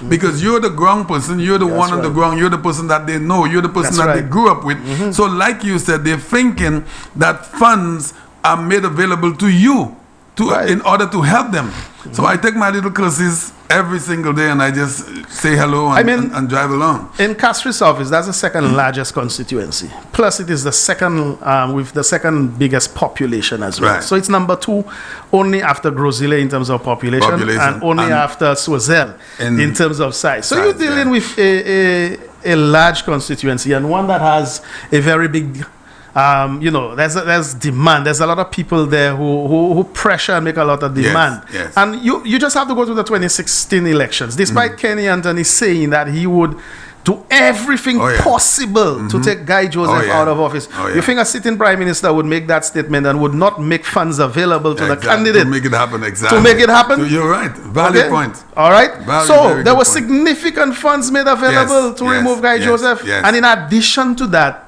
Because you're the ground person, you're the one on the ground, you're the person that they know, you're the person that they grew up with. So like you said, they're thinking that funds are made available to you in order to help them. So I take my little classes every single day and I just say hello and drive along. In Castries office, that's the second largest constituency. Plus it is the second, with the second biggest population as well. So it's number 2 only after Grozile in terms of population and only after Swazel in terms of size. So you're dealing with a large constituency and one that has a very big there's demand. There's a lot of people there who pressure and make a lot of demand. And you just have to go to the 2016 elections. Despite Kenny Anthony saying that he would do everything possible to take Guy Joseph out of office. You think a sitting prime minister would make that statement and would not make funds available to the candidate? To make it happen, To make it happen? You're right. Valid point. All right. So there were significant funds made available to remove Guy Joseph. And in addition to that,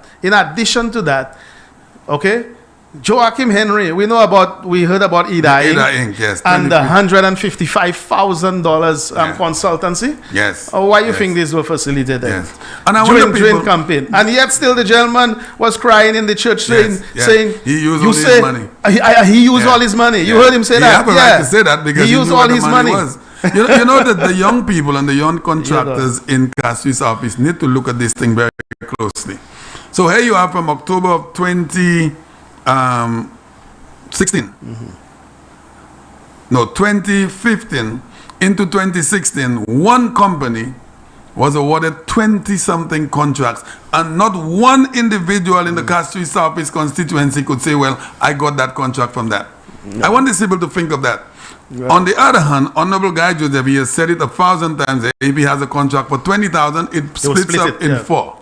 okay, Joachim Henry, we heard about Ida Inc. And the $155,000 consultancy. Why you think these were facilitated and during campaign? And yet still the gentleman was crying in the church saying he used all his money. He used all his money. You heard him say that? He had a right to say that because he used all his money. You know that the young people and the young contractors in Castries office need to look at this thing very closely. So here you are from October of 2016. No, 2015 into 2016, one company was awarded 20-something contracts, and not one individual in the Castries office constituency could say, well, I got that contract from that. I want these people to think of that. On the other hand, Honorable Guy Joseph, he has said it 1,000 times. If he has a contract for 20,000, it splits up in 4.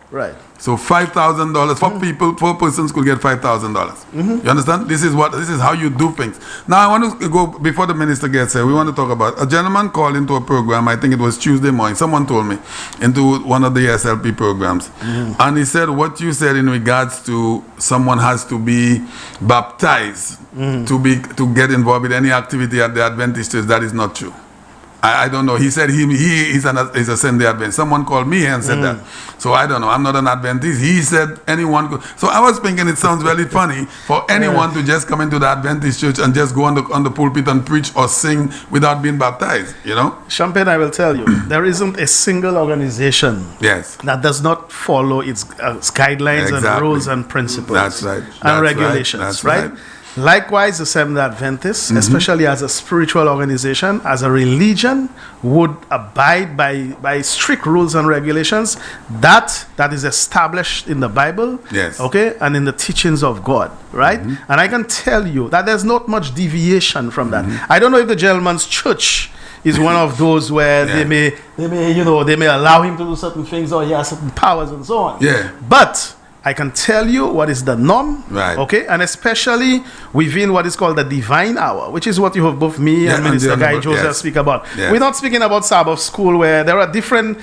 So $5,000 for people, 4 persons could get $5,000. You understand? This is how you do things. Now I want to go before the minister gets here. We want to talk about a gentleman called into a program. I think it was Tuesday morning. Someone told me into one of the SLP programs, and he said what you said in regards to someone has to be baptized to get involved with any activity at the Adventist church. That is not true. I don't know. He said he is a Sunday Adventist. Someone called me and said that. So I don't know. I'm not an Adventist. He said anyone could. So I was thinking it sounds really funny for anyone to just come into the Adventist church and just go on the pulpit and preach or sing without being baptized, you know? Champagne, I will tell you, there isn't a single organization that does not follow its guidelines and rules and principles and regulations, right? Likewise, the Seventh-day Adventists, especially as a spiritual organization, as a religion, would abide by strict rules and regulations that is established in the Bible, okay, and in the teachings of God, right? And I can tell you that there's not much deviation from that. I don't know if the gentleman's church is one of those where they may allow him to do certain things or he has certain powers and so on. But I can tell you what is the norm, okay, and especially within what is called the divine hour, which is what you have both me and Minister Guy Joseph speak about. We're not speaking about Sabbath school where there are different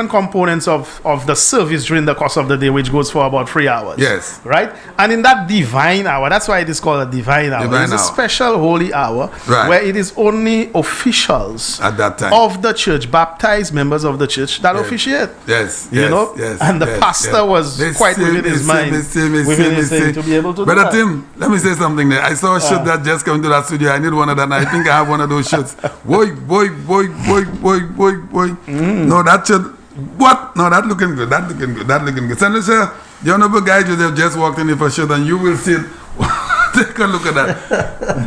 components of the service during the course of the day, which goes for about 3 hours. Right? And in that divine hour, that's why it is called a divine hour. It's a special holy hour where it is only officials at that time of the church, baptized members of the church that officiate. You know? And the pastor was quite within his mind, within his thing to be able to do that. Brother Tim, let me say something there. I saw a shirt that just came to that studio. I need one of that, and I think I have one of those shirts. Boy. No, that shirt. What? No, that looking good. That looking good. Senator, the Honorable Guy Joseph just walked in here for a shirt, and you will see it. Take a look at that.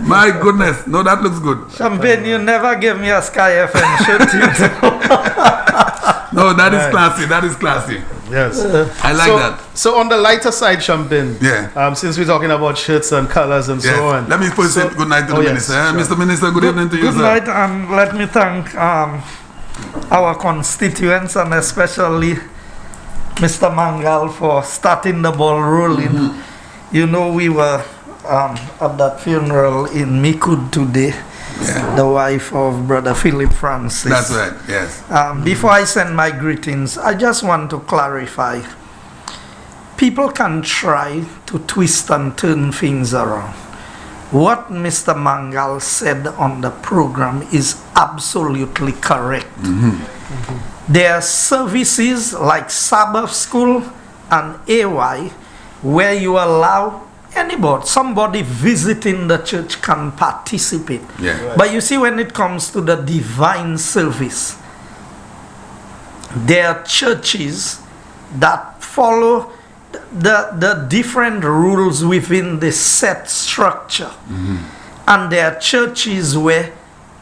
My goodness. No, that looks good. Champagne, you never give me a Sky FM shirt. No, that is classy. That is classy. Yes. I like that. So on the lighter side, Champagne, since we're talking about shirts and colors and so on. Let me first say good night to the Minister. Mr. Minister, good evening to you, sir. Good night, and let me thank our constituents and especially Mr. Mangal for starting the ball rolling. You know, we were at that funeral in Mikud today. Yeah. The wife of Brother Philip Francis. That's right, yes. Before I send my greetings, I just want to clarify. People can try to twist and turn things around. What Mr. Mangal said on the program is absolutely correct. There are services like Sabbath School and AY where you allow anybody, somebody visiting the church can participate. Yeah. Right. But you see, when it comes to the divine service, there are churches that follow the different rules within the set structure. And there are churches where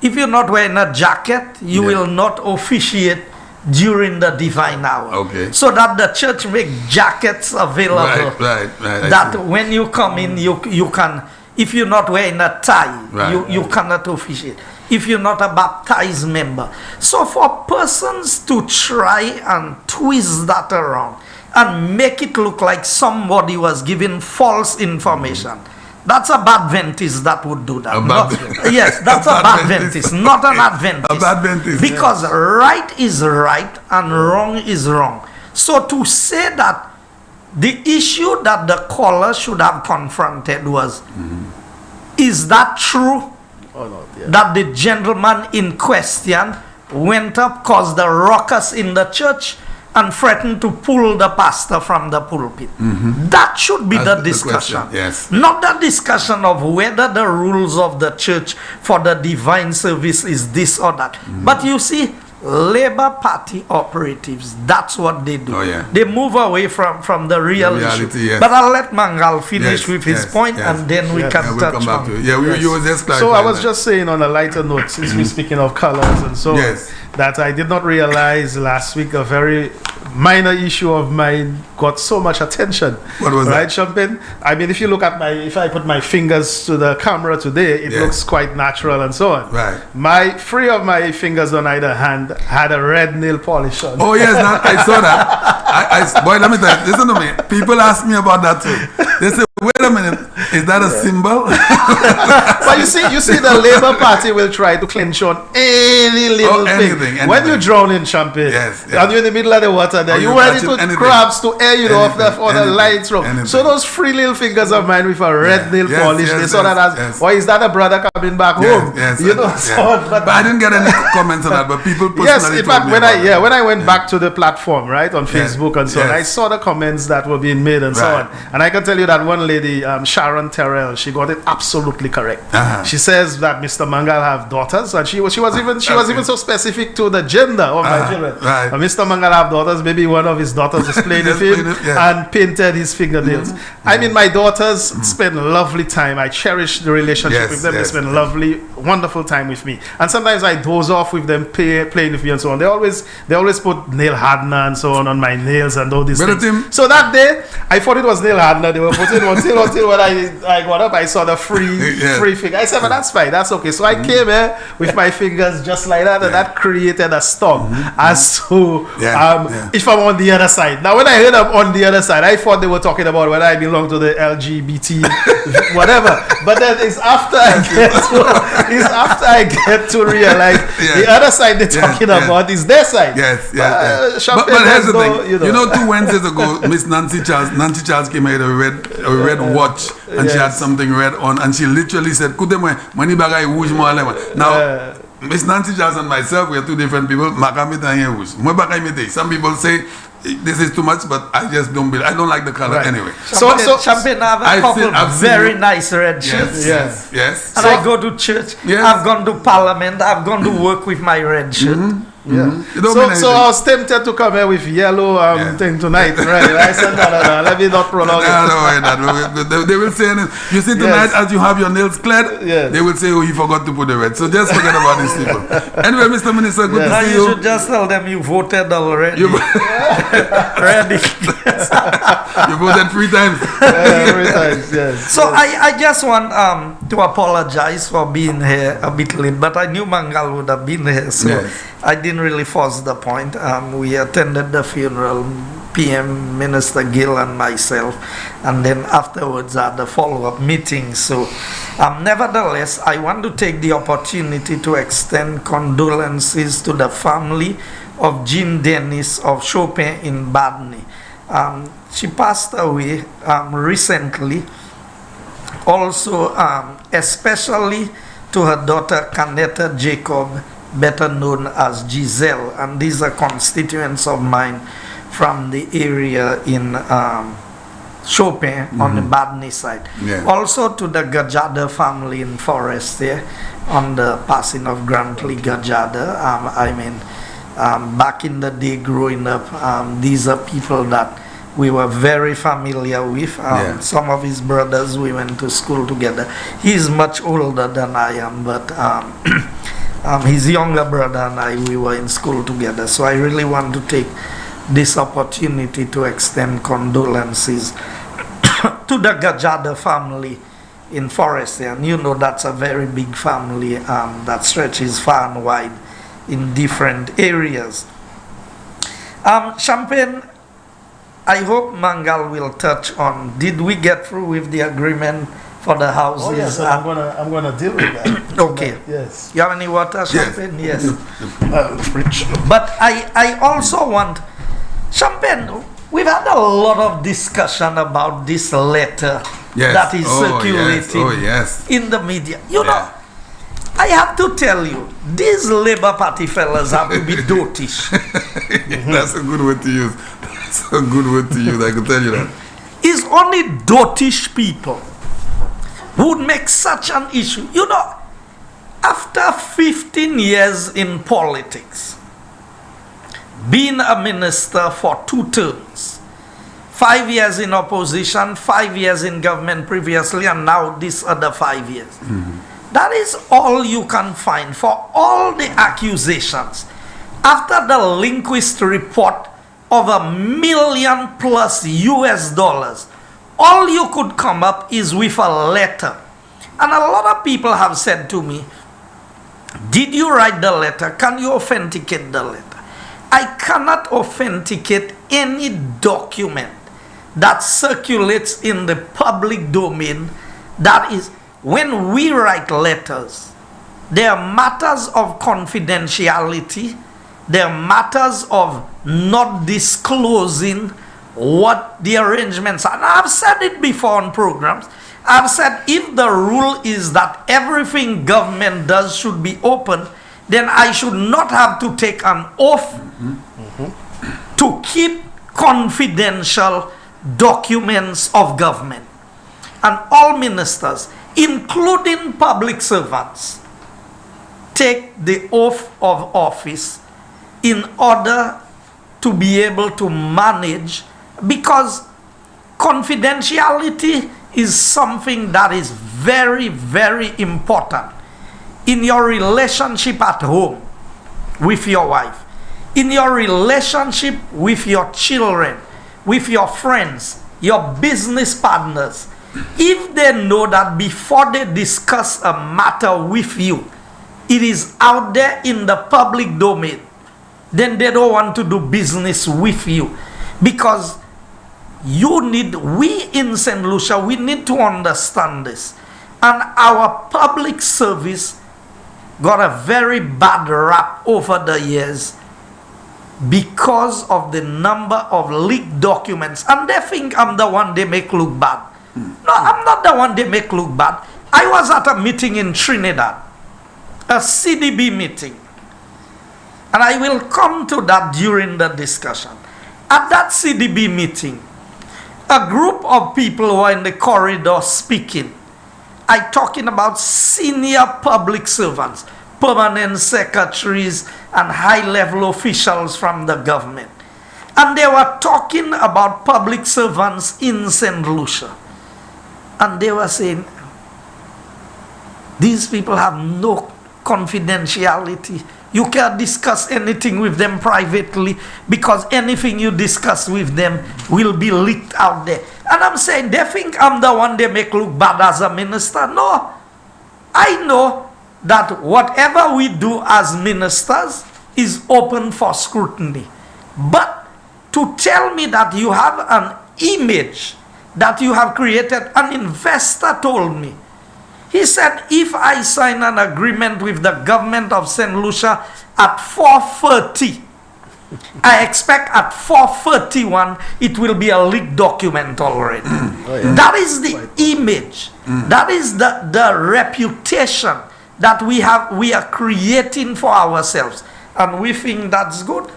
if you're not wearing a jacket, you will not officiate during the divine hour. Okay. So that the church make jackets available. Right. That when you come in, you can, if you're not wearing a tie, you cannot officiate. If you're not a baptized member. So for persons to try and twist that around and make it look like somebody was giving false information, that's a bad Adventist that would do that. Yes, that's a bad Adventist, not an Adventist. A bad Adventist. Because right is right and wrong is wrong. So to say that the issue that the caller should have confronted was, is that true? That the gentleman in question went up, caused a ruckus in the church, and threatened to pull the pastor from the pulpit. That should be the discussion. Yes. Not the discussion of whether the rules of the church for the divine service is this or that. But you see, Labour Party operatives, that's what they do. They move away from the real issue. Yes. But I'll let Mangal finish with his point, and then we can touch come back on to it. You were just so I was just saying on a lighter note, since we're speaking of colors and so on, that I did not realize last week a very minor issue of mine got so much attention. What was that? Champagne? I mean, if you look at if I put my fingers to the camera today, it looks quite natural and so on. Right. Three of my fingers on either hand had a red nail polish on. Oh yes, I saw that. Boy, let me tell you, listen to me. People ask me about that too. They say, wait a minute, is that a symbol? But you see, the Labour Party will try to clinch on any little thing. When you drown in champagne, and you're in the middle of the water there, you ready to crabs to air you off the lights from. So those three little fingers of mine with a red nail polish, they saw that as, or is that a brother coming back home? You know, but I didn't get any comments on that, but people personally in fact, when I went back to the platform, right, on Facebook and so on, I saw the comments that were being made and so on. And I can tell you that one lady, Sharon Terrell, she got it absolutely correct. She says that Mr. Mangal have daughters, and she was even so specific to the gender of my children. Mr. Mangal have daughters. Maybe one of his daughters is playing with him and painted his fingernails. I mean, my daughters spend lovely time. I cherish the relationship with them. They spend lovely, wonderful time with me. And sometimes I doze off with them playing with me and so on. They always put nail hardener and so on my nails and all these things. So that day, I thought it was nail hardener. They were putting until when I got up, I saw the free finger. I said, but that's fine, that's okay. So I came here with my fingers just like that, and that created a storm as to if I'm on the other side. Now, when I heard I'm on the other side, I thought they were talking about whether I belong to the LGBT whatever. But then it's after I get to realize the other side they're talking about is their side. But here's the thing. You know, 2 Wednesdays ago, Miss Nancy Charles came out with a red watch, and she had something red on, and she literally said, now, Miss Nancy Charles and myself, we are two different people. Some people say this is too much, but I just don't believe. I don't like the color anyway. So Champagne, I have a couple very nice red shirts. Yes. And I go to church. I've gone to parliament. I've gone to work with my red shirt. So I was tempted to come here with yellow thing tonight, right? I said, no, let me not prolong it. They will say, you see tonight as you have your nails cleared, they will say, oh, you forgot to put the red. So just forget about these people. Anyway, Mr. Minister, good to see you. You should just tell them you voted already. Ready. You voted 3 times. 3 times, yes. So I just want to apologize for being here a bit late, but I knew Mangal would have been here, so I didn't really force the point. We attended the funeral. PM, Minister Gill and myself, and then afterwards at the follow-up meeting. So nevertheless, I want to take the opportunity to extend condolences to the family of Jean Dennis of Chopin in Badney. She passed away recently. Also, especially to her daughter Canetta Jacob, better known as Giselle, and these are constituents of mine from the area in Chopin on the Badney side. Yeah. Also to the Gajada family in Forest there, on the passing of Grantley Gajada. Back in the day growing up, these are people that we were very familiar with. Some of his brothers, we went to school together. He's much older than I am, but his younger brother and I, we were in school together. So I really want to take this opportunity to extend condolences to the Gajada family in Forest. And you know that's a very big family that stretches far and wide in different areas. Champagne, I hope Mangal will touch on, did we get through with the agreement for the houses? Oh yes, I'm gonna deal with that. Okay. Yes. You have any water, Champagne? Yes. Rich. But I also want, Champagne, we've had a lot of discussion about this letter that is circulating in the media. You know, I have to tell you, these Labour Party fellas have to be dotish. That's a good word to use. That's a good word to use, I can tell you that. It's only dotish people who would make such an issue. You know, after 15 years in politics, being a minister for 2 terms, 5 years in opposition, 5 years in government previously, and now this other 5 years. That is all you can find for all the accusations. After the Linguist report of $1 million+ US, all you could come up is with a letter. And a lot of people have said to me, did you write the letter? Can you authenticate the letter? I cannot authenticate any document that circulates in the public domain. That is, when we write letters, there are matters of confidentiality, there are matters of not disclosing what the arrangements are. And I've said it before on programs. I've said if the rule is that everything government does should be open, then I should not have to take an oath to keep confidential documents of government. And all ministers, including public servants, take the oath of office in order to be able to manage, because confidentiality is something that is very, very important in your relationship at home with your wife, in your relationship with your children, with your friends, your business partners. If they know that before they discuss a matter with you, it is out there in the public domain, then they don't want to do business with you. Because we in St. Lucia, we need to understand this. And our public service got a very bad rap over the years because of the number of leaked documents. And they think I'm the one they make look bad. No, I'm not the one they make look bad. I was at a meeting in Trinidad, a CDB meeting. And I will come to that during the discussion. At that CDB meeting, a group of people were in the corridor speaking. I'm talking about senior public servants, permanent secretaries, and high-level officials from the government. And they were talking about public servants in St. Lucia. And they were saying, these people have no confidentiality. You can't discuss anything with them privately, because anything you discuss with them will be leaked out there. And I'm saying, they think I'm the one they make look bad as a minister. No. I know that whatever we do as ministers is open for scrutiny. But to tell me that you have an image that you have created. An investor told me, he said, if I sign an agreement with the government of St. Lucia at 4:30, I expect at 4:31 it will be a leaked document already. That is the image. That is the reputation that we are creating for ourselves. And we think that's good.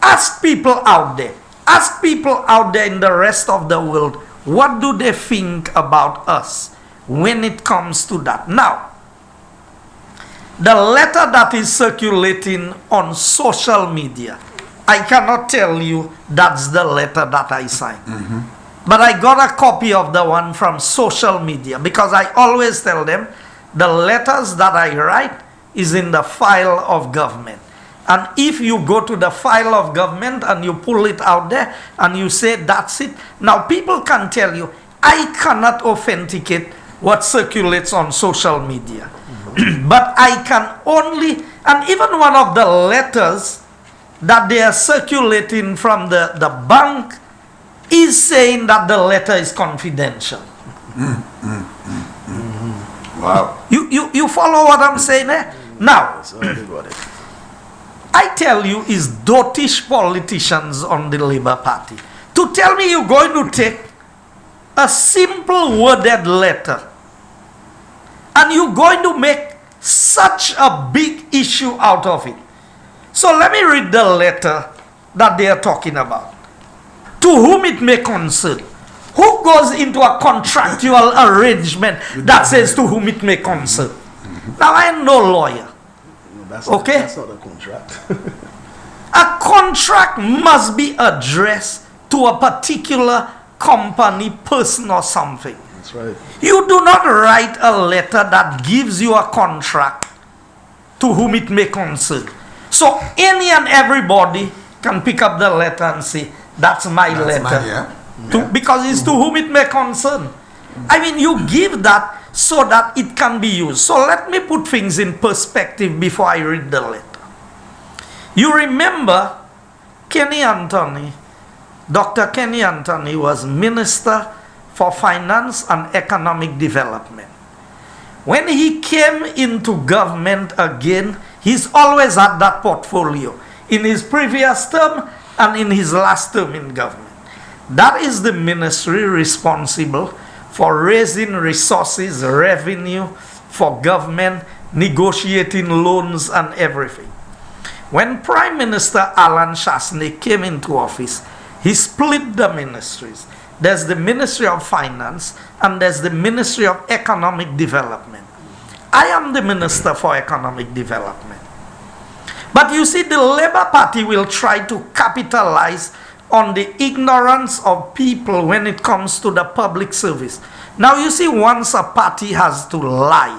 Ask people out there. Ask people out there in the rest of the world, what do they think about us when it comes to that? Now, the letter that is circulating on social media, I cannot tell you that's the letter that I signed. But I got a copy of the one from social media, because I always tell them the letters that I write is in the file of government. And if you go to the file of government and you pull it out there and you say that's it, now people can tell you, I cannot authenticate what circulates on social media. But I can only, and even one of the letters that they are circulating from the bank is saying that the letter is confidential. Wow. You follow what I'm saying there? Now, I tell you, is dotish politicians on the Labour Party to tell me you're going to take a simple worded letter and you're going to make such a big issue out of it. So let me read the letter that they are talking about. To whom it may concern. Who goes into a contractual arrangement that says to whom it may concern? Now, I am no lawyer. Okay? That's not a contract. A contract must be addressed to a particular company, person, or something. That's right. You do not write a letter that gives you a contract to whom it may concern. So any and everybody can pick up the letter and say, that's my letter. Because it's to whom it may concern. I mean, you give that so that it can be used. So let me put things in perspective before I read the letter. You remember Kenny Anthony, Dr. Kenny Anthony was Minister for Finance and Economic Development. When he came into government again, he's always had that portfolio in his previous term and in his last term in government. That is the ministry responsible for raising resources, revenue for government, negotiating loans and everything. When Prime Minister Alan Chasney came into office, he split the ministries. There's the Ministry of Finance and there's the Ministry of Economic Development. I am the Minister for Economic Development. But you see, the Labour Party will try to capitalize on the ignorance of people when it comes to the public service. Now you see, once a party has to lie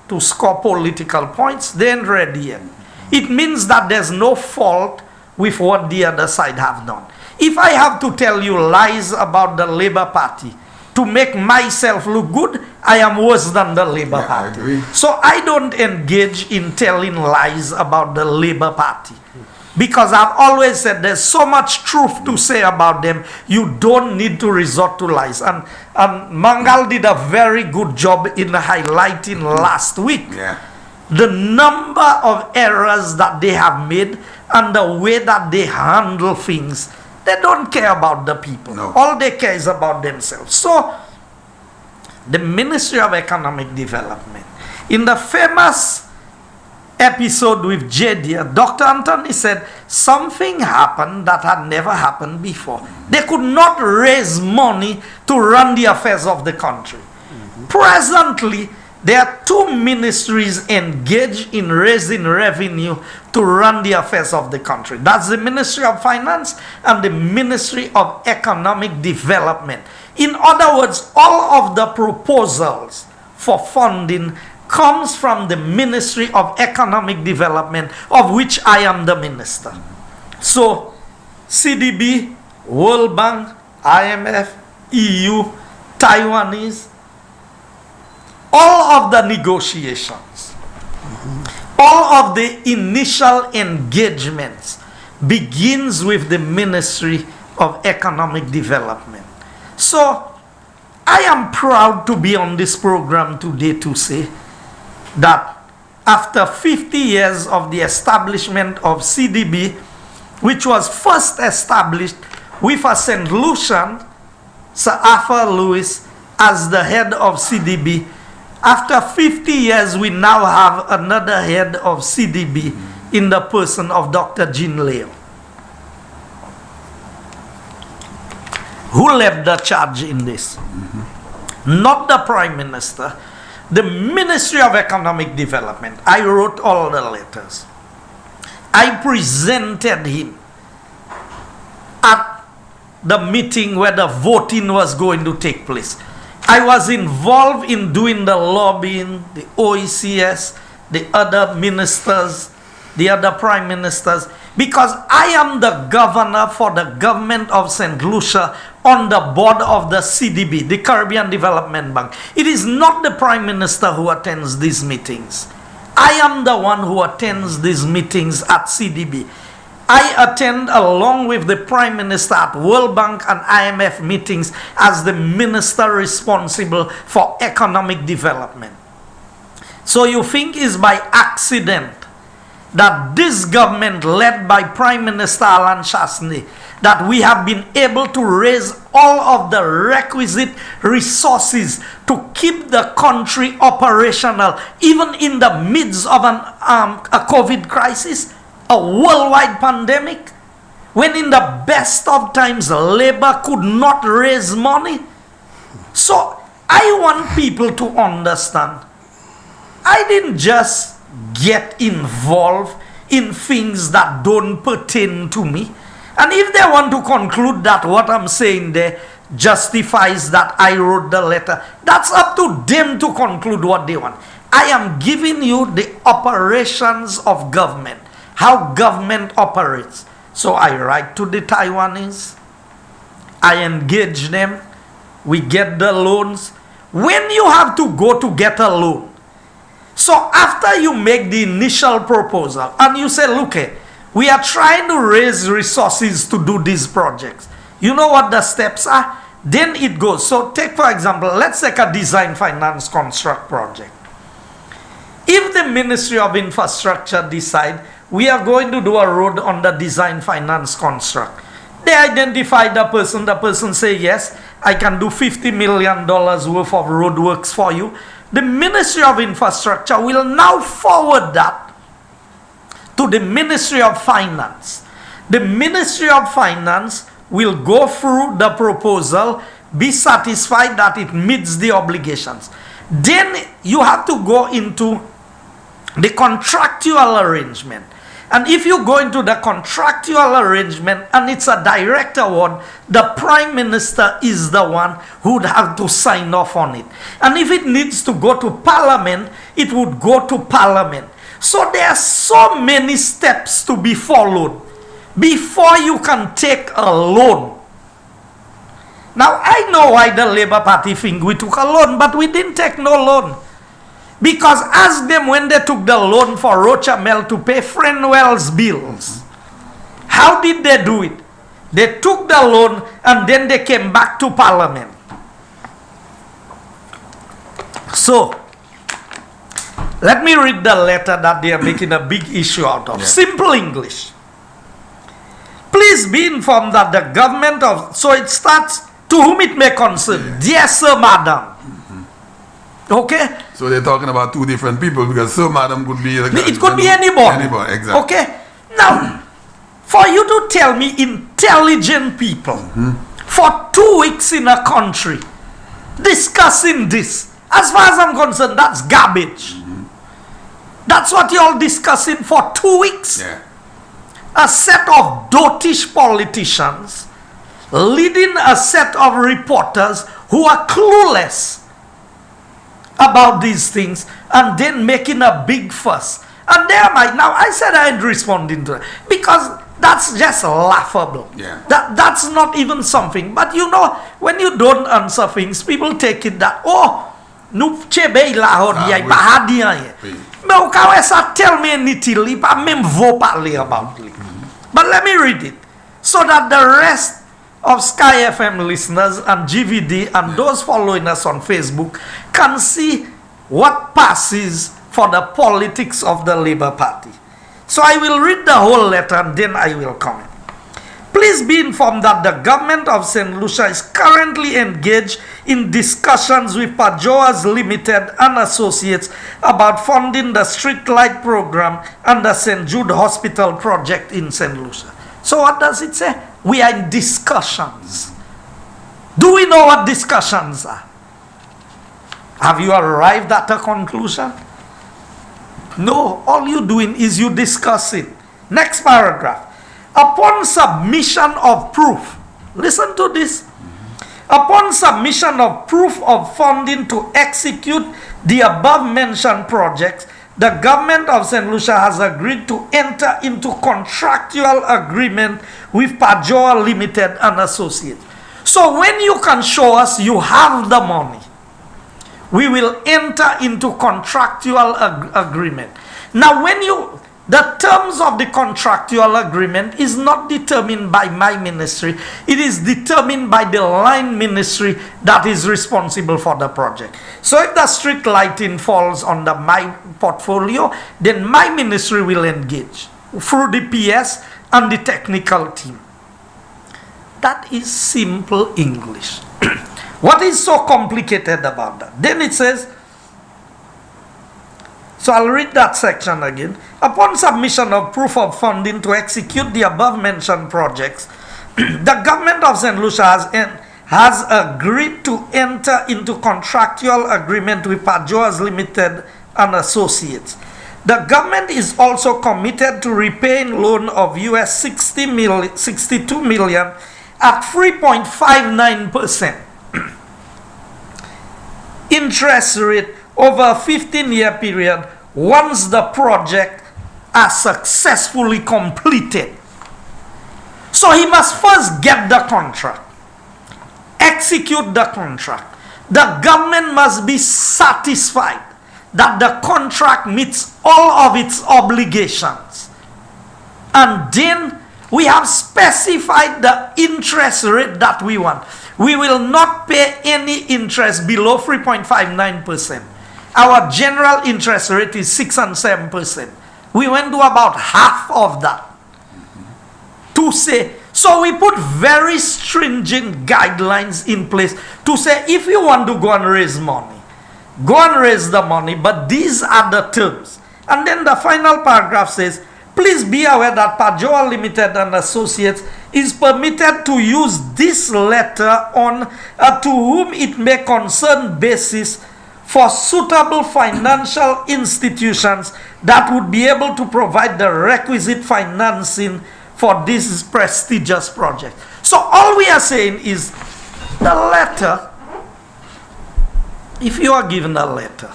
to score political points, then ready yet. It means that there's no fault with what the other side have done. If I have to tell you lies about the Labour Party to make myself look good, I am worse than the Labour Party. I agree. So I don't engage in telling lies about the Labour Party. Because I've always said there's so much truth to say about them, you don't need to resort to lies. And Mangal did a very good job in highlighting last week the number of errors that they have made and the way that they handle things. They don't care about the people. No. All they care is about themselves. So, the Ministry of Economic Development, in the famous episode with JD, Dr. Anthony said something happened that had never happened before. They could not raise money to run the affairs of the country. Presently, there are two ministries engaged in raising revenue to run the affairs of the country. That's the Ministry of Finance and the Ministry of Economic Development. In other words, all of the proposals for funding comes from the Ministry of Economic Development, of which I am the minister. So, CDB, World Bank, IMF, EU, Taiwanese, all of the negotiations, all of the initial engagements begins with the Ministry of Economic Development. So, I am proud to be on this program today to say that after 50 years of the establishment of CDB, which was first established with a St. Lucian, Sir Arthur Lewis, as the head of CDB, after 50 years, we now have another head of CDB in the person of Dr. Jean Leo, who led the charge in this. Not the Prime Minister, the Ministry of Economic Development. I wrote all the letters. I presented him at the meeting where the voting was going to take place. I was involved in doing the lobbying, the OECS, the other ministers, the other prime ministers, because I am the governor for the government of St. Lucia on the board of the CDB, the Caribbean Development Bank. It is not the prime minister who attends these meetings. I am the one who attends these meetings at CDB. I attend along with the Prime Minister at World Bank and IMF meetings as the minister responsible for economic development. So you think it's by accident that this government led by Prime Minister Alan Chasney, that we have been able to raise all of the requisite resources to keep the country operational even in the midst of a COVID crisis? A worldwide pandemic, when in the best of times labor could not raise money. So I want people to understand, I didn't just get involved in things that don't pertain to me. And if they want to conclude that what I'm saying there justifies that I wrote the letter, that's up to them to conclude what they want. I am giving you the operations of government, how government operates. So I write to the Taiwanese, I engage them, we get the loans. When you have to go to get a loan, so after you make the initial proposal and you say, look, we are trying to raise resources to do these projects, you know what the steps are? Then it goes. So take, for example, let's take a design, finance, construct project. If the Ministry of Infrastructure decide we are going to do a road on the design, finance, construct, they identify the person say, yes, I can do $50 million worth of road works for you. The Ministry of Infrastructure will now forward that to the Ministry of Finance. The Ministry of Finance will go through the proposal, be satisfied that it meets the obligations. Then you have to go into the contractual arrangement. And if you go into the contractual arrangement and it's a direct award, the Prime Minister is the one who would have to sign off on it. And if it needs to go to Parliament, it would go to Parliament. So there are so many steps to be followed before you can take a loan. Now I know why the Labour Party think we took a loan, but we didn't take no loan. Because ask them when they took the loan for Rochamel to pay Frenwell's bills. How did they do it? They took the loan and then they came back to Parliament. So, let me read the letter that they are making a big issue out of. Yeah. Simple English. Please be informed that the government of... So it starts, to whom it may concern. Yeah. Dear Sir, Madam. Okay? So they're talking about two different people because Sir, Madam could be... It could be anybody. Anybody, exactly. Okay? Now, for you to tell me intelligent people for 2 weeks in a country discussing this, as far as I'm concerned, that's garbage. That's what you're all discussing for 2 weeks. Yeah. A set of dotish politicians leading a set of reporters who are clueless about these things and then making a big fuss. And there now I said I ain't responding to it because that's just laughable. Yeah. That's not even something. But you know, when you don't answer things, people take it that, oh, nous chebe la hodia pa hadia ye. Mais au cas ça tellement inutile, pas même vaut parler about it. But let me read it so that the rest of Sky FM listeners and GVD and those following us on Facebook can see what passes for the politics of the Labour Party. So I will read the whole letter and then I will comment. Please be informed that the government of St. Lucia is currently engaged in discussions with Pajoas Limited and Associates about funding the street light program and the St. Jude Hospital project in St. Lucia. So what does it say? We are in discussions. Do we know what discussions are? Have you arrived at a conclusion? No, all you're doing is you discussing. Next paragraph. Upon submission of proof, listen to this. Upon submission of proof of funding to execute the above mentioned projects, the government of St. Lucia has agreed to enter into contractual agreement with Pajoa Limited and Associates. So when you can show us you have the money, we will enter into contractual agreement. Now the terms of the contractual agreement is not determined by my ministry. It is determined by the line ministry that is responsible for the project. So if the street lighting falls under my portfolio, then my ministry will engage through the PS and the technical team. That is simple English. What is so complicated about that? Then it says, so I'll read that section again. Upon submission of proof of funding to execute the above mentioned projects, the government of St. Lucia has agreed to enter into contractual agreement with Pajoas Limited and Associates. The government is also committed to repaying loan of US 62 million at 3.59% interest rate over a 15-year period once the project is successfully completed. So he must first get the contract, execute the contract. The government must be satisfied that the contract meets all of its obligations. And then we have specified the interest rate that we want. We will not pay any interest below 3.59%. Our general interest rate is 6 and 7%. We went to about half of that. To say, so we put very stringent guidelines in place to say, if you want to go and raise money, go and raise the money, but these are the terms. And then the final paragraph says, please be aware that Pajoa Limited and Associates is permitted to use this letter on to whom it may concern basis for suitable financial institutions that would be able to provide the requisite financing for this prestigious project. So all we are saying is the letter, if you are given a letter,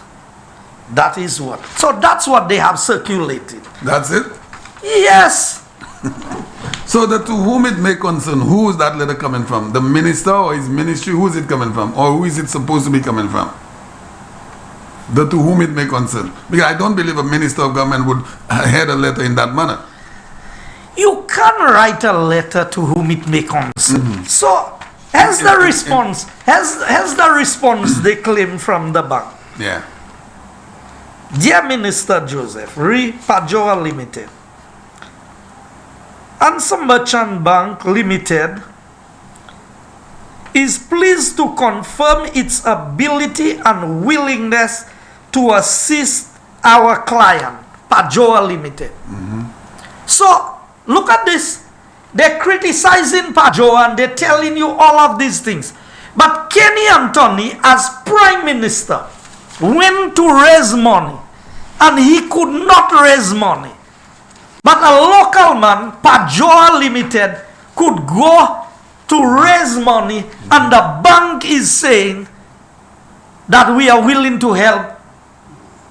that is what. So that's what they have circulated. That's it? Yes. So that to whom it may concern, who is that letter coming from? The minister or his ministry? Who is it coming from? Or who is it supposed to be coming from? The to whom it may concern. Because I don't believe a minister of government would head a letter in that manner. You can write a letter to whom it may concern. So has the response, has the response they claim from the bank. Yeah. Dear Minister Joseph, Pajoa Limited, Answer Merchant Bank Limited is pleased to confirm its ability and willingness to assist our client, Pajoa Limited. So, look at this. They're criticizing Pajoa and they're telling you all of these things. But Kenny Anthony, as Prime Minister, went to raise money and he could not raise money. But a local man, Pajoa Limited, could go to raise money and the bank is saying that we are willing to help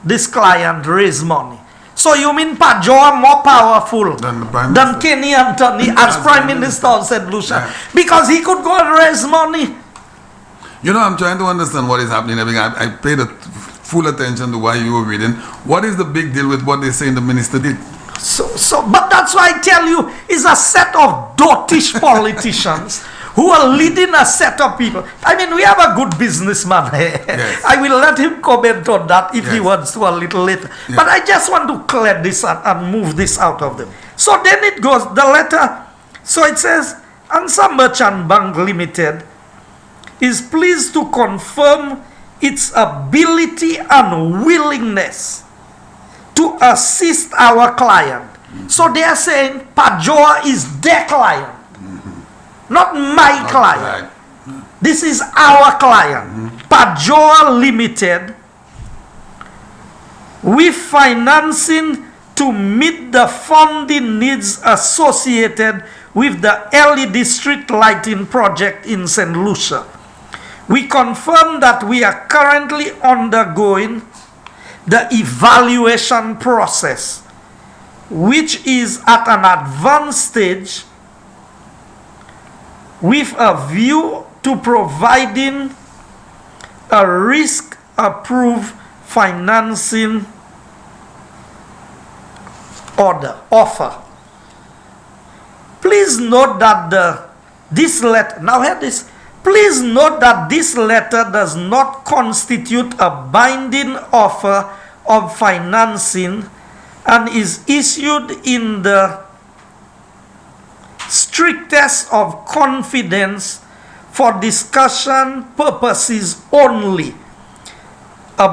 this client raise money. So you mean Pajoa more powerful than Kenny Anthony as Prime Minister of St. Lucia because he could go and raise money? You know, I'm trying to understand what is happening. I paid full attention to why you were reading. What is the big deal with what they say the minister did? But that's why I tell you, it's a set of dotish politicians who are leading a set of people. I mean, we have a good businessman here. Yes. I will let him comment on that if he wants to a little later. Yes. But I just want to clear this and move this out of them. So then it goes, the letter, so it says, Answer Merchant Bank Limited is pleased to confirm its ability and willingness to assist our client. So they are saying Pajoa is their client, not my client. This is our client. Pajoa Limited, with financing to meet the funding needs associated with the LED street lighting project in St. Lucia. We confirm that we are currently undergoing the evaluation process, which is at an advanced stage with a view to providing a risk-approved financing offer. Please note that this letter, now hear this, please note that this letter does not constitute a binding offer of financing and is issued in the strictest of confidence for discussion purposes only. A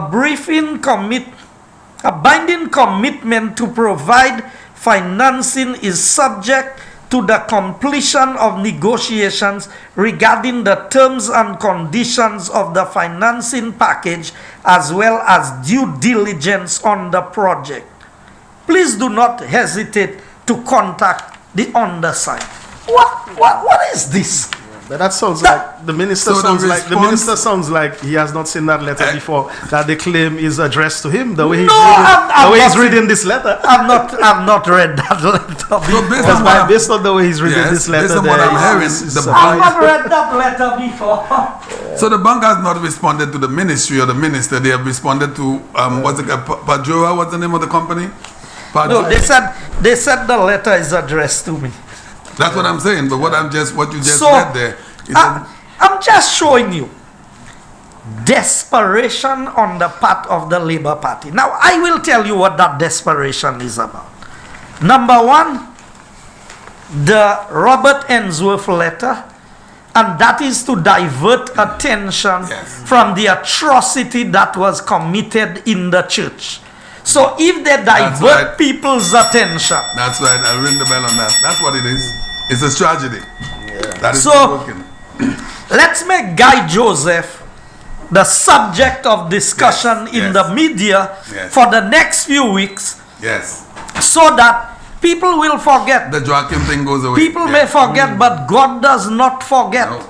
binding commitment to provide financing is subject to the completion of negotiations regarding the terms and conditions of the financing package as well as due diligence on the project. Please do not hesitate to contact the undersigned. What is this? But that sounds like the minister sounds like he has not seen that letter before. That the claim is addressed to him. The way he's reading this letter. I've not read that letter before. Based on the way he's reading this letter, based on what I'm hearing, I've not read that letter before. So the bank has not responded to the ministry or the minister. They have responded to Pajoa. What's the name of the company? No, they said the letter is addressed to me. That's what I'm saying, but what you just said there. I'm just showing you desperation on the part of the Labour Party. Now, I will tell you what that desperation is about. Number one, the Robert Ainsworth letter, and that is to divert attention from the atrocity that was committed in the church. So if they divert people's attention. That's right, I'll ring the bell on that. That's what it is. It's a tragedy. That is broken. Let's make Guy Joseph the subject of discussion in the media for the next few weeks. Yes. So that people will forget. The Joachim thing goes away. People may forget, but God does not forget. No.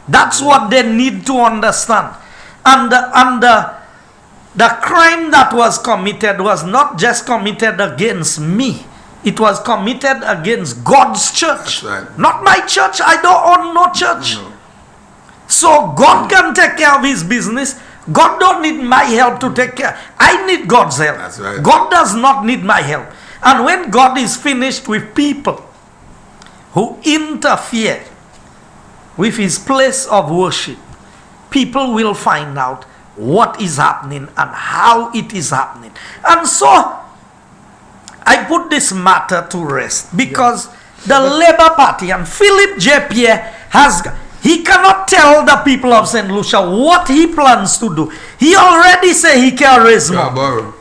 That's what they need to understand. And the crime that was committed was not just committed against me. It was committed against God's church. Right. Not my church. I don't own no church. No. So God can take care of his business. God don't need my help to take care. I need God's help. That's right. God does not need my help. And when God is finished with people who interfere with his place of worship, people will find out what is happening and how it is happening. And so I put this matter to rest because the Labour Party and Philip J. Pierre he cannot tell the people of St. Lucia what he plans to do. He already say he can raise money.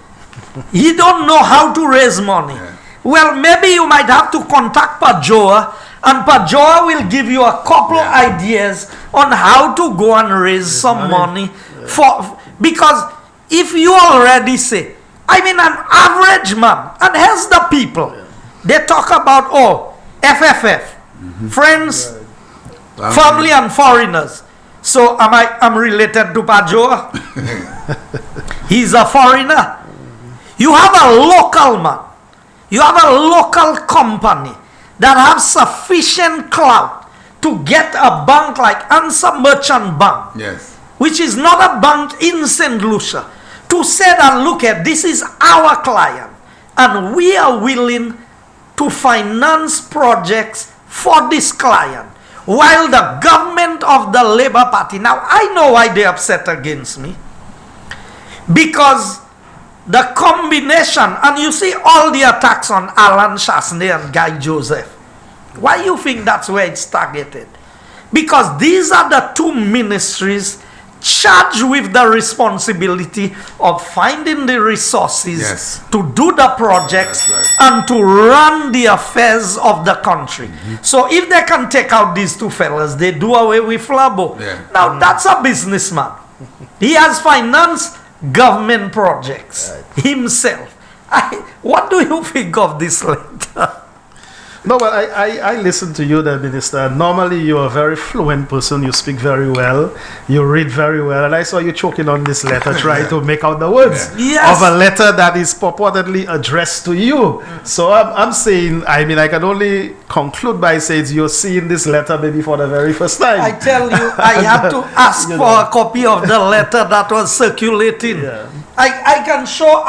He don't know how to raise money. Yeah. Well, maybe you might have to contact Pajoa, and Pajoa will give you a couple ideas on how to go and raise some money because if you already say, I mean, an average man, and here's the people. They talk about, FFF, friends, family, and foreigners. So I'm related to Pajoa. He's a foreigner. You have a local man. You have a local company that have sufficient clout to get a bank like Answer Merchant Bank, which is not a bank in St. Lucia, to say that, look at, this is our client. and we are willing to finance projects for this client. While the government of the Labour Party, now I know why they're upset against me. Because the combination, and you see all the attacks on Alan Chasney and Guy Joseph. Why you think that's where it's targeted? Because these are the two ministries charged with the responsibility of finding the resources to do the projects and to run the affairs of the country. So if they can take out these two fellas, they do away with Flabo. Now that's a businessman. He has financed government projects himself. What do you think of this letter? No, but I listen to you, the minister. Normally, you're a very fluent person. You speak very well. You read very well. And I saw you choking on this letter, trying to make out the words of a letter that is purportedly addressed to you. So I'm saying, I mean, I can only conclude by saying you're seeing this letter maybe for the very first time. I tell you, I have to ask for a copy of the letter that was circulating. I can show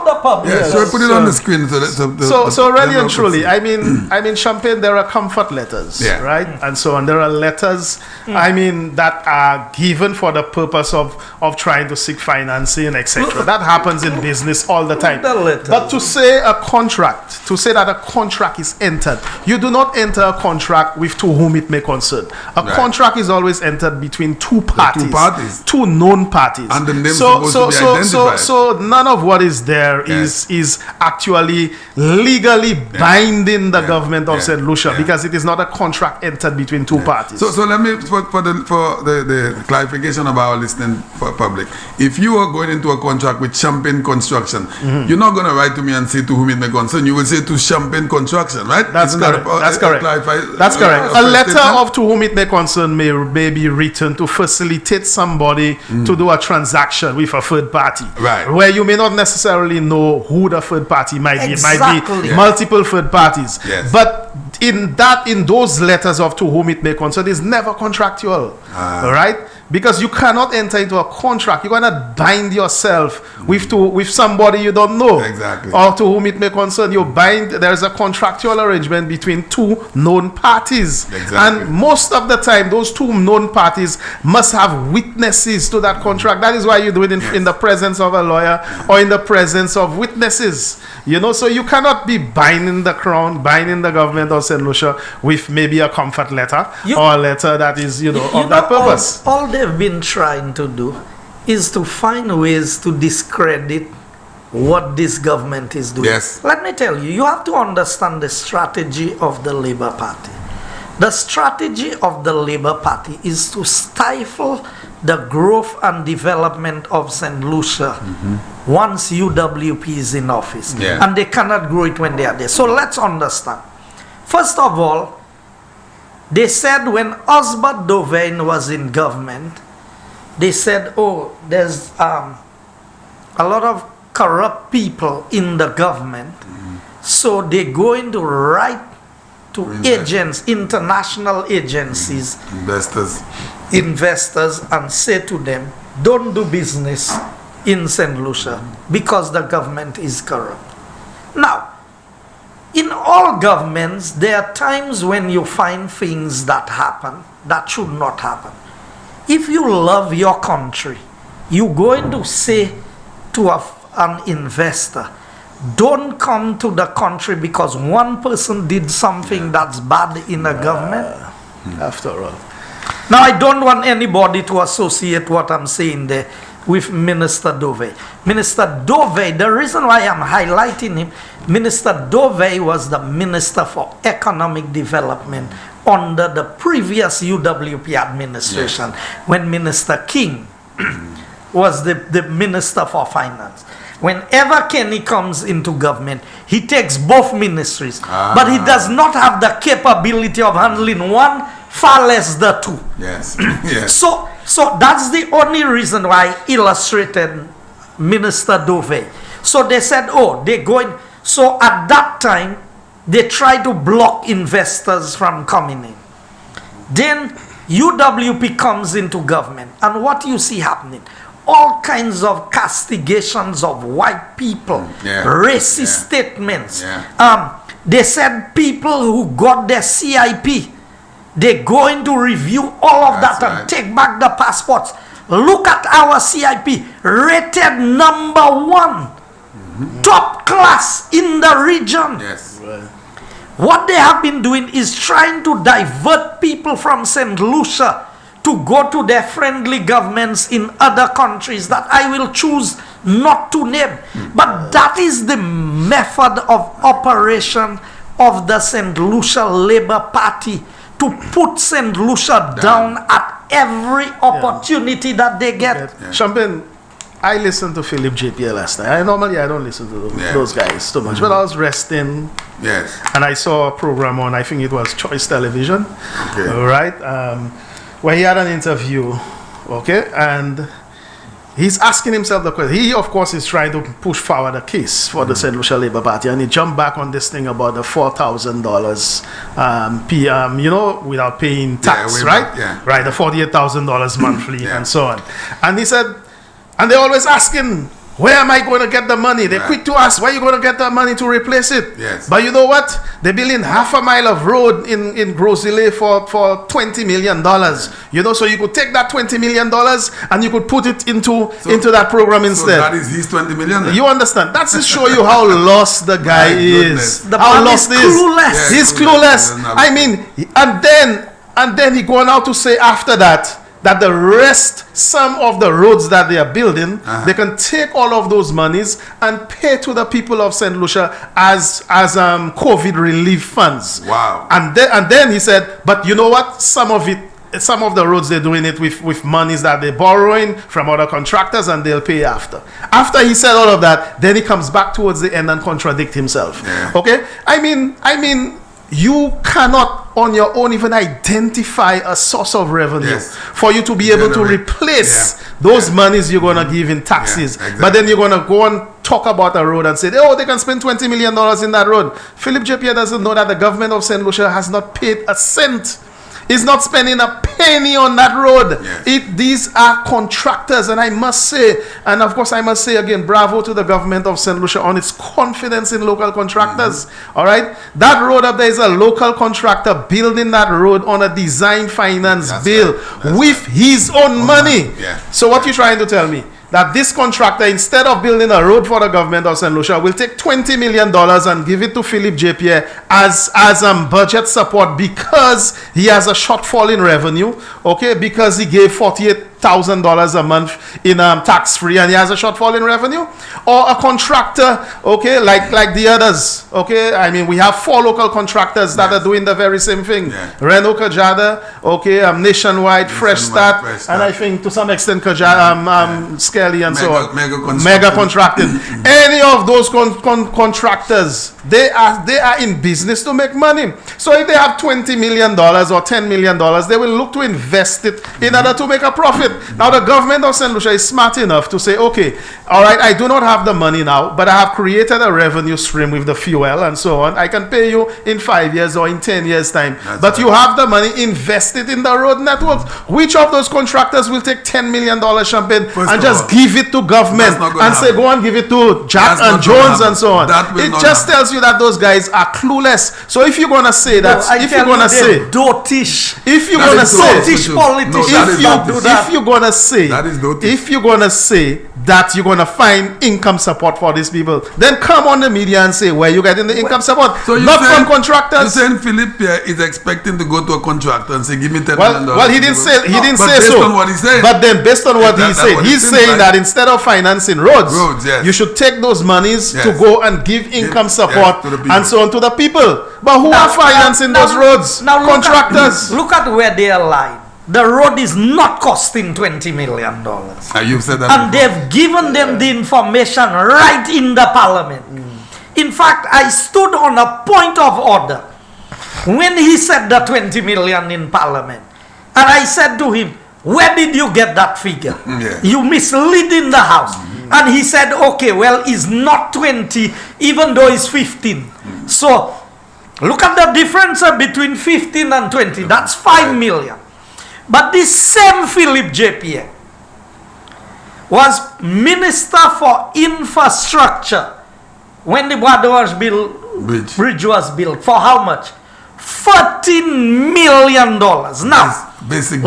the public. Yeah, so put it on the screen. So really and truly, I mean, Champagne, there are comfort letters, right? And so on. There are letters, I mean, that are given for the purpose of trying to seek financing, etc. That happens in business all the time. But to say that a contract is entered, you do not enter a contract with to whom it may concern. A contract is always entered between two parties, two known parties. And the names supposed to be identified. So none of what is there is actually legally binding the government of St. Lucia because it is not a contract entered between two parties. So let me for the clarification of our listening public. If you are going into a contract with Champagne Construction, you're not going to write to me and say to whom it may concern. You will say to Champagne Construction, right? That's correct. That's correct. A letter of to whom it may concern may be written to facilitate somebody to do a transaction with a third party. Right. Where you may not necessarily know who the third party might be. It might be multiple third parties. But in those letters of to whom it may concern is never contractual. Right? Because you cannot enter into a contract. You cannot bind yourself with somebody you don't know. Exactly. Or to whom it may concern. There is a contractual arrangement between two known parties. Exactly. And most of the time, those two known parties must have witnesses to that contract. That is why you do it in the presence of a lawyer or in the presence of witnesses. You know, so you cannot be binding the crown, binding the government of St. Lucia with maybe a comfort letter or a letter that is, of that purpose. All they've been trying to do is to find ways to discredit what this government is doing. Let me tell you, you have to understand the strategy of the Labour Party. The strategy of the Labour Party is to stifle the growth and development of St. Lucia once UWP is in office. And they cannot grow it when they are there. So let's understand. First of all, they said when Osbert Dovain was in government, they said, oh, there's a lot of corrupt people in the government. So they're going to write to agents, international agencies, investors, and say to them, don't do business in St. Lucia because the government is corrupt. Now, in all governments, there are times when you find things that happen that should not happen. If you love your country, you're going to say to an investor, don't come to the country because one person did something that's bad in a government. After all. Now, I don't want anybody to associate what I'm saying there with Minister Dove. Minister Dove, the reason why I'm highlighting him, Minister Dove was the Minister for Economic Development under the previous UWP administration when Minister King was the Minister for Finance. Whenever Kenny comes into government, he takes both ministries, but he does not have the capability of handling one, far less the two. So that's the only reason why I illustrated Minister Dove. So they said, oh, they're going. So at that time, they tried to block investors from coming in. Then UWP comes into government, and what you see happening, all kinds of castigations of white people, racist statements. They said people who got their CIP, they're going to review all of that and take back the passports. Look at our CIP, rated #1, top class in the region. What they have been doing is trying to divert people from St. Lucia to go to their friendly governments in other countries that I will choose not to name. But that is the method of operation of the St. Lucia Labour Party, to put St. Lucia down at every opportunity that they get. Champagne, I listened to Philip JPL last night. Normally I don't listen to those guys too much, but I was resting. And I saw a program on, I think it was Choice Television, right? Where he had an interview, and he's asking himself the question. He, of course, is trying to push forward a case for the St. Lucia Labour Party, and he jumped back on this thing about the $4,000 PM, without paying tax, right? Right, the $48,000 monthly and so on. And he said, and they're always asking, where am I going to get the money? They're quick to ask, where are you going to get the money to replace it? But you know what? They're building half a mile of road in Grosile for $20 million. So you could take that $20 million and you could put it into that program instead. So that is his $20 million. You understand? That's to show you how lost the guy is. How lost he is. Clueless. He's clueless. I mean, and then he going out to say after that the rest, some of the roads that they are building, they can take all of those monies and pay to the people of St. Lucia as COVID relief funds. Wow. And then he said, but you know what? Some of the roads, they're doing it with monies that they're borrowing from other contractors, and they'll pay after. After he said all of that, then he comes back towards the end and contradict himself. Okay? I mean, you cannot on your own even identify a source of revenue for you to be able to replace those monies you're going to give in taxes. But then you're going to go and talk about a road and say, oh, they can spend $20 million in that road. Philip J.P. doesn't know that the government of St. Lucia has not paid a cent. He's not spending a penny on that road. These are contractors, and I must say, and of course I must say again, bravo to the government of St. Lucia on its confidence in local contractors. All right, that road up there is a local contractor building that road on a design finance bill with his own money. So what you trying to tell me? That this contractor, instead of building a road for the government of St. Lucia, will take $20 million and give it to Philip J.P. as budget support because he has a shortfall in revenue, because he gave $48,000 a month in tax-free and he has a shortfall in revenue? Or a contractor, like the others, I mean, we have 4 local contractors that are doing the very same thing. Renault Kajada, Nationwide, Fresh Start, and I think to some extent Skelly and so on. Mega contracted. Any of those contractors, they are in business to make money. So if they have $20 million or $10 million, they will look to invest it in order to make a profit. Now the government of St. Lucia is smart enough to say, okay, all right, I do not have the money now, but I have created a revenue stream with the fuel and so on. I can pay you in 5 years or in 10 years time. But you have the money, invest it in the road networks. Which of those contractors will take $10 million champagne and just give it to government and say, go and give it to Jack and Jones and so on? It just tells you that those guys are clueless. So if you're going to say that, if you're going to say dotish, if you're going to say politicians, if you're going to say that you're going to find income support for these people, then come on the media and say where you getting the income support. So not from contractors. You're saying Philip is expecting to go to a contractor and say, give me $10 million. Well, he didn't say so. On what he said. But then based on what he said, he's saying that instead of financing roads, yes, you should take those monies to go and give income support and so on to the people. But who are financing those roads? Now contractors. Look at where they are lying. The road is not costing $20 million. You've said that and before. They've given them the information right in the parliament. In fact, I stood on a point of order when he said the $20 million in parliament. And I said to him, where did you get that figure? You mislead in the house. And he said, okay, well, it's not 20, even though it's 15. So look at the difference between 15 and 20. That's $5 million. But this same Philip J.P., was Minister for Infrastructure when the Boadors bridge was built. For how much? $14 million. Now,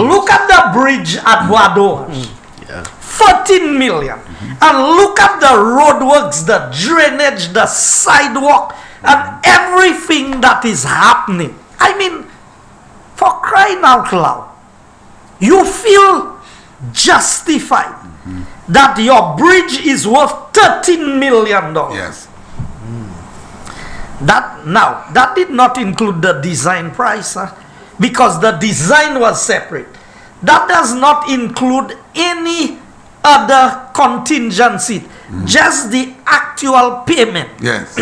look at the bridge at Boadors. 14 million. And look at the roadworks, the drainage, the sidewalk, and everything that is happening. I mean, for crying out loud, you feel justified that your bridge is worth $13 million. Yes. That did not include the design price, because the design was separate. That does not include any other contingency, just the actual payment. Yes.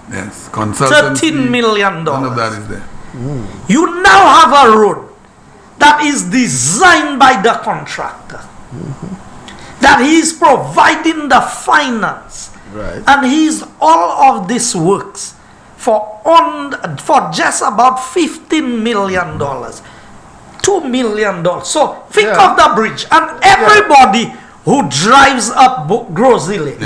Yes. Consultancy. $13 million. None of that is there. You now have a road that is designed by the contractor, that he is providing the finance, and he's all of this works for just about $15 million, $2 million. So think of the bridge, and everybody who drives up Grozile,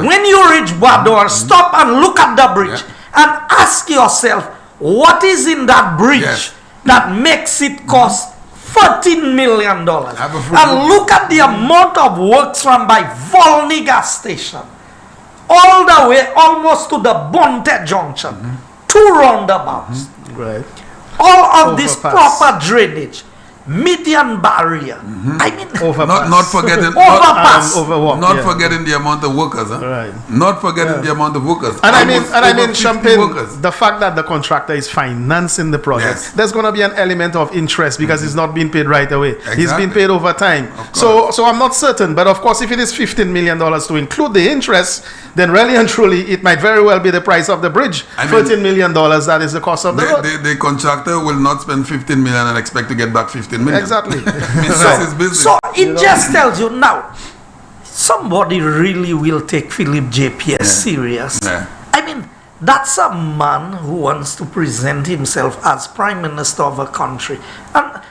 when you reach Boador, stop and look at the bridge and ask yourself, what is in that bridge that makes it cost $14 million? And look at the amount of works from by Volney gas station all the way almost to the Bonte Junction, 2 roundabouts, all of this proper drainage, median barrier. I mean, not forgetting overpass. Not forgetting the amount of workers. Not forgetting the amount of workers. And I mean, Champagne, the fact that the contractor is financing the project, there's going to be an element of interest because he's not being paid right away. He's being paid over time. So I'm not certain, but of course, if it is $15 million to include the interest, then really and truly, it might very well be the price of the bridge. $13 million, that is the cost of the road. The contractor will not spend $15 million and expect to get back $15 million. Exactly. So it just tells you now, somebody really will take Philip JPS serious. I mean, that's a man who wants to present himself as Prime Minister of a country.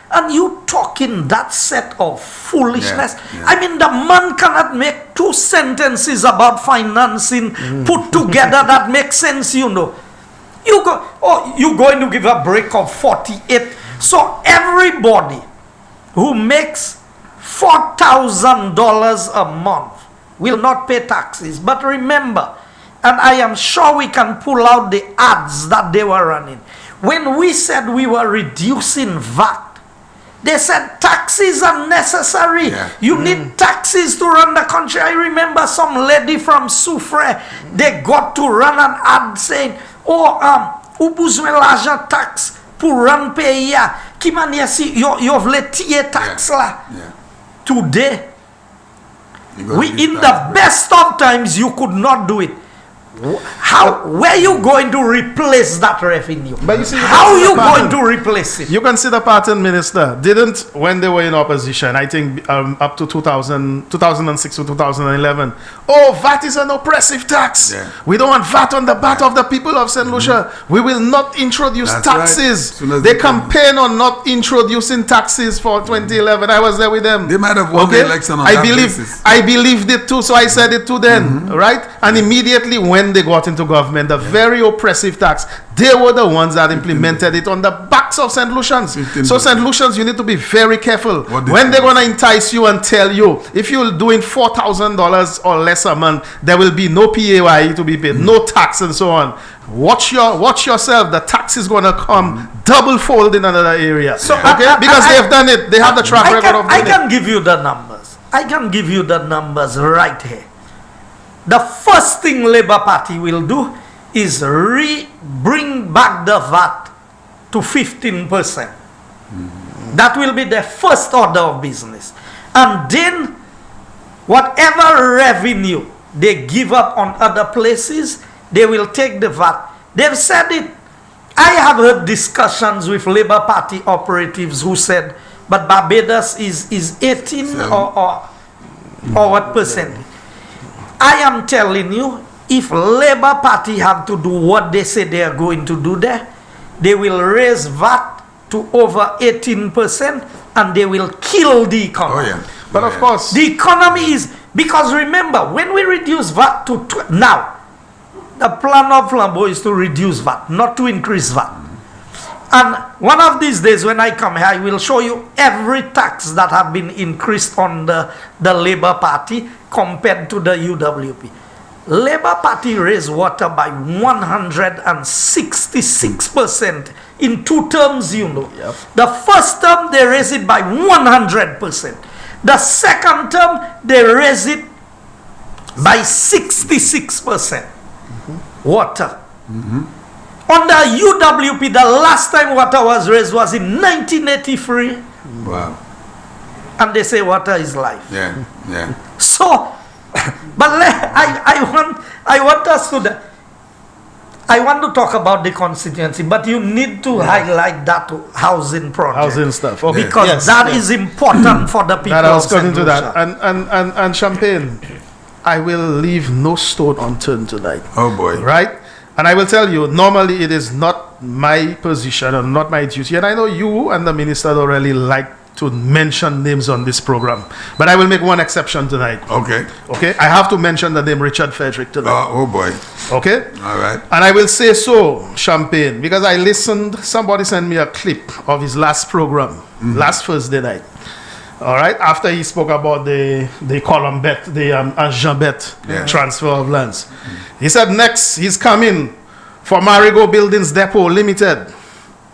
And you talking that set of foolishness. I mean, the man cannot make 2 sentences about financing put together that makes sense, you know. You're going to give a break of 48. So everybody who makes $4,000 a month will not pay taxes. But remember, and I am sure we can pull out the ads that they were running. When we said we were reducing VAT, they said taxes are necessary. You need taxes to run the country. I remember some lady from Soufre, they got to run an ad saying, ou besoin l'argent tax pour run pays ya. Qui manière si yo vle tiye tax la. Today, in the best of times, you could not do it. Where are you going to replace that revenue? But you see, how are you going to replace it? You can see the pattern minister didn't, when they were in opposition, I think up to 2006 to 2011. Oh, VAT is an oppressive tax. We don't want VAT on the back of the people of St. Lucia. We will not introduce taxes. They campaign on not introducing taxes for 2011. I was there with them. They might have won the election on that basis. I believed it too, so I said it to them, right? And immediately when they got into government, the very oppressive tax, they were the ones that implemented it on the backs of St. Lucians. So St. Lucians, you need to be very careful when they're going to entice you and tell you, if you're doing $4,000 or less a month, there will be no PAYE to be paid, no tax and so on. Watch yourself. The tax is going to come double fold in another area. So, because they've done it. They have the track record of doing it. I can give you the numbers. I can give you the numbers right here. The first thing Labour Party will do is bring back the VAT to 15%. That will be the first order of business. And then whatever revenue they give up on other places, they will take the VAT. They've said it. I have heard discussions with Labour Party operatives who said, but Barbados is 18 or what percent? I am telling you, if Labour Party have to do what they say they are going to do there, they will raise VAT to over 18% and they will kill the economy. Oh, yeah. But of course, the economy is, because remember, when we reduce VAT to, now, the plan of Flambeau is to reduce VAT, not to increase VAT. And one of these days when I come here, I will show you every tax that have been increased on the Labour Party compared to the UWP. Labour Party raised water by 166% in 2 terms, you know. Yep. The first term, they raised it by 100%. The second term, they raised it by 66%. Water. On the UWP, the last time water was raised was in 1983. Wow. And they say water is life. Yeah, yeah. So, but I want us to, I want to talk about the constituency, but you need to highlight that housing project. Housing stuff. Okay. Because that is important for the people that I was of coming to St. that. And Champagne, I will leave no stone unturned tonight. Oh boy. Right? And I will tell you, normally it is not my position or not my duty. And I know you and the minister don't really like to mention names on this program. But I will make one exception tonight. Okay. Okay? I have to mention the name Richard Frederick tonight. Oh boy. Okay? All right. And I will say so, Champagne, because I listened, somebody sent me a clip of his last program, last Thursday night. All right, after he spoke about the Colombet, the Jean-Bet transfer of lands. He said next he's coming for Marigot Buildings Depot Limited,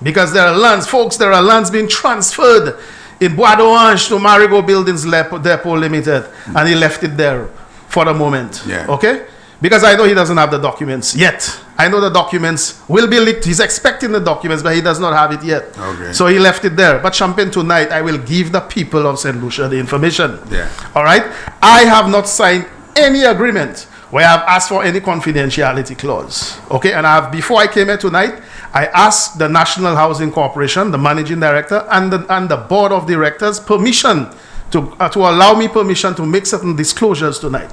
because there are lands, folks, there are lands being transferred in Bois d'Orange to Marigot Buildings Depot Limited, and he left it there for the moment. Yeah. Okay? Because I know he doesn't have the documents yet. I know the documents will be leaked. He's expecting the documents, but he does not have it yet. Okay. So he left it there. But Champagne, tonight, I will give the people of St. Lucia the information. Yeah. All right? I have not signed any agreement where I've asked for any confidentiality clause. Okay? And before I came here tonight, I asked the National Housing Corporation, the managing director, and the board of directors permission to allow me permission to make certain disclosures tonight.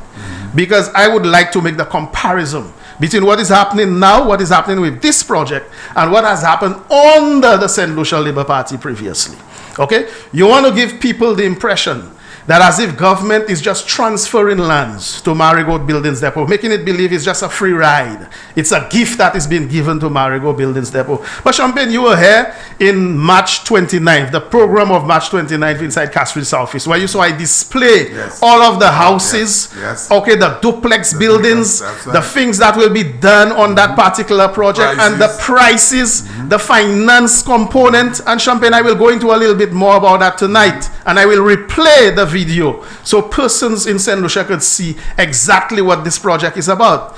Because I would like to make the comparison between what is happening now, what is happening with this project, and what has happened under the St. Lucia Labour Party previously. Okay? You want to give people the impression that as if government is just transferring lands to Marigot Buildings Depot, making it believe it's just a free ride. It's a gift that is being given to Marigot Buildings Depot. But Champagne, you were here in March 29th, the program of March 29th inside Castries Southeast, where you saw I display all of the houses, okay, the duplex buildings, the things that will be done on that particular project, and the prices, the finance component. And Champagne, I will go into a little bit more about that tonight, and I will replay the video so persons in St. Lucia could see exactly what this project is about.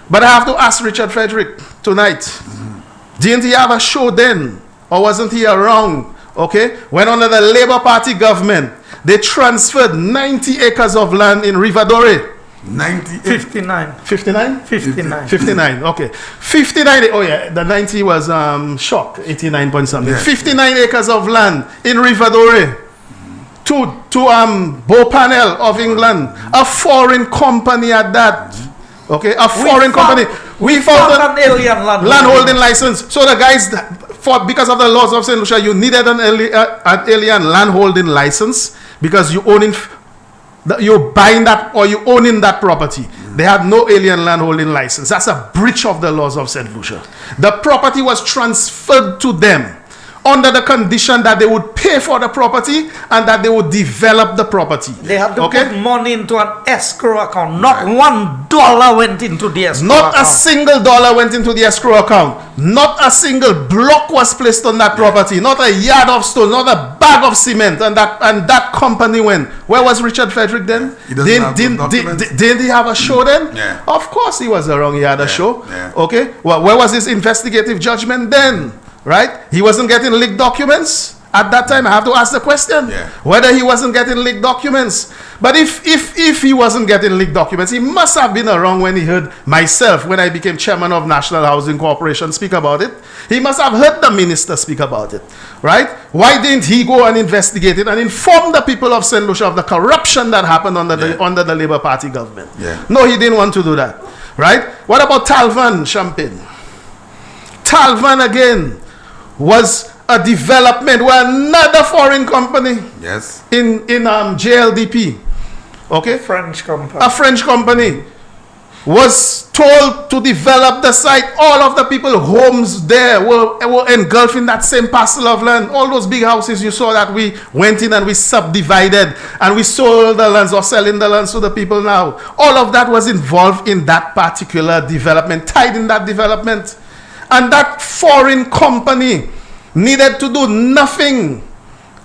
But I have to ask Richard Frederick tonight, didn't he have a show then, or wasn't he around, okay, when under the Labour Party government they transferred 90 acres of land in Rivadore? 59. 59? 59. 59, okay. 59, oh yeah, the 90 was shock, 89 point something. 59 acres of land in Rivadore to Beaupanel of England, a foreign company at that. Okay, a foreign company. We found an alien landholding license. So the guys, because of the laws of St. Lucia, you needed an alien landholding license because you you're buying that or you owning that property. They had no alien landholding license. That's a breach of the laws of St. Lucia. The property was transferred to them under the condition that they would pay for the property and that they would develop the property. They had to put money into an escrow account. Not $1 went into the escrow account. Not a single dollar went into the escrow account. Not a single block was placed on that property. Not a yard of stone. Not a bag of cement. And that company went. Where was Richard Frederick then? Didn't he have a show then? Yeah. Of course he was around. He had a show. Yeah. Okay. Well, where was his investigative judgment then? Right? He wasn't getting leaked documents at that time. I have to ask the question whether he wasn't getting leaked documents. But if he wasn't getting leaked documents, he must have been around when he heard myself, when I became chairman of National Housing Corporation, speak about it. He must have heard the minister speak about it. Right? Why didn't he go and investigate it and inform the people of St. Lucia of the corruption that happened under the Labour Party government? No, he didn't want to do that. Right? What about Talvan, Champagne? Talvan again was a development where another foreign company, yes, in JLDP, okay, a French company was told to develop the site. All of the people, homes there were engulfed in that same parcel of land. All those big houses you saw that we went in and we subdivided and we sold the lands or selling the lands to the people now. All of that was involved in that particular development, tied in that development. And that foreign company needed to do nothing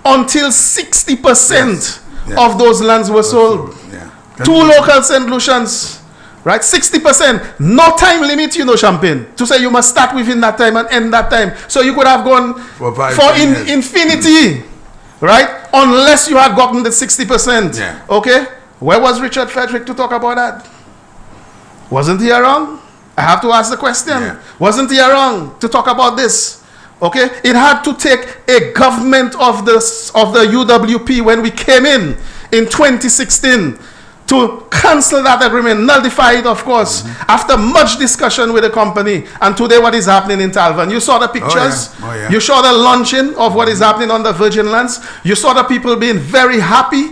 until 60% of those lands were sold. Yeah. Two local St. Lucians. Right, 60%, no time limit, Champagne, to say you must start within that time and end that time. So you could have gone for infinity, right? Unless you had gotten the 60%. Yeah. Okay? Where was Richard Frederick to talk about that? Wasn't he around? I have to ask the question. Yeah. Wasn't he around to talk about this? Okay? It had to take a government of the UWP when we came in 2016 to cancel that agreement, nullify it, of course, after much discussion with the company. And today what is happening in Talvan. You saw the pictures. You saw the launching of what is happening on the Virgin Lands. You saw the people being very happy,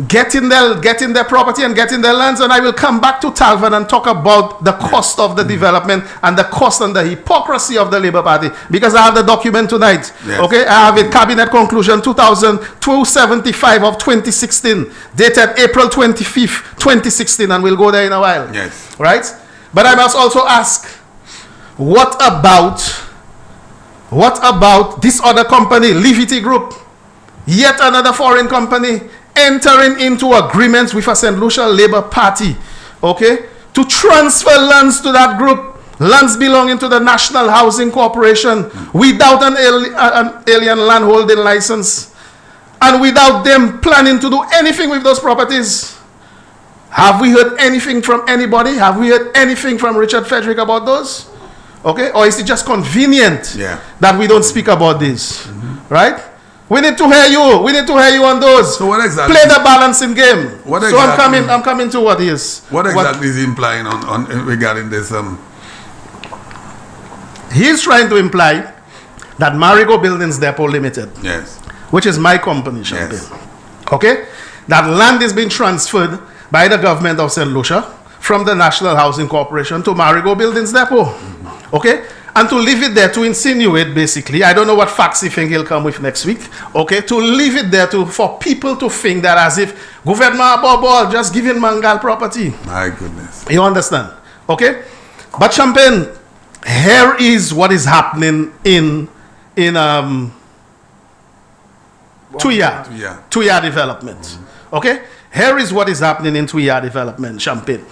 getting their property and getting their lands. And I will come back to Talvan and talk about the cost of the development and the cost and the hypocrisy of the Labour Party. Because I have the document tonight. Yes. Okay, I have a cabinet conclusion 275 of 2016, dated April 25th, 2016, and we'll go there in a while. Yes. Right? But I must also ask, what about this other company, Livity Group? Yet another foreign company entering into agreements with a St. Lucia Labour Party, okay, to transfer lands to that group, lands belonging to the National Housing Corporation, without an alien land holding license, and without them planning to do anything with those properties. Have we heard anything from anybody? Have we heard anything from Richard Frederick about those? Okay, or is it just convenient that we don't speak about this? Right? We need to hear you. We need to hear you on those. So what exactly? Play the balancing game. What exactly, so I'm coming to what is. What exactly is he implying on regarding this? He's trying to imply that Marigo Buildings Depot Limited, yes, which is my company, Champagne, okay, that land is being transferred by the government of St. Lucia from the National Housing Corporation to Marigo Buildings Depot, okay. And to leave it there, to insinuate, basically, I don't know what facts he think he'll come with next week, okay, to leave it there for people to think that as if Government Bobo just giving Mangal property. My goodness. You understand? Okay? But Champagne, here is what is happening in Tuya development. Okay? Here is what is happening in Tuya development, Champagne.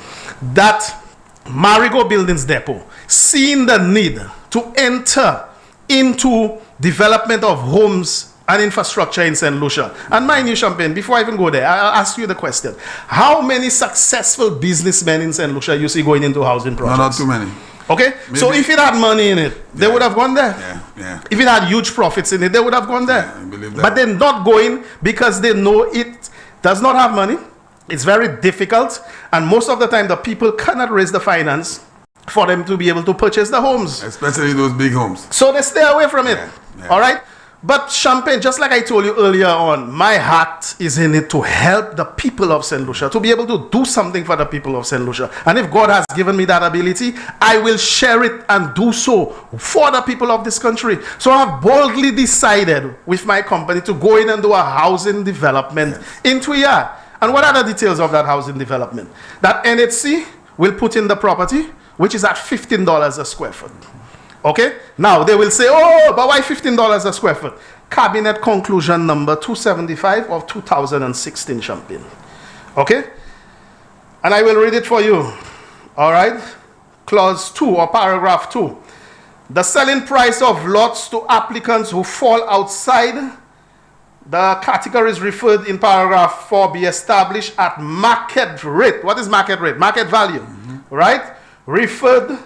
That Marigo Buildings Depot, seeing the need to enter into development of homes and infrastructure in St. Lucia. And mind you, Champagne, before I even go there, I'll ask you the question. How many successful businessmen in St. Lucia you see going into housing projects? No, not too many. Okay? Maybe. So if it had money in it, they would have gone there. If it had huge profits in it, they would have gone there. I believe that. But they're not going because they know it does not have money. It's very difficult, and most of the time the people cannot raise the finance for them to be able to purchase the homes. Especially those big homes. So they stay away from it. All right? But Champagne, just like I told you earlier on, my heart is in it to help the people of St. Lucia, to be able to do something for the people of St. Lucia. And if God has given me that ability, I will share it and do so for the people of this country. So I've boldly decided with my company to go in and do a housing development in Tuya. And what are the details of that housing development? That NHC will put in the property, which is at $15 a square foot. Okay? Now, they will say, oh, but why $15 a square foot? Cabinet conclusion number 275 of 2016, Champagne. Okay? And I will read it for you. All right? Clause 2 or paragraph 2. The selling price of lots to applicants who fall outside the categories referred in paragraph 4 be established at market rate. What is market rate? Market value, right? Referred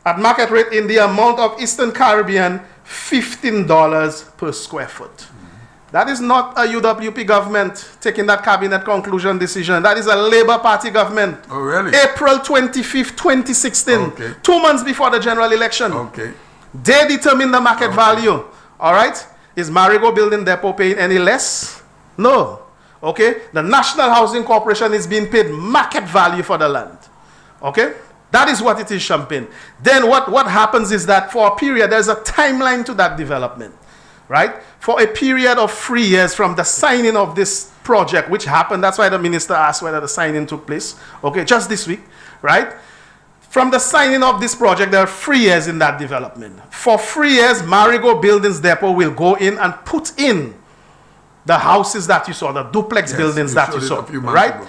at market rate in the amount of Eastern Caribbean, $15 per square foot. That is not a UWP government taking that cabinet conclusion decision. That is a Labour Party government. Oh, really? April 25th, 2016. Okay. 2 months before the general election. Okay. They determine the market value All right? Is Marigo Building Depot paying any less? No. Okay? The National Housing Corporation is being paid market value for the land. Okay? That is what it is, Champagne. Then what happens is that for a period, there's a timeline to that development. Right? For a period of 3 years from the signing of this project, which happened, that's why the minister asked whether the signing took place. Okay, just this week. Right? From the signing of this project, there are 3 years in that development. For 3 years, Marigo Buildings Depot will go in and put in the houses that you saw, the duplex buildings that you saw, right? Ago.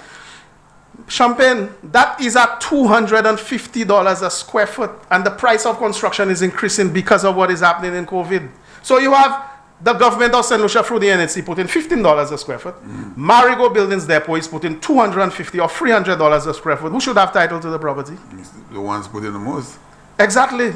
Champagne, that is at $250 a square foot, and the price of construction is increasing because of what is happening in COVID. So you have the government of St. Lucia through the NHC put in $15 a square foot. Marigo Buildings Depot is putting $250 or $300 a square foot. Who should have title to the property? The ones put in the most. Exactly.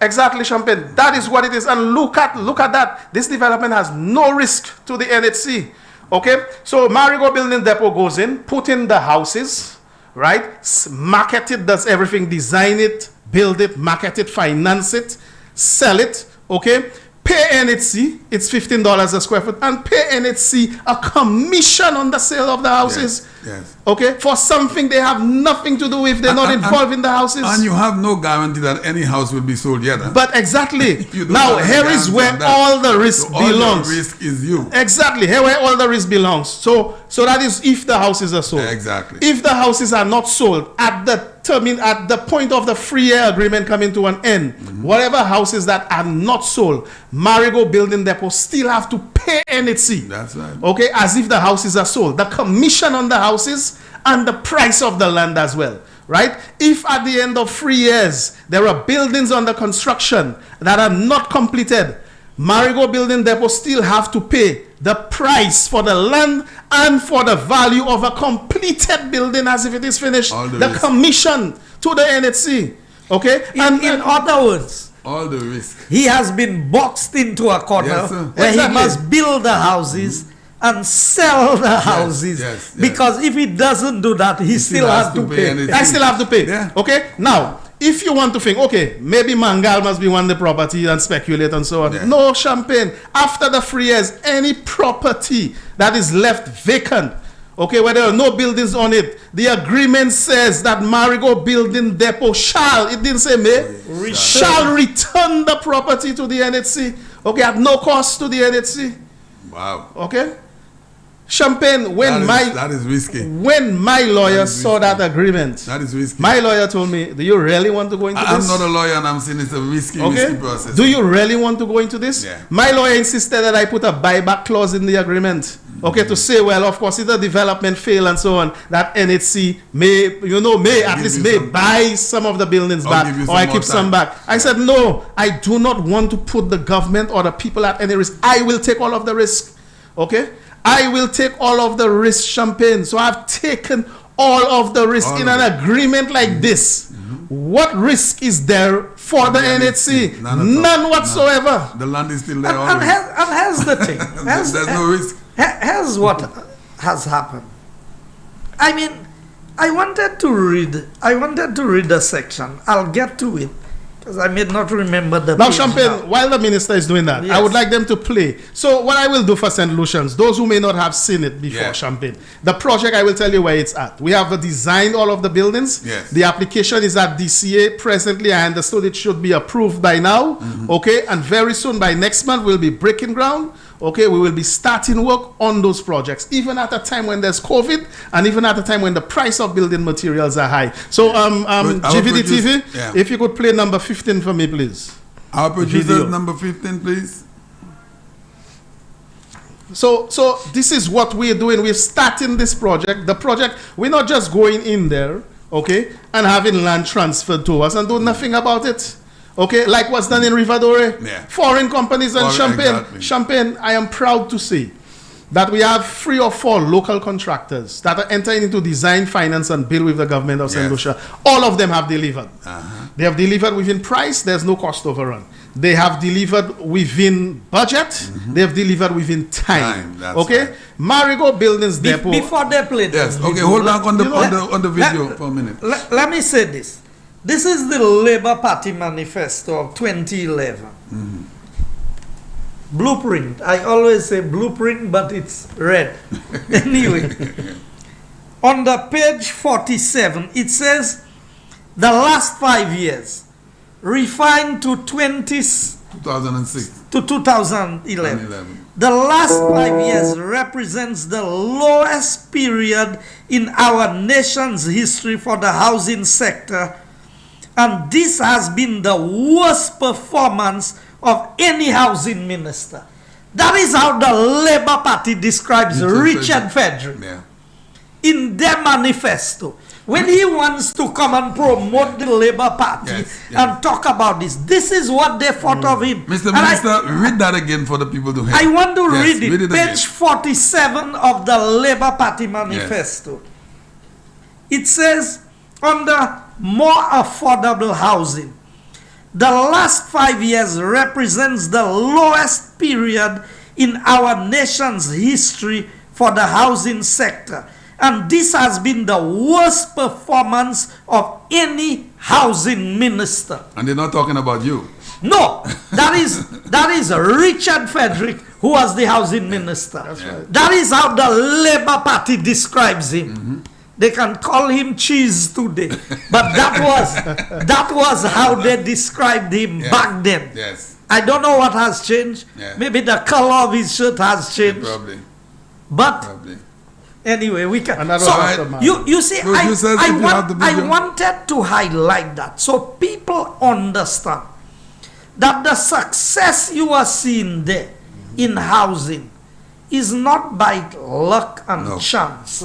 Exactly, Champagne. That is what it is. And look at that. This development has no risk to the NHC. Okay? So Marigo Building Depot goes in, put in the houses, right? Market it, does everything, design it, build it, market it, finance it, sell it, okay? Pay NHC, it's $15 a square foot, and pay NHC a commission on the sale of the houses. Yes. Okay? For something they have nothing to do with, they're not involved in the houses. And you have no guarantee that any house will be sold yet. Huh? But exactly. Now, here is where all the risk belongs. All the risk is you. Exactly. Here where all the risk belongs. So that is if the houses are sold. Exactly. If the houses are not sold, at the point of the 3-year agreement coming to an end, whatever houses that are not sold, Marigo Building Depot still have to pay NHC. That's right. Okay, as if the houses are sold. The commission on the houses and the price of the land as well. Right? If at the end of 3 years there are buildings under construction that are not completed, Marigo Building Depot still have to pay the price for the land and for the value of a completed building as if it is finished. The commission to the NHC. Okay? In other words, all the risk. He has been boxed into a corner where he must build the houses and sell the houses. Because if he doesn't do that, he still has to pay. I still have to pay. Yeah. Okay? Now, if you want to think, okay, maybe Mangal must be one the property and speculate and so on. Yeah. No, Champagne. After the 3 years, any property that is left vacant, okay, where there are no buildings on it, the agreement says that Marigo Building Depot shall, it didn't say may, shall return the property to the NHC, okay, at no cost to the NHC. Wow. Okay? Champagne, that is risky. When my lawyer saw that agreement, that is risky. My lawyer told me, do you really want to go into this? I'm not a lawyer and I'm saying it's a risky process. Do you really want to go into this? Yeah. My lawyer insisted that I put a buyback clause in the agreement. Okay, to say, well, of course, if the development fail and so on, that NHC may buy some of the buildings back, or I keep some back. I said, no, I do not want to put the government or the people at any risk. I will take all of the risk. Okay? I will take all of the risk, Champagne. So I've taken all of the risk in an agreement like this. What risk is there for the NHC? None whatsoever. The land is still there. And here's the thing. There's no risk. Here's what has happened. I mean, I wanted to read a section. I'll get to it, because I may not remember the Now, Champagne, while the minister is doing that, I would like them to play. So what I will do for St. Lucians, those who may not have seen it before, Champagne, the project, I will tell you where it's at. We have designed all of the buildings. Yes. The application is at DCA. Presently, I understood it should be approved by now. Okay, and very soon, by next month, we'll be breaking ground. Okay, we will be starting work on those projects, even at a time when there's COVID, and even at a time when the price of building materials are high. So, GVD TV, if you could play number 15 for me, please. Our producer, number 15, please. So this is what we're doing. We're starting this project. The project, we're not just going in there, okay, and having land transferred to us and do nothing about it. Okay, like what's done in Rivadore. Foreign companies and Champagne. Exactly. Champagne, I am proud to say that we have 3 or 4 local contractors that are entering into design, finance, and build with the government of St. Lucia. All of them have delivered. They have delivered within price. There's no cost overrun. They have delivered within budget. They have delivered within time. Okay? Right. Marigo Buildings Depot. Before they play this. Yes. Okay, hold on the video for a minute. Let me say this. This is the Labour Party manifesto of 2011. Blueprint. I always say blueprint, but it's red. Anyway, on the page 47, it says the last 5 years, refined to 2006 to 2011. The last 5 years represents the lowest period in our nation's history for the housing sector, and this has been the worst performance of any housing minister. That is how the Labour Party describes Richard Frederick in their manifesto. When he wants to come and promote the Labour Party and talk about this, this is what they thought of him. Mr. Minister, read that again for the people to hear. I want to read it. Page 47 of the Labour Party manifesto. It says, under more affordable housing, the last 5 years represents the lowest period in our nation's history for the housing sector. And this has been the worst performance of any housing minister. And they're not talking about you. No, that is Richard Frederick, who was the housing minister. That's right. That is how the Labour Party describes him. They can call him cheese today, but that was how they described him back then. Yes. I don't know what has changed. Maybe the color of his shirt has changed. Probably. But anyway, we can. So you see, I wanted to highlight that so people understand that the success you are seeing there in housing is not by luck and chance.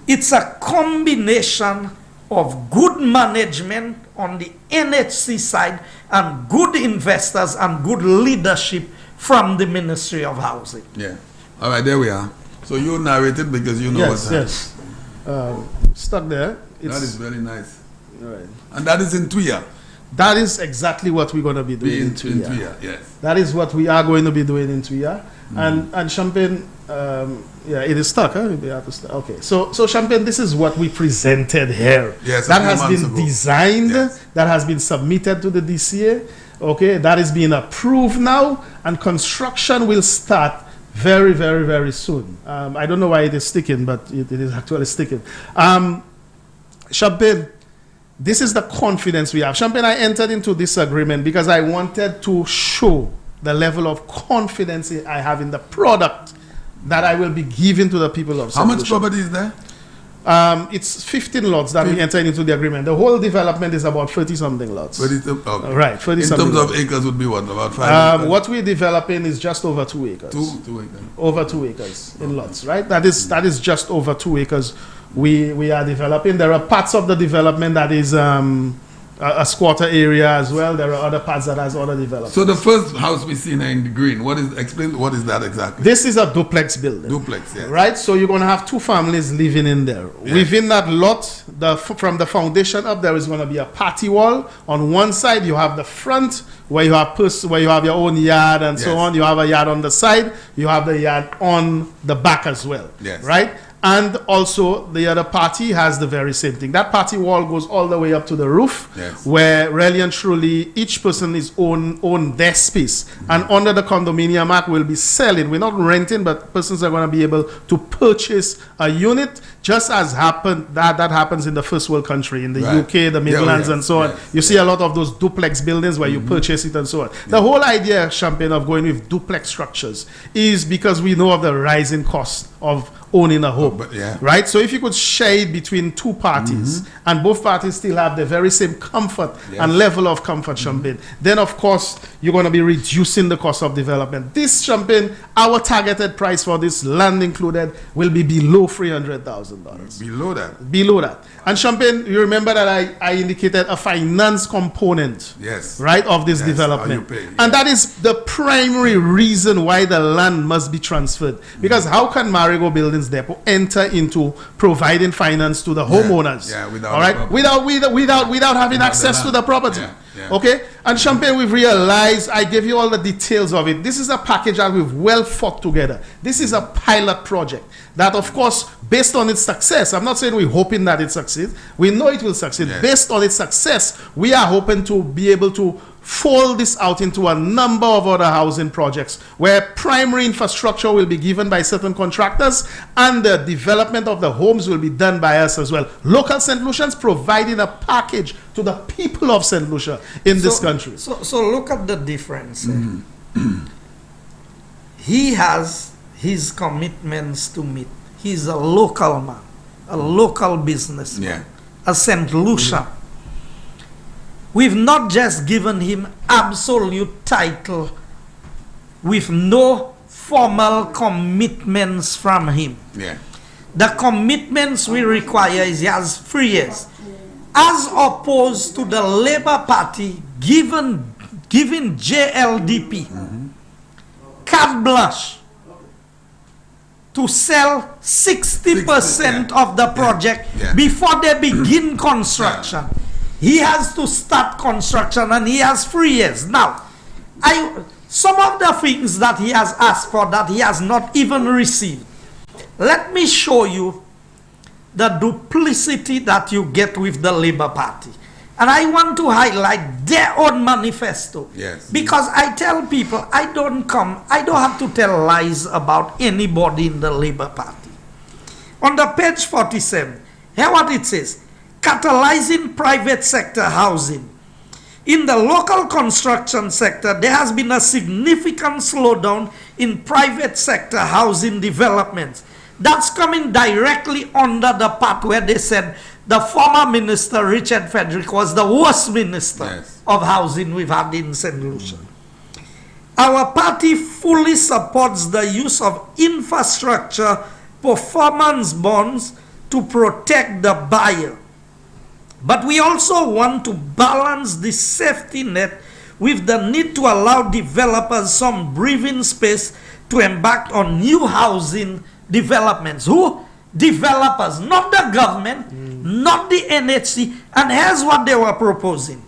It's a combination of good management on the NHC side and good investors and good leadership from the Ministry of Housing. Yeah. All right, there we are. So you narrated because you know what's happening. Stuck there. That is very nice. All right. And that is in Tuya. That is exactly what we're going to be doing in Tuya. Yes. That is what we are going to be doing in Tuya. And Champagne, it is stuck, huh? Okay. So Champagne, this is what we presented here. Yes. That has been designed, that has been submitted to the DCA. Okay, that is being approved now, and construction will start very, very, very soon. I don't know why it is sticking, but it is actually sticking. Champagne, this is the confidence we have. Champagne, I entered into this agreement because I wanted to show the level of confidence I have in the product that I will be giving to the people of St. How much property is there? It's 15 lots that we entered into the agreement. The whole development is about 30-something lots. 30, okay. Right, 30 in something terms lots. of acres would be what, about 5 acres? What we're developing is just over 2 acres. 2 acres. Over 2 acres in lots, right? That is just over 2 acres we are developing. There are parts of the development that is a squatter area as well. There are other parts that has other development. So the first house we see in the green, explain what is that exactly? This is a duplex building. Duplex, yes. Right? So you're going to have 2 families living in there. Yes. Within that lot, from the foundation up, there is going to be a party wall. On one side, you have the front where you have your own yard and so on. You have a yard on the side. You have the yard on the back as well. Yes. Right? And also, the other party has the very same thing. That party wall goes all the way up to the roof, where really and truly each person is own their space. And under the Condominium Act, we'll be selling. We're not renting, but persons are going to be able to purchase a unit, just as that happens in the first world country, in the UK, the Midlands, and so on. You see a lot of those duplex buildings where you purchase it and so on. The whole idea, Champagne, of going with duplex structures is because we know of the rising cost of owning a home, right? So if you could share it between 2 parties and both parties still have the very same comfort and level of comfort, Champagne, then of course you're going to be reducing the cost of development. This, Champagne, our targeted price for this, land included, will be below $300,000. Below that? Below that. And Champagne, you remember that I indicated a finance component, right, of this development. And that is the primary reason why the land must be transferred. Because how can Marigo Buildings Depot enter into providing finance to the homeowners, without having access to the property? Okay, and Champagne, we've realized, I gave you all the details of it. This is a package that we've well thought together. This is a pilot project that, of course, based on its success, I'm not saying we're hoping that it succeeds. We know it will succeed. Based on its success, we are hoping to be able to fold this out into a number of other housing projects where primary infrastructure will be given by certain contractors and the development of the homes will be done by us as well. Local St. Lucians providing a package to the people of St. Lucia in this country. So look at the difference. He has his commitments to meet. He's a local man, a local businessman, a St. Lucian. We've not just given him absolute title with no formal commitments from him. The commitments we require is he has 3 years. As opposed to the Labour Party giving JLDP carte blanche to sell 60% of the project before they begin construction. He has to start construction and he has 3 years. Now, some of the things that he has asked for that he has not even received. Let me show you the duplicity that you get with the Labour Party. And I want to highlight their own manifesto. Because I tell people, I don't have to tell lies about anybody in the Labour Party. On the page 47, hear what it says. Catalyzing private sector housing. In the local construction sector, there has been a significant slowdown in private sector housing developments. That's coming directly under the part where they said the former minister, Richard Frederick, was the worst minister of housing we've had in St. Lucia. Our party fully supports the use of infrastructure performance bonds to protect the buyer. But we also want to balance the safety net with the need to allow developers some breathing space to embark on new housing developments. Who? Developers, not the government, not the NHC. And here's what they were proposing.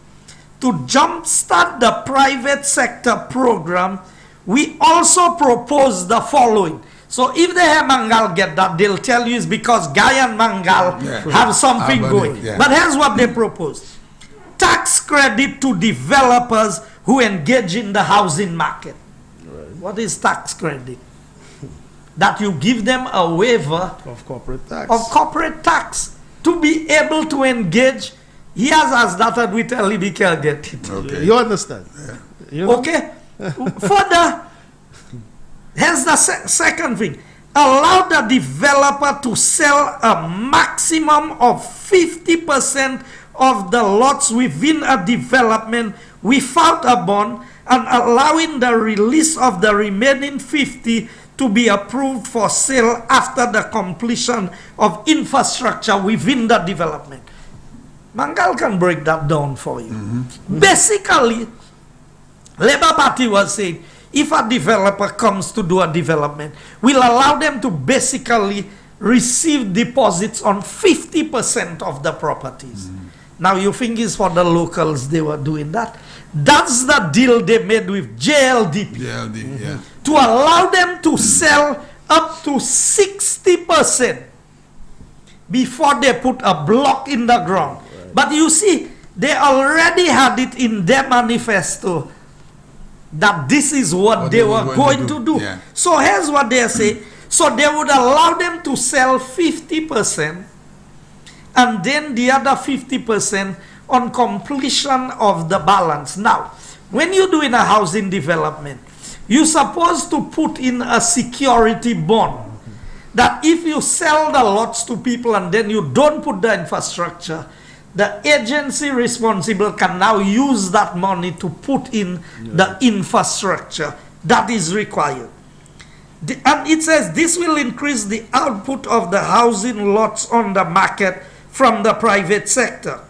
To jumpstart the private sector program, we also propose the following. So if the Mangal get that, they'll tell you it's because Guy and Mangal have something going. But here's what they propose. Tax credit to developers who engage in the housing market. What is tax credit? That you give them a waiver of corporate tax to be able to engage. He has started with a Libika get it. You understand? You know? Okay. Further, here's the second thing. Allow the developer to sell a maximum of 50% of the lots within a development without a bond, and allowing the release of the remaining 50 to be approved for sale after the completion of infrastructure within the development. Mangal can break that down for you. Basically, Labour Party was saying, if a developer comes to do a development, we'll allow them to basically receive deposits on 50% of the properties. Now you think it's for the locals they were doing that? That's the deal they made with JLDP. To allow them to sell up to 60% before they put a block in the ground. But you see, they already had it in their manifesto that this is what they were going to do. So here's what they say. So they would allow them to sell 50% and then the other 50% on completion of the balance. Now, when you're doing a housing development, you're supposed to put in a security bond that if you sell the lots to people and then you don't put the infrastructure, the agency responsible can now use that money to put in the infrastructure that is required. And it says this will increase the output of the housing lots on the market from the private sector.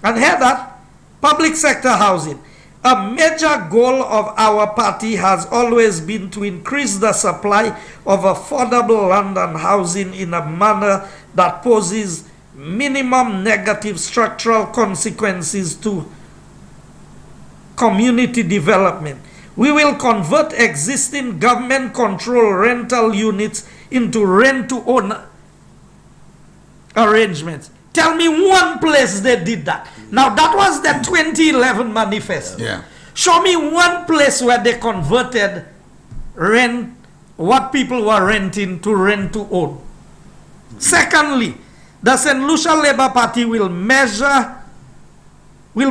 And here that, public sector housing. A major goal of our party has always been to increase the supply of affordable land and housing in a manner that poses minimum negative structural consequences to community development. We will convert existing government-controlled rental units into rent-to-own arrangements. Tell me one place they did that. Now, that was the 2011 manifesto. Show me one place where they converted rent, what people were renting to rent to own. Secondly, the St. Lucia Labour Party will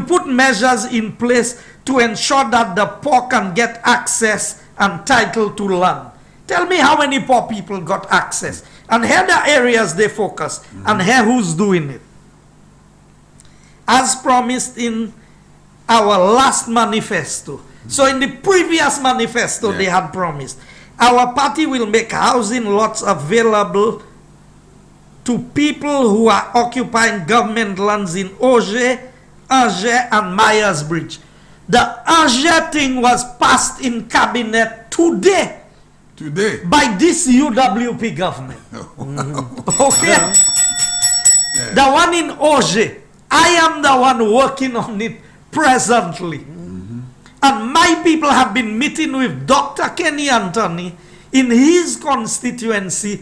put measures in place to ensure that the poor can get access and title to land. Tell me how many poor people got access. And here the areas they focus. And here who's doing it. As promised in our last manifesto. So in the previous manifesto they had promised. Our party will make housing lots available to people who are occupying government lands in Auger, Angers and Myers Bridge. The Angers thing was passed in cabinet today. By this UWP government. Okay? Yeah. The one in Auger, I am the one working on it presently. And my people have been meeting with Dr. Kenny Anthony in his constituency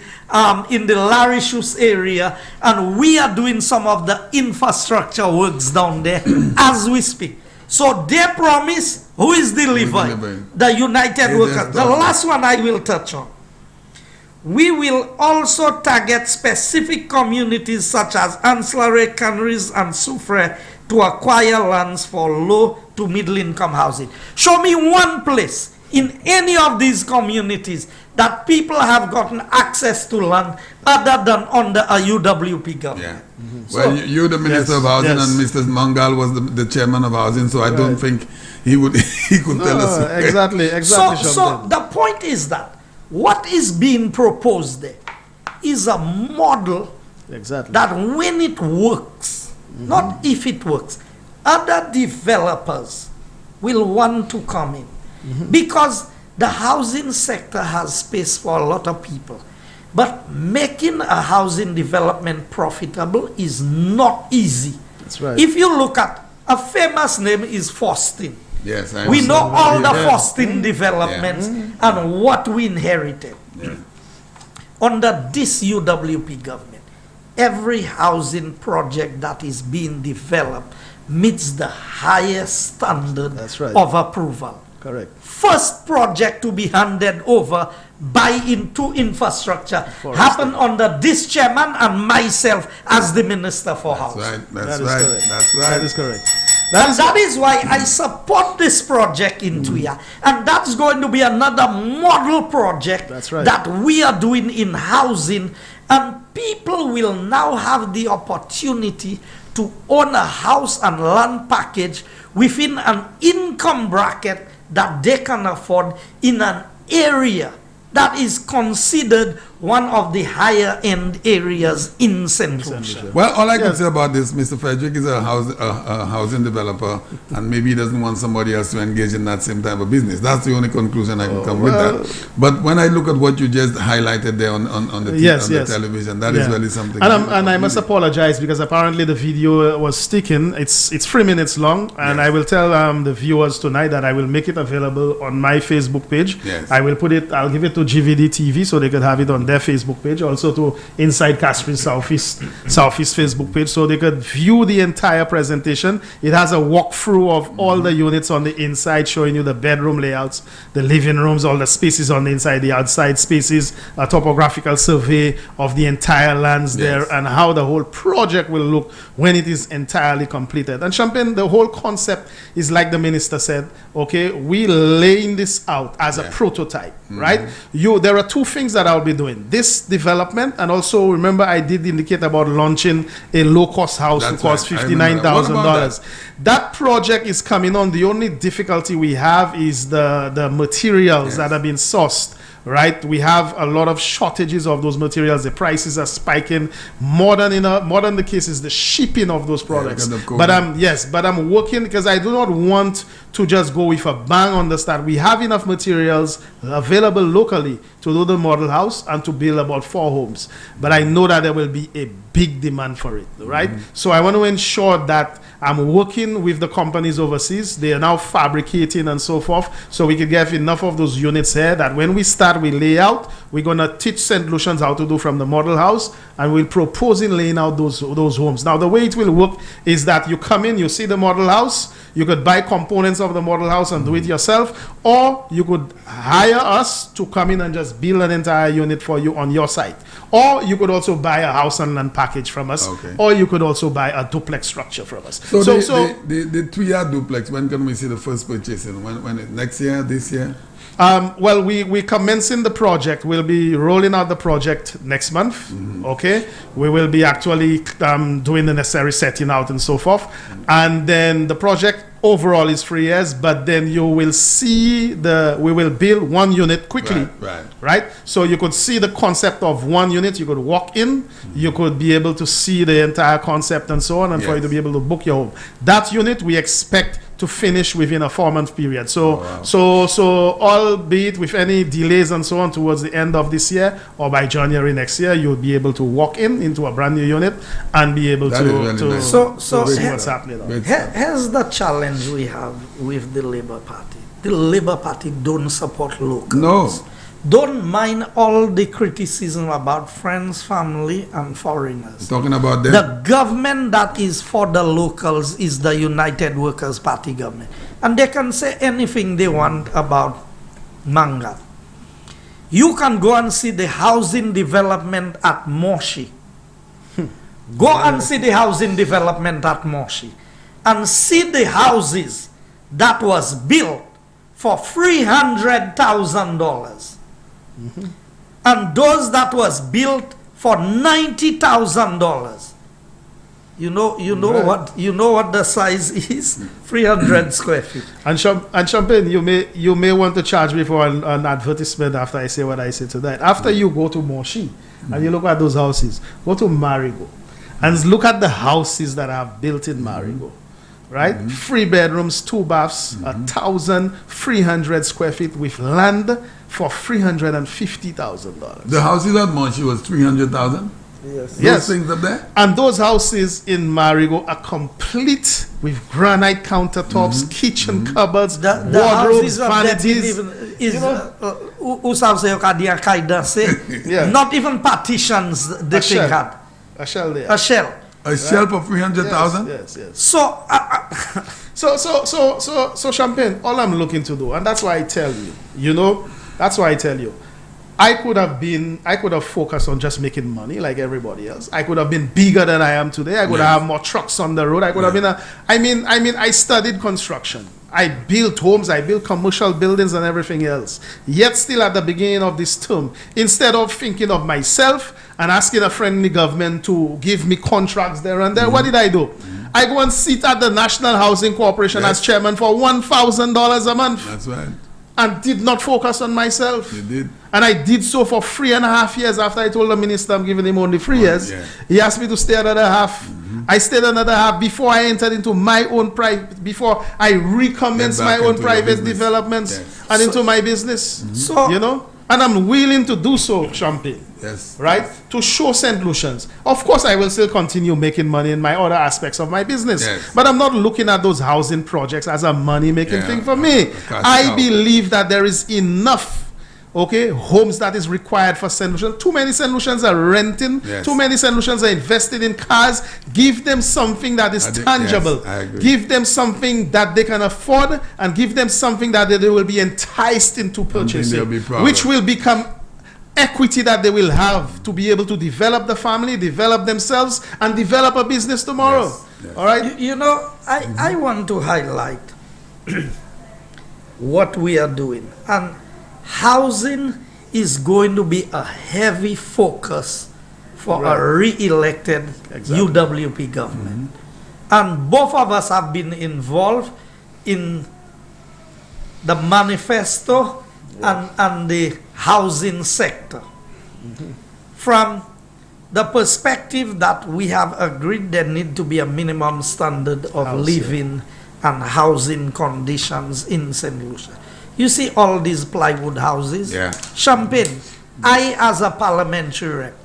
in the Larishus area, and we are doing some of the infrastructure works down there as we speak. So their promise, who is delivering? The United Workers. The last one I will touch on. We will also target specific communities such as ancillary canneries and Soufrière to acquire lands for low to middle income housing. Show me one place in any of these communities that people have gotten access to land other than under a UWP government. Well, you the Minister of Housing and Mr. Mangal was the Chairman of Housing, so I don't think he could tell us. Exactly. So the point is that what is being proposed there is a model that when it works, not if it works, other developers will want to come in. Because the housing sector has space for a lot of people. But making a housing development profitable is not easy. That's right. If you look at a famous name is Faustin. Yes, we know all the Faustin developments and what we inherited. Under this UWP government, every housing project that is being developed meets the highest standard of approval. Correct. First project to be handed over into infrastructure happened under this chairman and myself as the Minister for Housing. That's right. That is correct. That is why I support this project in Tuya. And that's going to be another model project that we are doing in housing. And people will now have the opportunity to own a house and land package within an income bracket that they can afford in an area that is considered one of the higher end areas in St. Lucia. Well, all I can say about this, Mr. Frederick is a housing developer, and maybe he doesn't want somebody else to engage in that same type of business. That's the only conclusion I can come with that. But when I look at what you just highlighted there on the television, that is really something. And I must apologize because apparently the video was sticking. It's 3 minutes long, and I will tell the viewers tonight that I will make it available on my Facebook page. I will I'll give it to GVD TV so they could have it on their Facebook page, also to Inside Castries Southeast Facebook page, so they could view the entire presentation. It has a walkthrough of all the units on the inside, showing you the bedroom layouts, the living rooms, all the spaces on the inside, the outside spaces, a topographical survey of the entire lands there, and how the whole project will look when it is entirely completed. And Champagne, the whole concept is like the minister said, okay, we laying this out as a prototype, right? There are two things that I'll be doing. This development, and also remember I did indicate about launching a low-cost house to cost $59,000. That project is coming on. The only difficulty we have is the materials that have been sourced. Right, we have a lot of shortages of those materials. The prices are spiking. More than the case is the shipping of those products. But I'm working because I do not want to just go with a bang on the start. We have enough materials available locally to do the model house and to build about 4 homes. But I know that there will be a big demand for it. Right, so I want to ensure that I'm working with the companies overseas. They are now fabricating and so forth, so we can get enough of those units here that when we start with layout, we're going to teach St. Lucians how to do from the model house, and we'll propose in laying out those homes. Now, the way it will work is that you come in, you see the model house, You could buy components of the model house and do it yourself, or you could hire us to come in and just build an entire unit for you on your site. Or you could also buy a house and land package from us, or you could also buy a duplex structure from us. So the 3-year duplex, when can we see the first purchasing? When next year, this year? Well, we commencing the project. We'll be rolling out the project next month. Okay, we will be actually doing the necessary setting out and so forth, and then the project overall is 3 years. But then you will see we will build one unit quickly, right? So you could see the concept of one unit. You could walk in, you could be able to see the entire concept and so on, and for you to be able to book your home. That unit we expect to finish within a 4-month period. So, albeit with any delays and so on towards the end of this year or by January next year, you'll be able to walk into a brand new unit and be able to see what's happening. Here's the challenge we have with the Labour Party. The Labour Party don't support locals. No. Don't mind all the criticism about friends, family, and foreigners. Talking about them. The government that is for the locals is the United Workers' Party government. And they can say anything they want about Mangal. You can go and see the housing development at Moshi. Go and see the housing development at Moshi. And see the houses that was built for $300,000. And those that was built for $90,000. You know what the size is? 300 square feet. And Champagne, you may want to charge me for an advertisement after I say what I say tonight. After you go to Moshi and you look at those houses, go to Marigo and look at the houses that are built in Marigo. Right? 3 bedrooms, 2 baths, 1,300 square feet with land for $350,000. The houses at Moshi was 300,000. Yes. Those things up there. And those houses in Marigo are complete with granite countertops, kitchen cupboards, wardrobes, vanities. Not even partitions the thing had. A shell there. A shell. A shell for 300,000? Yes. So, so Champagne, all I'm looking to do, and that's why I tell you, that's why I tell you, I could have focused on just making money like everybody else. I could have been bigger than I am today. I could have more trucks on the road. I could have been I studied construction. I built homes, I built commercial buildings and everything else. Yet still at the beginning of this term, instead of thinking of myself and asking a friend in the government to give me contracts there and there, what did I do? I go and sit at the National Housing Corporation as chairman for $1,000 a month. That's right. And did not focus on myself. You did. And I did so for 3.5 years after I told the minister I'm giving him only 3 years. Yeah. He asked me to stay another half. I stayed another half before I entered into my own before I recommenced my own private developments and into my business. So, and I'm willing to do so, Champagne. Yes. Right? To show St. Lucians. Of course, I will still continue making money in my other aspects of my business. Yes. But I'm not looking at those housing projects as a money-making thing for me. I believe that there is enough homes that is required for St. Lucians. Too many St. Lucians are renting. Yes. Too many St. Lucians are invested in cars. Give them something that is tangible. Yes, give them something that they can afford, and give them something that they will be enticed into purchasing, which will become equity that they will have to be able to develop the family, develop themselves, and develop a business tomorrow. Yes. Yes. All right? I want to highlight what we are doing. And housing is going to be a heavy focus for a re-elected UWP government. And both of us have been involved in the manifesto and the housing sector. From the perspective that we have agreed there need to be a minimum standard of living and housing conditions in St. Lucia. You see all these plywood houses? Yeah. Champagne, I as a parliamentary rep,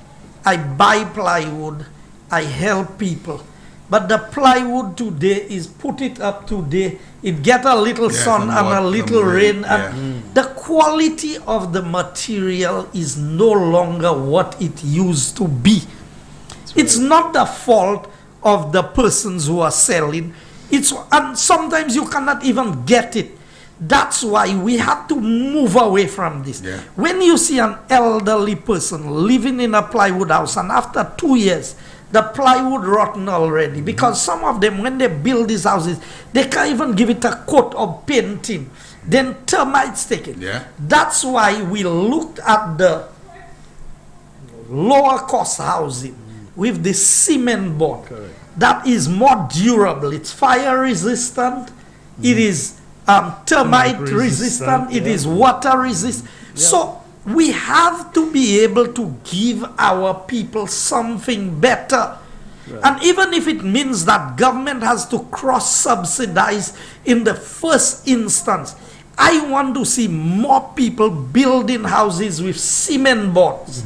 I buy plywood, I help people. But the plywood today is put it up today, it get a little sun and a little rain. And the quality of the material is no longer what it used to be. It's not the fault of the persons who are selling. And sometimes you cannot even get it. That's why we have to move away from this. Yeah. When you see an elderly person living in a plywood house and after 2 years, the plywood rotten already, because some of them, when they build these houses, they can't even give it a coat of painting. Then termites take it. Yeah. That's why we looked at the lower cost housing with the cement board. Correct. That is more durable. It's fire resistant. It is termite resistant. It is water resistant. So we have to be able to give our people something better. Right. And even if it means that government has to cross-subsidize in the first instance, I want to see more people building houses with cement boards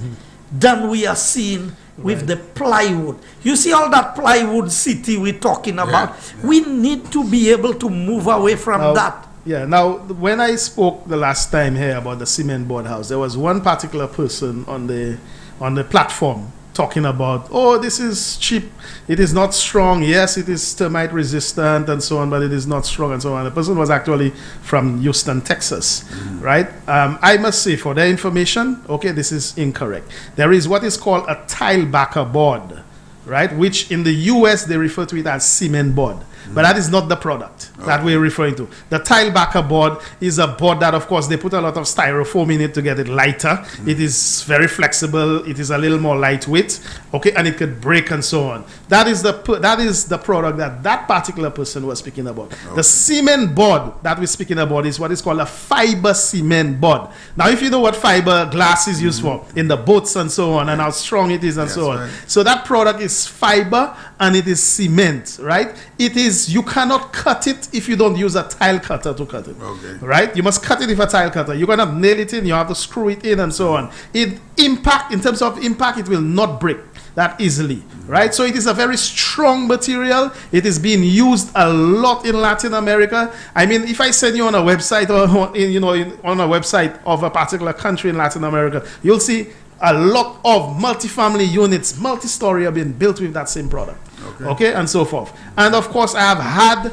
than we are seeing with the plywood. You see all that plywood city we're talking about? We need to be able to move away from that. Yeah, now when I spoke the last time here about the cement board house, there was one particular person on the platform talking about, oh, this is cheap, it is not strong, yes, it is termite resistant and so on, but it is not strong and so on. The person was actually from Houston, Texas, right? I must say, for their information, okay, this is incorrect. There is what is called a tile backer board, right, which in the US they refer to it as cement board. But that is not the product that we're referring to. The tile backer board is a board that, of course, they put a lot of styrofoam in it to get it lighter. It is very flexible. It is a little more lightweight, okay, and it could break and so on. That is the product that particular person was speaking about. The cement board that we're speaking about is what is called a fiber cement board. Now, if you know what fiber glass is used for in the boats and so on, and how strong it is and so on. So that product is fiber and it is cement, right? It is, you cannot cut it if you don't use a tile cutter to cut it, right? You must cut it with a tile cutter. You're going to nail it in, you have to screw it in and so on. In terms of impact, it will not break that easily, right? So it is a very strong material. It is being used a lot in Latin America. I mean, if I send you on a website or on a website of a particular country in Latin America, you'll see a lot of multifamily units, multi-story, are being built with that same product. Okay, and so forth. And of course, I have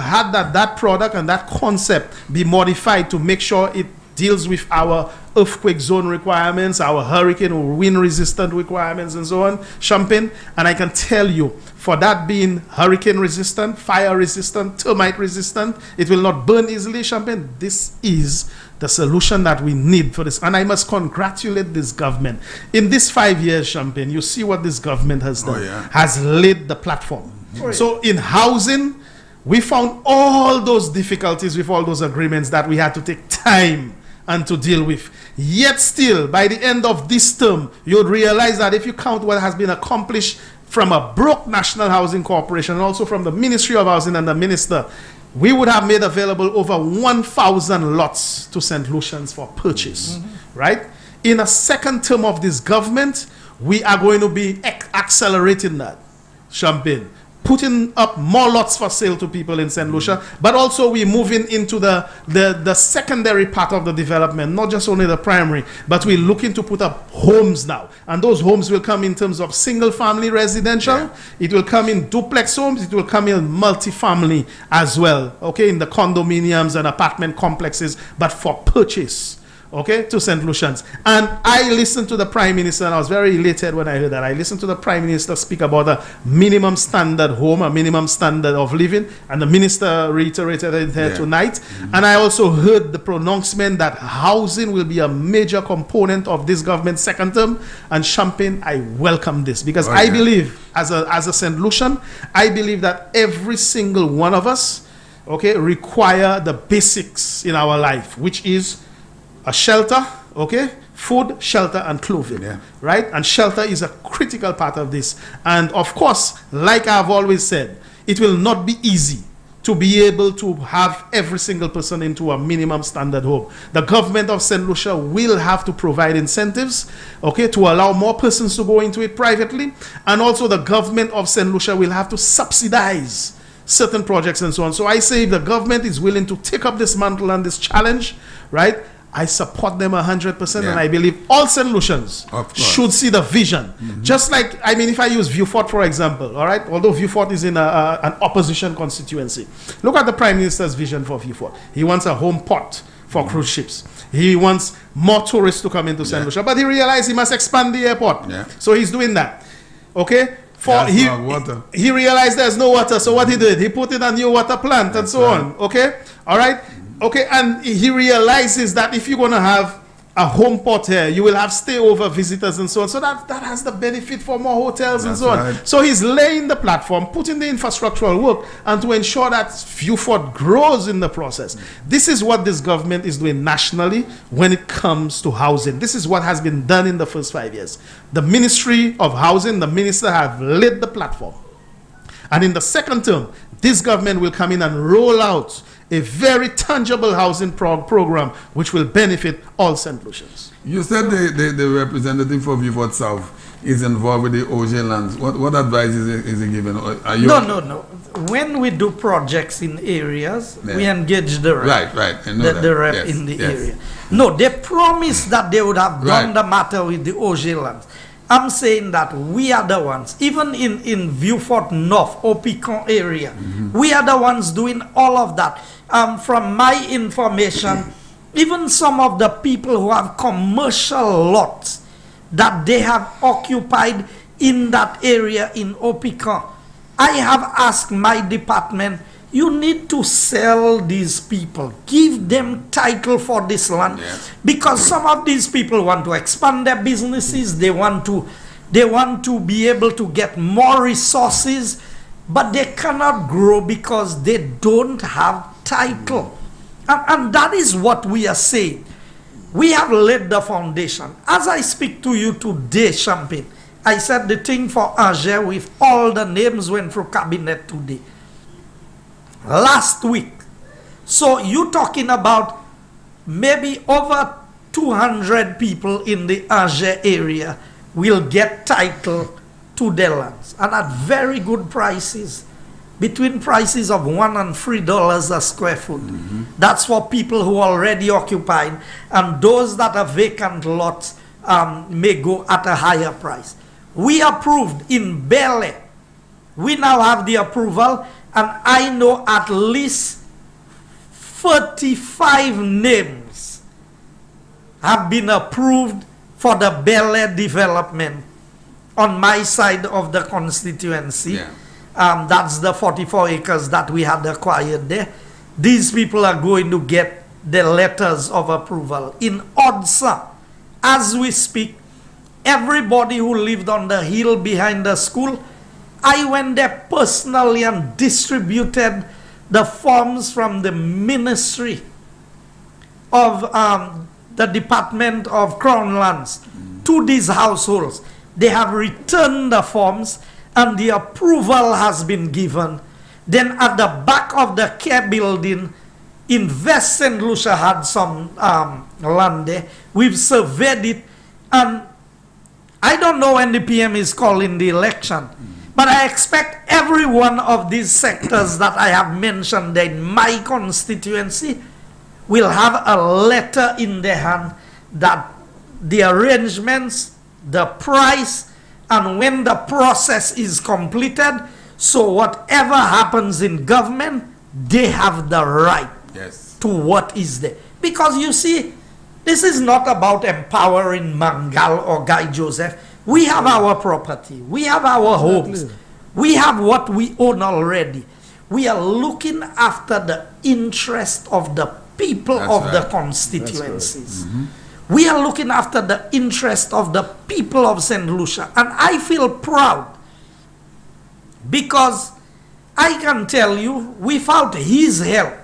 had that product and that concept be modified to make sure it deals with our earthquake zone requirements, our hurricane or wind resistant requirements and so on, Champagne. And I can tell you, for that being hurricane resistant, fire resistant, termite resistant, it will not burn easily, Champagne. This is the solution that we need for this. And I must congratulate this government. In these 5 years, Champagne, you see what this government has done, has laid the platform. So in housing, we found all those difficulties with all those agreements that we had to take time and to deal with. Yet still, by the end of this term, you would realize that if you count what has been accomplished from a broke National Housing Corporation and also from the Ministry of Housing and the Minister, we would have made available over 1,000 lots to St. Lucians for purchase, right? In a second term of this government, we are going to be accelerating that, Champagne, putting up more lots for sale to people in St. Lucia, but also we're moving into the secondary part of the development, not just only the primary, but we're looking to put up homes now. And those homes will come in terms of single-family residential, it will come in duplex homes, it will come in multifamily as well, okay, in the condominiums and apartment complexes, but for purchase. Okay, to St. Lucians. And I listened to the Prime Minister, and I was very elated when I heard that. I listened to the Prime Minister speak about a minimum standard home, a minimum standard of living, and the Minister reiterated it here tonight. And I also heard the pronouncement that housing will be a major component of this government's second term. And Champagne, I welcome this, because I believe, as a St. Lucian, I believe that every single one of us, okay, require the basics in our life, which is a shelter, okay, food, shelter, and clothing, right? And shelter is a critical part of this. And of course, like I've always said, it will not be easy to be able to have every single person into a minimum standard home. The government of St. Lucia will have to provide incentives, okay, to allow more persons to go into it privately. And also the government of St. Lucia will have to subsidize certain projects and so on. So I say if the government is willing to take up this mantle and this challenge, right, I support them 100%, and I believe all St. Lucians should see the vision. Just like, I mean, if I use Vieux Fort, for example, all right, although Vieux Fort is in an opposition constituency, look at the Prime Minister's vision for Vieux Fort. He wants a home port for cruise ships. He wants more tourists to come into St. Lucia, but he realized he must expand the airport. So he's doing that. Okay? He realized there's no water, so what he did, he put in a new water plant and so on. Okay? All right? Okay, and he realizes that if you're going to have a home port here, you will have stayover visitors and so on. So that has the benefit for more hotels and so on. So he's laying the platform, putting the infrastructural work, and to ensure that Vieux Fort grows in the process. This is what this government is doing nationally when it comes to housing. This is what has been done in the first 5 years. The Ministry of Housing, the minister have laid the platform. And in the second term, this government will come in and roll out a very tangible housing program which will benefit all St. Lucians. You said the representative for Vieux Fort South is involved with the OJ lands. What advice is he giving? No. When we do projects in areas, we engage the rep. The rep in the area. No, they promised that they would have done the matter with the OJ lands. I'm saying that we are the ones, even in Vieux Fort North, Opicon area, we are the ones doing all of that. From my information, even some of the people who have commercial lots that they have occupied in that area in Opicon, I have asked my department, you need to sell these people, give them title for this land, because some of these people want to expand their businesses, they want to be able to get more resources, but they cannot grow because they don't have title. And that is what we are saying. We have laid the foundation. As I speak to you today, Champagne, I said the thing for Angers with all the names went through cabinet today. Last week. So you're talking about maybe over 200 people in the Angers area will get title to their lands, and at very good prices, between prices of $1 and $3 a square foot. That's for people who already occupied, and those that are vacant lots may go at a higher price. We approved in Bele. We now have the approval, and I know at least 35 names have been approved for the Bele development on my side of the constituency. That's the 44 acres that we had acquired there. These people are going to get the letters of approval. In Odsa, as we speak, everybody who lived on the hill behind the school, I went there personally and distributed the forms from the Ministry of the Department of Crown Lands to these households. They have returned the forms and the approval has been given. Then at the back of the care building, Invest St. Lucia had some land there. We've surveyed it, and I don't know when the PM is calling the election, but I expect every one of these sectors that I have mentioned in my constituency will have a letter in their hand that the arrangements, the price, and when the process is completed, so whatever happens in government, they have the right to what is there. Because you see, this is not about empowering Mangal or Guy Joseph. We have our property. We have our homes. We have what we own already. We are looking after the interest of the people of the constituencies. We are looking after the interest of the people of St. Lucia. And I feel proud because I can tell you, without his help,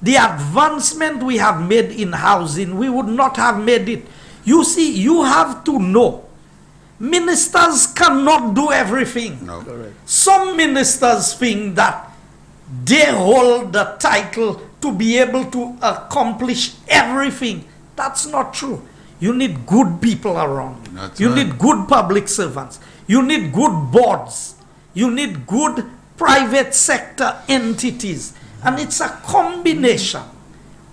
the advancement we have made in housing, we would not have made it. You see, you have to know, ministers cannot do everything. No. Some ministers think that they hold the title to be able to accomplish everything. That's not true. You need good people around you. You need good public servants. You need good boards. You need good private sector entities. And it's a combination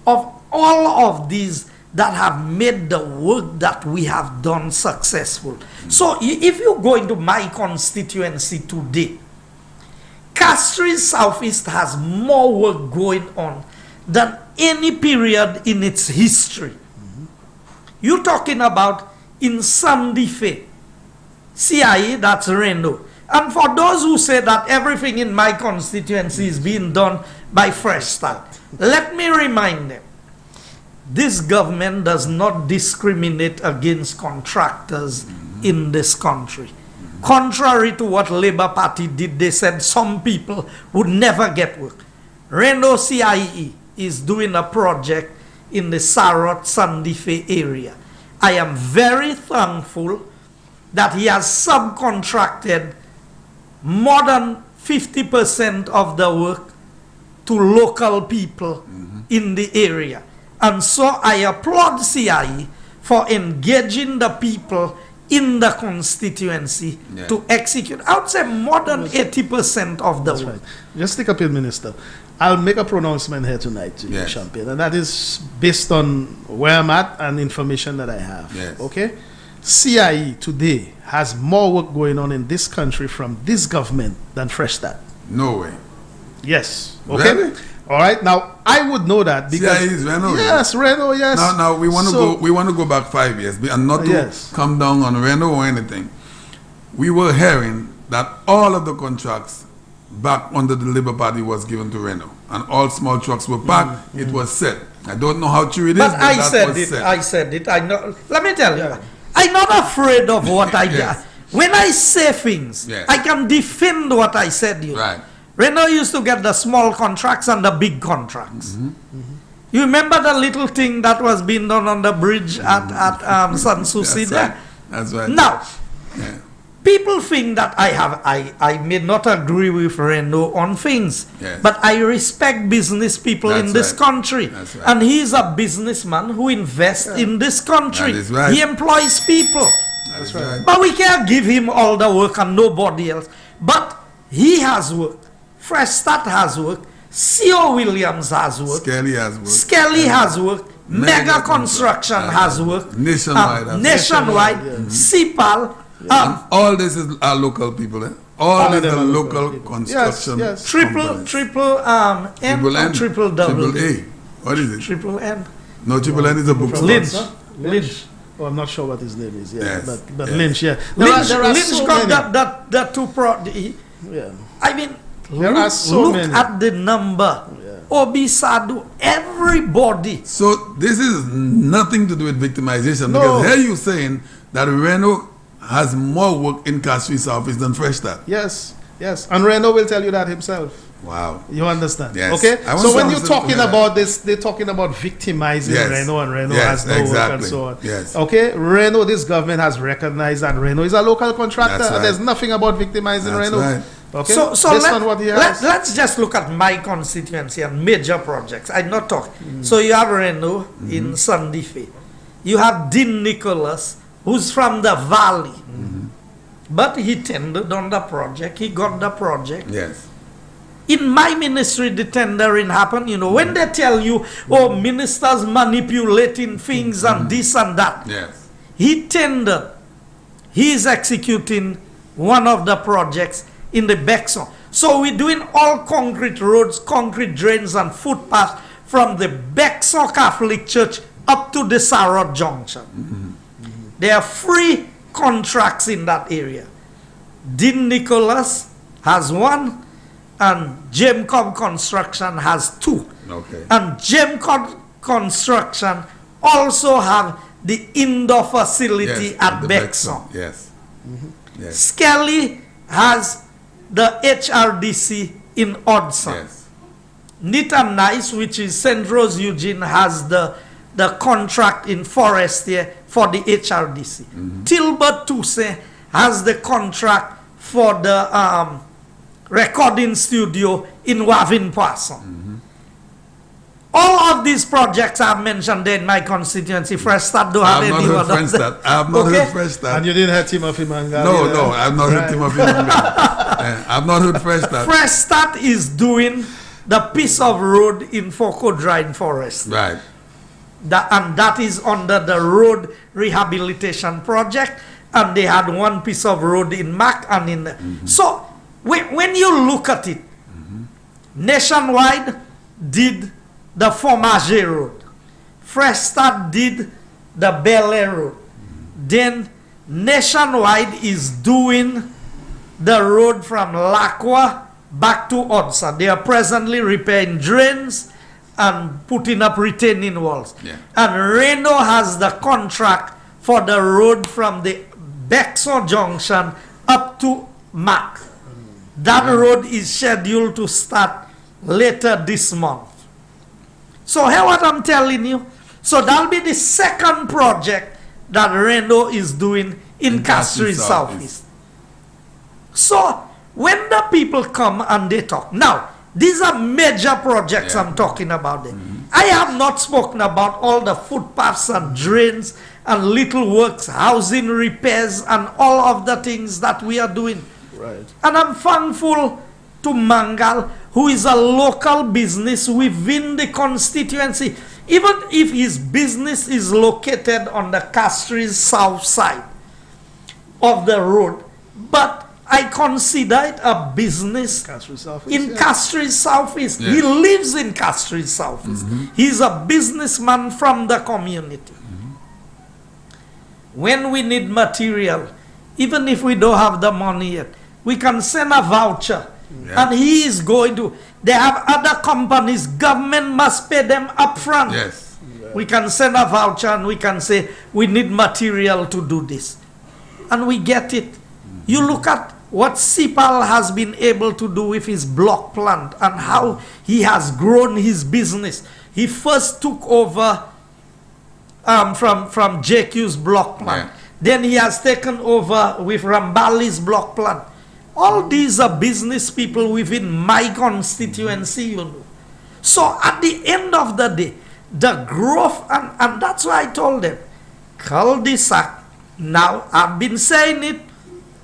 of all of these that have made the work that we have done successful. So if you go into my constituency today, Castries Southeast has more work going on than any period in its history. You're talking about in Sandy Fe, CIE, that's Reno. And for those who say that everything in my constituency is being done by Fresh Start, let me remind them, this government does not discriminate against contractors in this country. Contrary to what Labour Party did, they said some people would never get work. Reno CIE is doing a project in the Sarot Sandy Fe area. I am very thankful that he has subcontracted more than 50% of the work to local people in the area. And so I applaud CIE for engaging the people in the constituency to execute. I would say more than 80% of the work. Right. Just take up, Minister. I'll make a pronouncement here tonight to you, Champagne, and that is based on where I'm at and information that I have. Okay? CIE today has more work going on in this country from this government than Fresh Start. No way. Yes. Okay? Really? All right. Now I would know that because CIE is Reno. Yes, Reno. Yes. Now we want to go. We want to go back 5 years and not to come down on Reno or anything. We were hearing that all of the contracts back under the Labour Party was given to Reno, and all small trucks were packed. It was said. I don't know how true it is, but I said it. I said it. I know. Let me tell you, I'm not afraid of what I do. When I say things, I can defend what I said. Right. Reno used to get the small contracts and the big contracts. You remember the little thing that was being done on the bridge at Sanssouci there? That's right. Now, people think that I may not agree with Reno on things, but I respect business people in this country. And he's a businessman who invests in this country. He employs people. That's right. But we can't give him all the work and nobody else. But he has work. Fresh Start has work. C.O. Williams has work. Skelly has work. Skelly has work. Mega Construction has work. Nationwide. CPAL. All this is our local people. All is the local construction. Triple N. Triple A. What is it? Triple N. No, Triple N is a bookstore. Lynch. Oh, I'm not sure what his name is. But Lynch. Lynch got that two I mean, look at the number. Obi Sadu, everybody. So this is nothing to do with victimization, because here you're saying that Reno has more work in Castries Southeast than Fresh Start. Yes. And Reno will tell you that himself. Wow. You understand? Yes. Okay? So when you're talking about this, they're talking about victimizing Reno, and Reno has no work and so on. Yes. Okay? Reno, this government has recognized that Reno is a local contractor. Right. There's nothing about victimizing Reno. Right. Okay? So let's just look at my constituency and major projects. I'm not talking. So you have Reno in Sandy Fe. You have Dean Nicholas, who's from the valley. But he tendered on the project. He got the project. Yes. In my ministry, the tendering happened. You know, when they tell you, oh, ministers manipulating things and this and that. Yes. He tendered. He is executing one of the projects in the Bexon. So we're doing all concrete roads, concrete drains and footpaths from the Bexon Catholic Church up to the Sarot Junction. There are 3 contracts in that area. Dean Nicholas has 1 and James Cobb Construction has 2. Okay. And James Cobb Construction also have the indoor facility at Bexon. Yes. Yes. Skelly has the HRDC in Odson. Yes. Neat and Nice, which is St. Rose Eugene, has the contract in Forestier for the HRDC. Tilbert Toussaint has the contract for the recording studio in Wavin Poisson. All of these projects I've mentioned in my constituency. Fresh Start don't have any other. I have not heard Fresh Start. And you didn't hear Timothy Mangal? No, I have not heard Timothy Mangal. I've not heard Fresh Start. Fresh Start is doing the piece of road in Foko Drying Forest. Right. and that is under the road rehabilitation project, and they had one piece of road in Mac and in the, so when you look at it, Nationwide did the Fromage Road, Fresh Start did the Bel Air Road, then Nationwide is doing the road from Lacroix back to Odsa. They are presently repairing drains and putting up retaining walls. Yeah. And Reno has the contract for the road from the Bexon Junction up to Mac. That road is scheduled to start later this month. So hear what I'm telling you. So that'll be the second project that Reno is doing in Castries Southeast. So when the people come and they talk, now these are major projects I'm talking about there. I have not spoken about all the footpaths and drains and little works, housing repairs and all of the things that we are doing. Right. And I'm thankful to Mangal, who is a local business within the constituency, even if his business is located on the Castries south side of the road. But I consider it a business in Castries Southeast. He lives in Castries Southeast. He's a businessman from the community. When we need material, even if we don't have the money yet, we can send a voucher. And he is going to, they have other companies, government must pay them upfront. Yes. We can send a voucher and we can say, we need material to do this. And we get it. You look at what Sipal has been able to do with his block plant and how he has grown his business. He first took over from JQ's block plant. Then he has taken over with Rambali's block plant. All these are business people within my constituency, you know. So at the end of the day, the growth, and that's why I told them, cul-de-sac. Now, I've been saying it.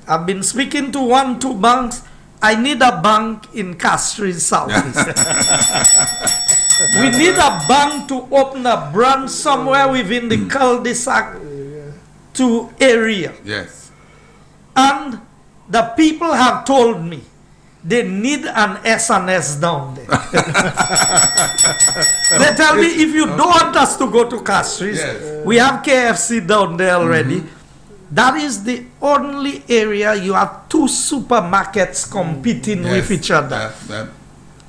I've been speaking to 1-2 banks. I need a bank in Castries Southeast. We need a bank to open a branch somewhere within the cul-de-sac to area. Yes. And the people have told me they need an S&S down there. They tell me if you don't want us to go to Castries, we have KFC down there already. That is the only area you have two supermarkets competing with each other.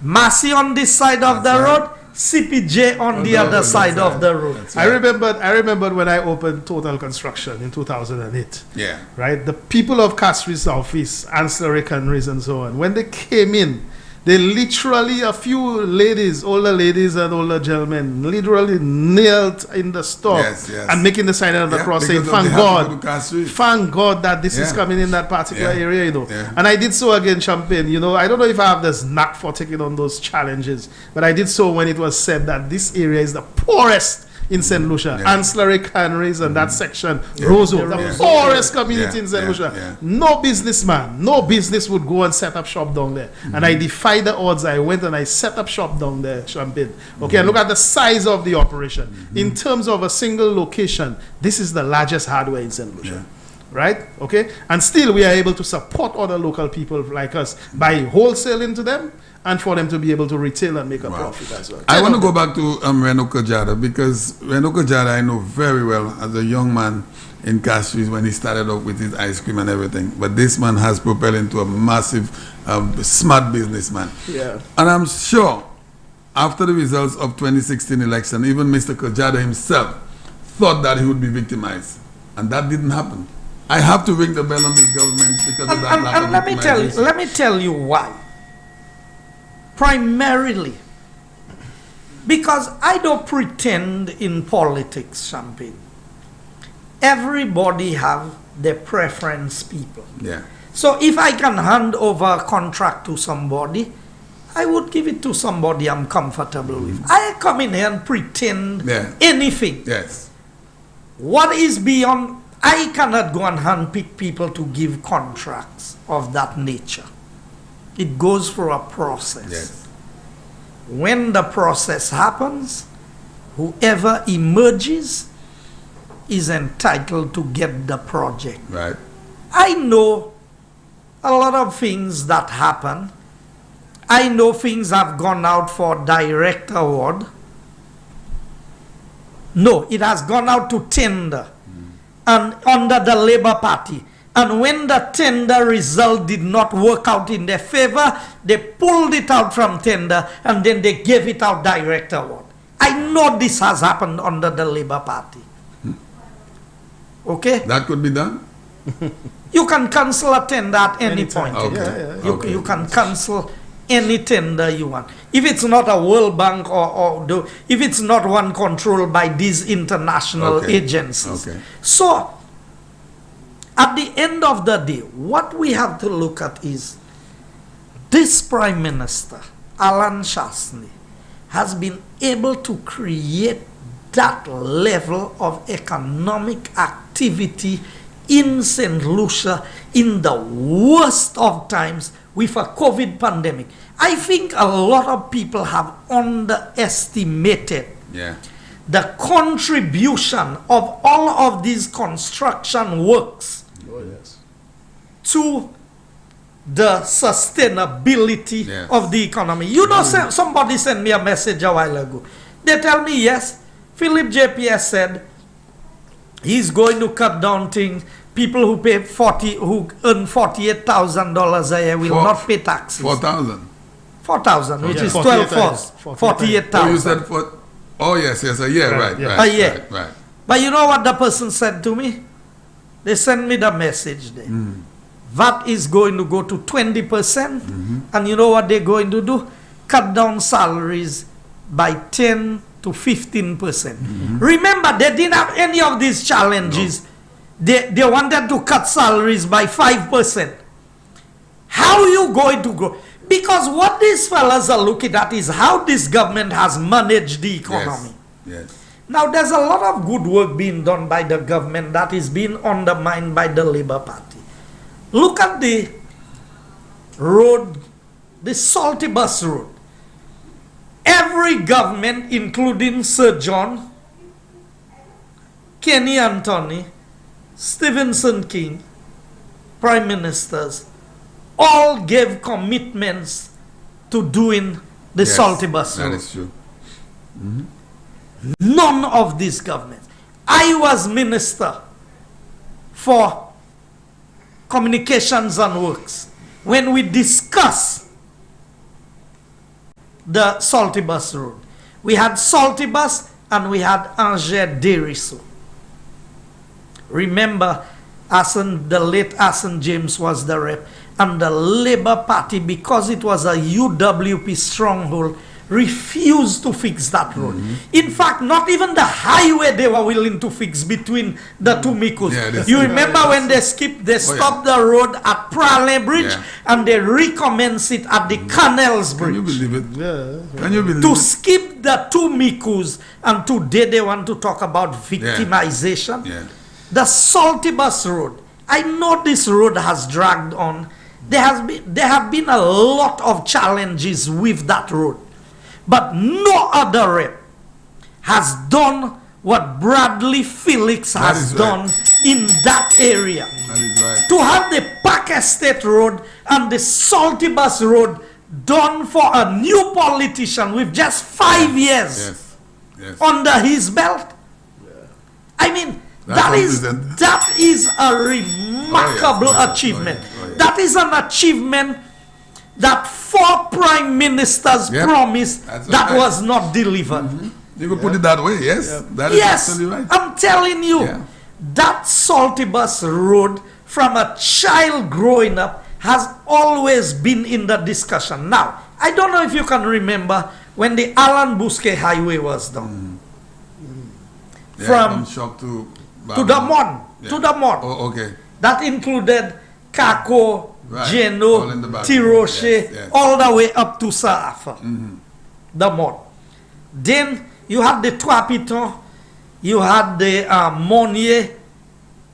Massey on this side of the road, CPJ on the other side of the road. I remembered when I opened Total Construction in 2008. Yeah. Right? The people of Castries Southeast, ancillary canneries and so on, when they came in, they literally, a few ladies, older ladies and older gentlemen, literally knelt in the store and making the sign of the cross saying, thank God that this is coming in that particular area, you know. And I did so again, Champagne, you know. I don't know if I have this knack for taking on those challenges, but I did so when it was said that this area is the poorest in St. Lucia. Ancillary canneries and that section rose up. The poorest community in St. Lucia. No businessman, no business would go and set up shop down there. And I defied the odds. I went and I set up shop down there, Champagne. Okay, and look at the size of the operation. In terms of a single location, this is the largest hardware in St. Lucia. Right? Okay? And still we are able to support other local people like us by wholesaling to them and for them to be able to retail and make a profit as well. I want to go back to Reno Kajada, because Reno Kajada I know very well as a young man in Castries when he started off with his ice cream and everything. But this man has propelled into a massive, smart businessman. Yeah. And I'm sure after the results of 2016 election, even Mr. Kajada himself thought that he would be victimized. And that didn't happen. I have to ring the bell on this government because of that lack of victimization. Let me tell you why. Primarily, because I don't pretend in politics, Champagne. Everybody have their preference people. Yeah. So if I can hand over a contract to somebody, I would give it to somebody I'm comfortable with. I come in here and pretend anything. Yes. What is beyond, I cannot go and handpick people to give contracts of that nature. It goes through a process. Yes. When the process happens, whoever emerges is entitled to get the project. Right. I know a lot of things that happen. I know things have gone out for direct award. No, it has gone out to tender and under the Labour Party. And when the tender result did not work out in their favor, they pulled it out from tender and then they gave it out direct award. I know this has happened under the Labour Party. Okay? That could be done? You can cancel a tender at any point. Okay. You can cancel any tender you want. If it's not a World Bank if it's not one controlled by these international agencies. So, at the end of the day, what we have to look at is this Prime Minister, Alan Chastanet, has been able to create that level of economic activity in St. Lucia in the worst of times with a COVID pandemic. I think a lot of people have underestimated the contribution of all of these construction works to the sustainability of the economy. You know, somebody sent me a message a while ago. They tell me, yes, Philip JPS said he's going to cut down things. People who earn $48,000 a year will not pay taxes. 4,000. 4,000, which is 12 fours. 48,000. Oh, you said yes, a year, right. A year. Right. But you know what the person said to me? They sent me the message there. VAT is going to go to 20%. And you know what they're going to do? Cut down salaries by 10 to 15%. Remember, they didn't have any of these challenges. No. They wanted to cut salaries by 5%. How are you going to grow? Because what these fellas are looking at is how this government has managed the economy. Yes. Now, there's a lot of good work being done by the government that is being undermined by the Labour Party. Look at the road, the Salty Bus Road. Every government, including Sir John, Kenny Anthony, Stephenson King, Prime Ministers, all gave commitments to doing the Salty Bus Road. That is true. None of these governments. I was Minister for Communications and Works when we discussed the Salty Bus Road. We had Salty Bus and we had Angers-Deriso. Remember, the late Asen James was the rep, and the Labour Party, because it was a UWP stronghold, refused to fix that road. In fact, not even the highway they were willing to fix between the two Mikos. You remember when they stopped the road at Prale Bridge and they recommence it at the Canals Bridge. Can you believe it? Can you believe to skip the two Mikos, and today they want to talk about victimization. The Salty Bus Road. I know this road has dragged on. There have been a lot of challenges with that road. But no other rep has done what Bradley Felix has done in that area. That is right. To have the Park Estate Road and the Salty Bus Road done for a new politician with just 5 years under his belt. I mean, that is a remarkable achievement. That is an achievement that 4 prime ministers promised that was not delivered. You could put it that way, yes. That is absolutely right. I'm telling you, that Salty Bus Road, from a child growing up, has always been in the discussion. Now, I don't know if you can remember when the Alan Bousquet Highway was done. From Shock to the Mon. To the Mon. Oh, okay. That included Kako, Geno, Tiroche, all the way up to Saafa. The Mon. Then you had the Trois Pitons, you had the Monnier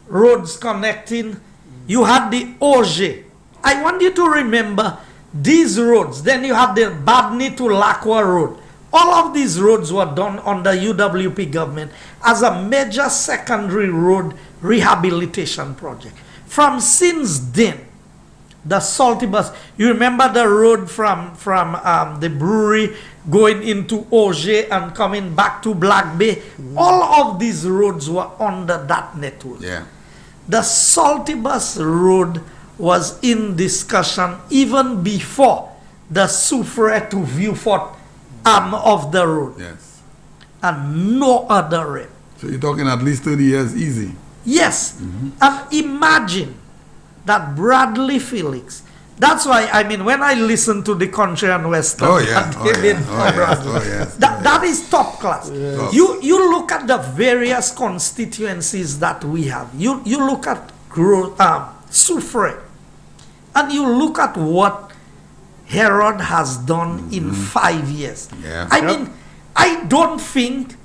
roads connecting, you had the Auger. I want you to remember these roads. Then you had the Badni to Lacroix road. all of these roads were done under UWP government as a major secondary road rehabilitation project. From since then, the Salty Bus, you remember the road from the brewery going into Auger and coming back to Black Bay? All of these roads were under that network. Yeah. The Salty Bus road was in discussion even before the Soufriere to Vieux-Fort arm of the road. Yes. And no other road. So you're talking at least 30 years easy. Yes. And imagine that Bradley Felix. That's why, I mean, when I listen to the Country and Western, that is top class. Yes. You look at the various constituencies that we have. You look at Soufriere, and you look at what Herod has done in 5 years. Yeah. I mean, I don't think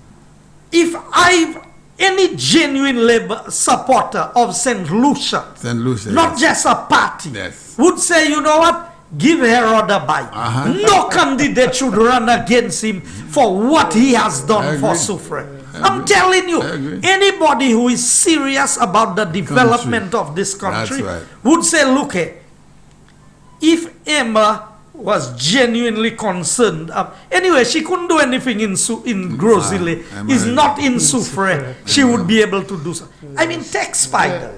if I've any genuine labor supporter of St. Lucia, not just a party, would say, you know what, give Herod a bite. No candidate should run against him for what he has done for Soufriere. I'm telling you, anybody who is serious about the development of this country would say, look here, if Emma was genuinely concerned. Anyway, she couldn't do anything in Grosile. It's not in Soufriere. She would be able to do so. I mean, take Spider.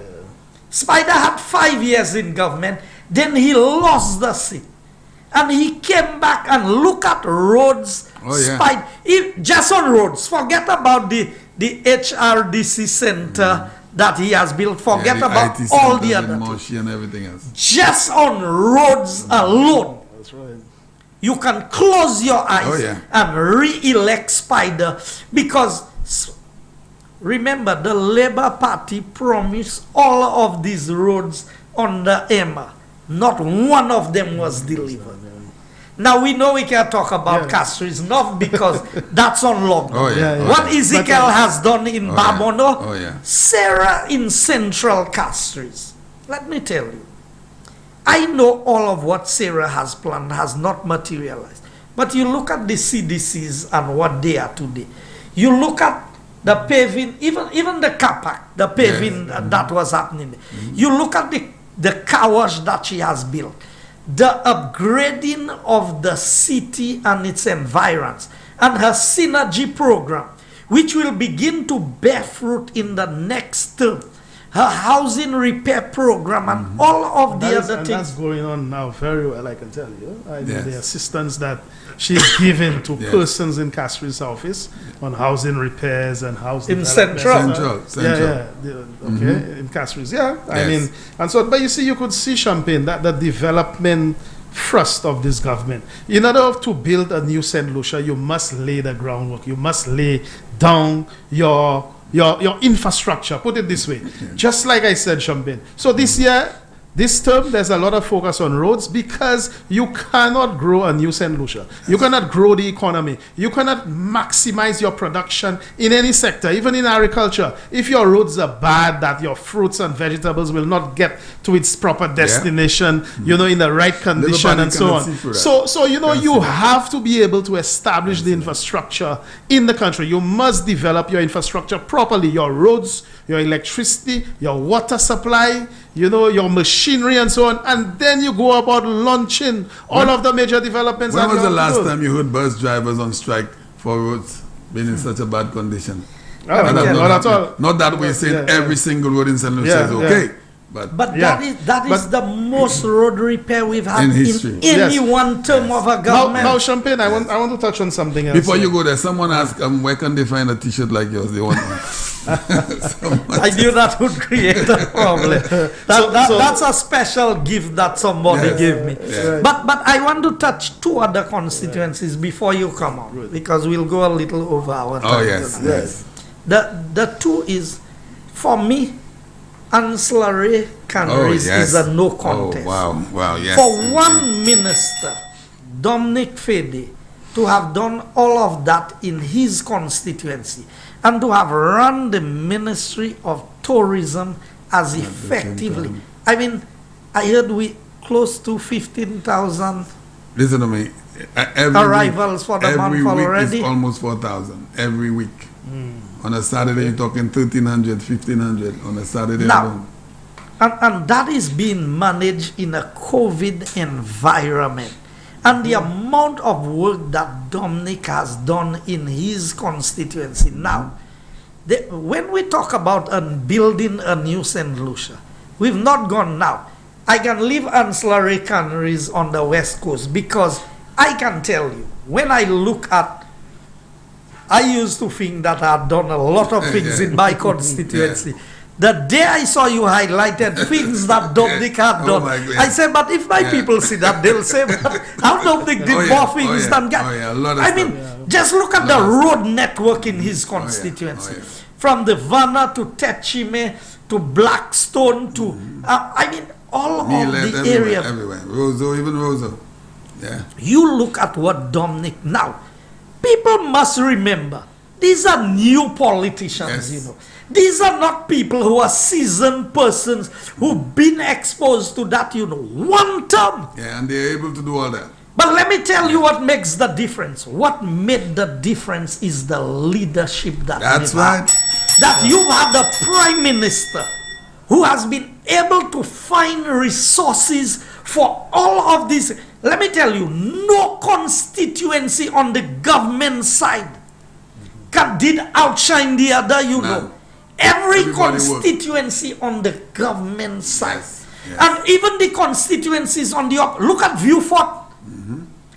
Spider had 5 years in government. Then he lost the seat. And he came back and look at roads. Spider, just on roads. Forget about the HRDC center that he has built. Forget about all the other things. And everything else. Just on roads alone. You can close your eyes and re-elect Spider, because remember, the Labour Party promised all of these roads under Emma. Not one of them was delivered. Now we know we can talk about Castries, not because that's on lockdown. What Ezekiel has done in Babono, Sarah in Central Castries. Let me tell you, I know all of what Sarah has planned has not materialized. But you look at the CDCs and what they are today. You look at the paving, even the Capac, the paving that was happening. You look at the car wash that she has built. The upgrading of the city and its environs. And her synergy program, which will begin to bear fruit in the next term. Her housing repair program and all of the other things. That's going on now very well, I can tell you. I know the assistance that she's giving to persons in Castries office on housing repairs and housing in Central. In Castries, I mean, and so, but you see, you could see, Champagne, that the development thrust of this government. In order to build a new St. Lucia, you must lay the groundwork. You must lay down your infrastructure, put it this way. Just like I said, Champagne. So this year, this term, there's a lot of focus on roads, because you cannot grow a new St. Lucia. You cannot grow the economy. You cannot maximize your production in any sector, even in agriculture. If your roads are bad, that your fruits and vegetables will not get to its proper destination, you know, in the right condition and so on. So you know, you have to be able to establish the infrastructure in the country. You must develop your infrastructure properly, your roads, your electricity, your water supply, you know, your machinery and so on, and then you go about launching all of the major developments. When was the last time you heard bus drivers on strike for roads being in such a bad condition? Not at all. Not that we're saying every single road in St. Lucia is okay. But that is the most road repair we've had in history. In any one term of a government. Now, Champagne, I want to touch on something else. Before you go there, someone asked, where can they find a T-shirt like yours? They want I knew that would create a problem. That's a special gift that somebody gave me. But I want to touch two other constituencies before you come on, because we'll go a little over our time. Yes. The two is, for me, ancillary canneries is a no contest. For one minister, Dominic Fede, to have done all of that in his constituency and to have run the Ministry of Tourism as effectively. I mean, I heard we close to 15,000 Listen to me. Arrivals for the month already? Every week is almost 4,000. Every week. On a Saturday, you're talking 1,300, 1,500 on a Saturday alone. And that is being managed in a COVID environment. And the amount of work that Dominic has done in his constituency. Now, when we talk about building a new St. Lucia, we've not gone now. I can leave ancillary canneries on the West Coast because I can tell you, when I look at, I used to think that I'd done a lot of things in my constituency. The day I saw you highlighted things that Dominic had done, I said, but if my people see that, they'll say, how Dominic did more things than God. I mean, just look at the road network in his constituency. From the Vanna to Techime to Blackstone to, I mean, all of the area. Everywhere. Roseau, even Roseau. Yeah. You look at what Dominic now. People must remember, these are new politicians, you know. These are not people who are seasoned persons who've been exposed to that, you know, one term. Yeah, and they're able to do all that. But let me tell you what makes the difference. What made the difference is the leadership that That's right. That you have the Prime Minister who has been able to find resources for all of this. Let me tell you, no constituency on the government side did outshine the other, you know. Everybody constituency on the government side. And even the constituencies on the look at Viewfort.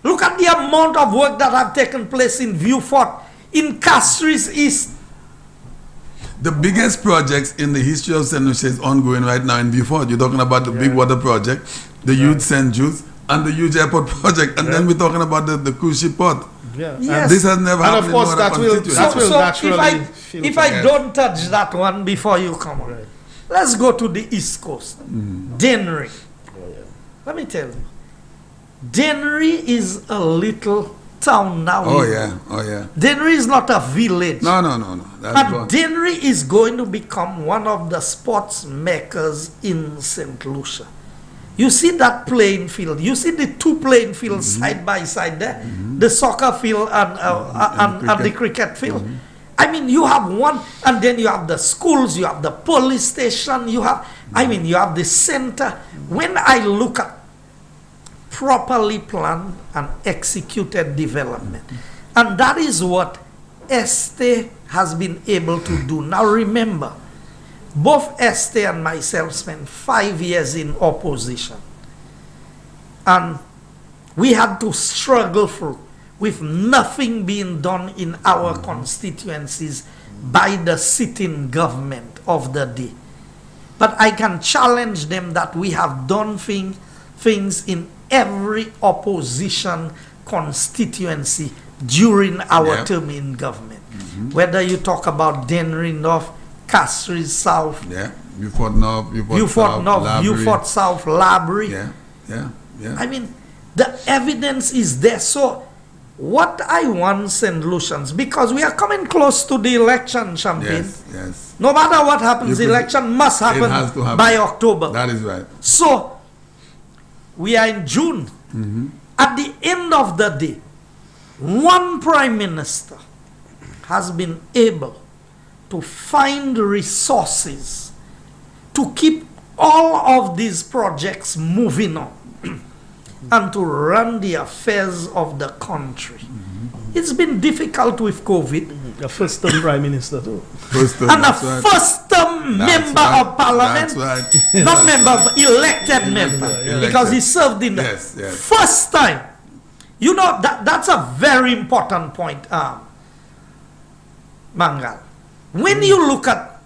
Look at the amount of work that have taken place in Viewfort, in Castries East. The biggest projects in the history of St. Lucia is ongoing right now in Viewfort. You're talking about the big water project, the huge St. Jude's, and the huge airport project. And then we're talking about the cruise ship port. Yeah. Yes. This has never happened. And of course, that will naturally. If I don't touch that one before you come on, let's go to the East Coast. Dennery. Let me tell you, Dennery is a little town now. Oh yeah. Dennery is not a village. No. But Dennery is going to become one of the sports makers in St. Lucia. You see that playing field. You see the two playing fields side by side there, the soccer field and the cricket field. I mean, you have one, and then you have the schools, you have the police station, you have the center. When I look at properly planned and executed development, and that is what Este has been able to do. Now remember, both Este and myself spent 5 years in opposition. And we had to struggle through with nothing being done in our constituencies by the sitting government of the day. But I can challenge them that we have done things in every opposition constituency during our term in government. Whether you talk about Dennery North, Castries South, Beaufort North, Beaufort South, Labrie. Yeah. I mean, the evidence is there. So, what I want St. Lucians, because we are coming close to the election, Champagne. Yes. No matter what happens, the election must happen by October. That is right. So, we are in June. At the end of the day, one Prime Minister has been able to find resources to keep all of these projects moving on and to run the affairs of the country. It's been difficult with COVID. The first term Prime Minister too. And a first term member of parliament. Not member, but elected member. Because he served in the first time. You know, that's a very important point, Mangal. When you look at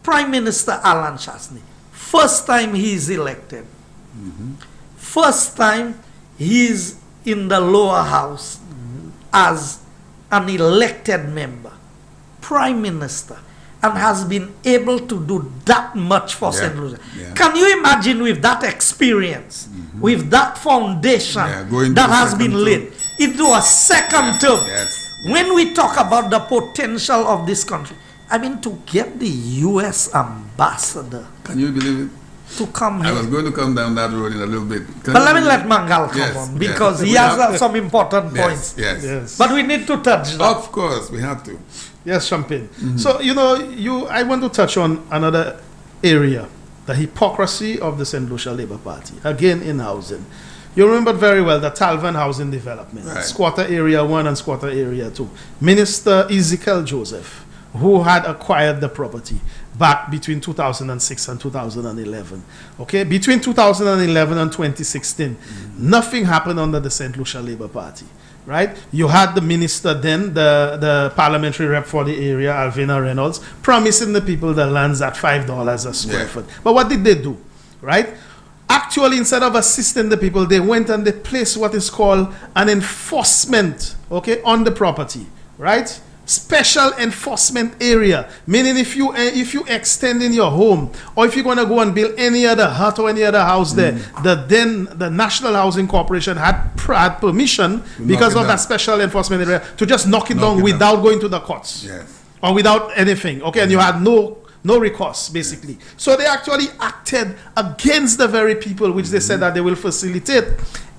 Prime Minister Alan Chasney, first time he is elected, first time he is in the lower house as an elected member, Prime Minister, and has been able to do that much for St. Lucia. Can you imagine with that experience, with that foundation that has been laid into a second term? When we talk about the potential of this country, I mean, to get the U.S. ambassador. Can you believe it? to come here? I was going to come down that road in a little bit. But let me let Mangal come on, because he has some important points. Yes. But we need to touch that. Of course, we have to. Yes, Champagne. So, I want to touch on another area, the hypocrisy of the St. Lucia Labour Party, again in housing. You remember very well the Talvan Housing Development, Squatter Area 1 and Squatter Area 2. Minister Ezekiel Joseph, who had acquired the property back between 2006 and 2011. Okay, between 2011 and 2016, nothing happened under the St. Lucia Labour Party. Right? You had the minister then, the parliamentary rep for the area, Alvina Reynolds, promising the people the lands at $5 a square foot. But what did they do? Right? Actually, instead of assisting the people, they went and they placed what is called an enforcement, okay, on the property. Right? Special enforcement area, meaning if you extend in your home, or if you're going to go and build any other hut or any other house there, the National Housing Corporation had permission because of that special enforcement area to just knock it down without going to the courts or without anything. Okay, and you had no recourse basically. So they actually acted against the very people which they said that they will facilitate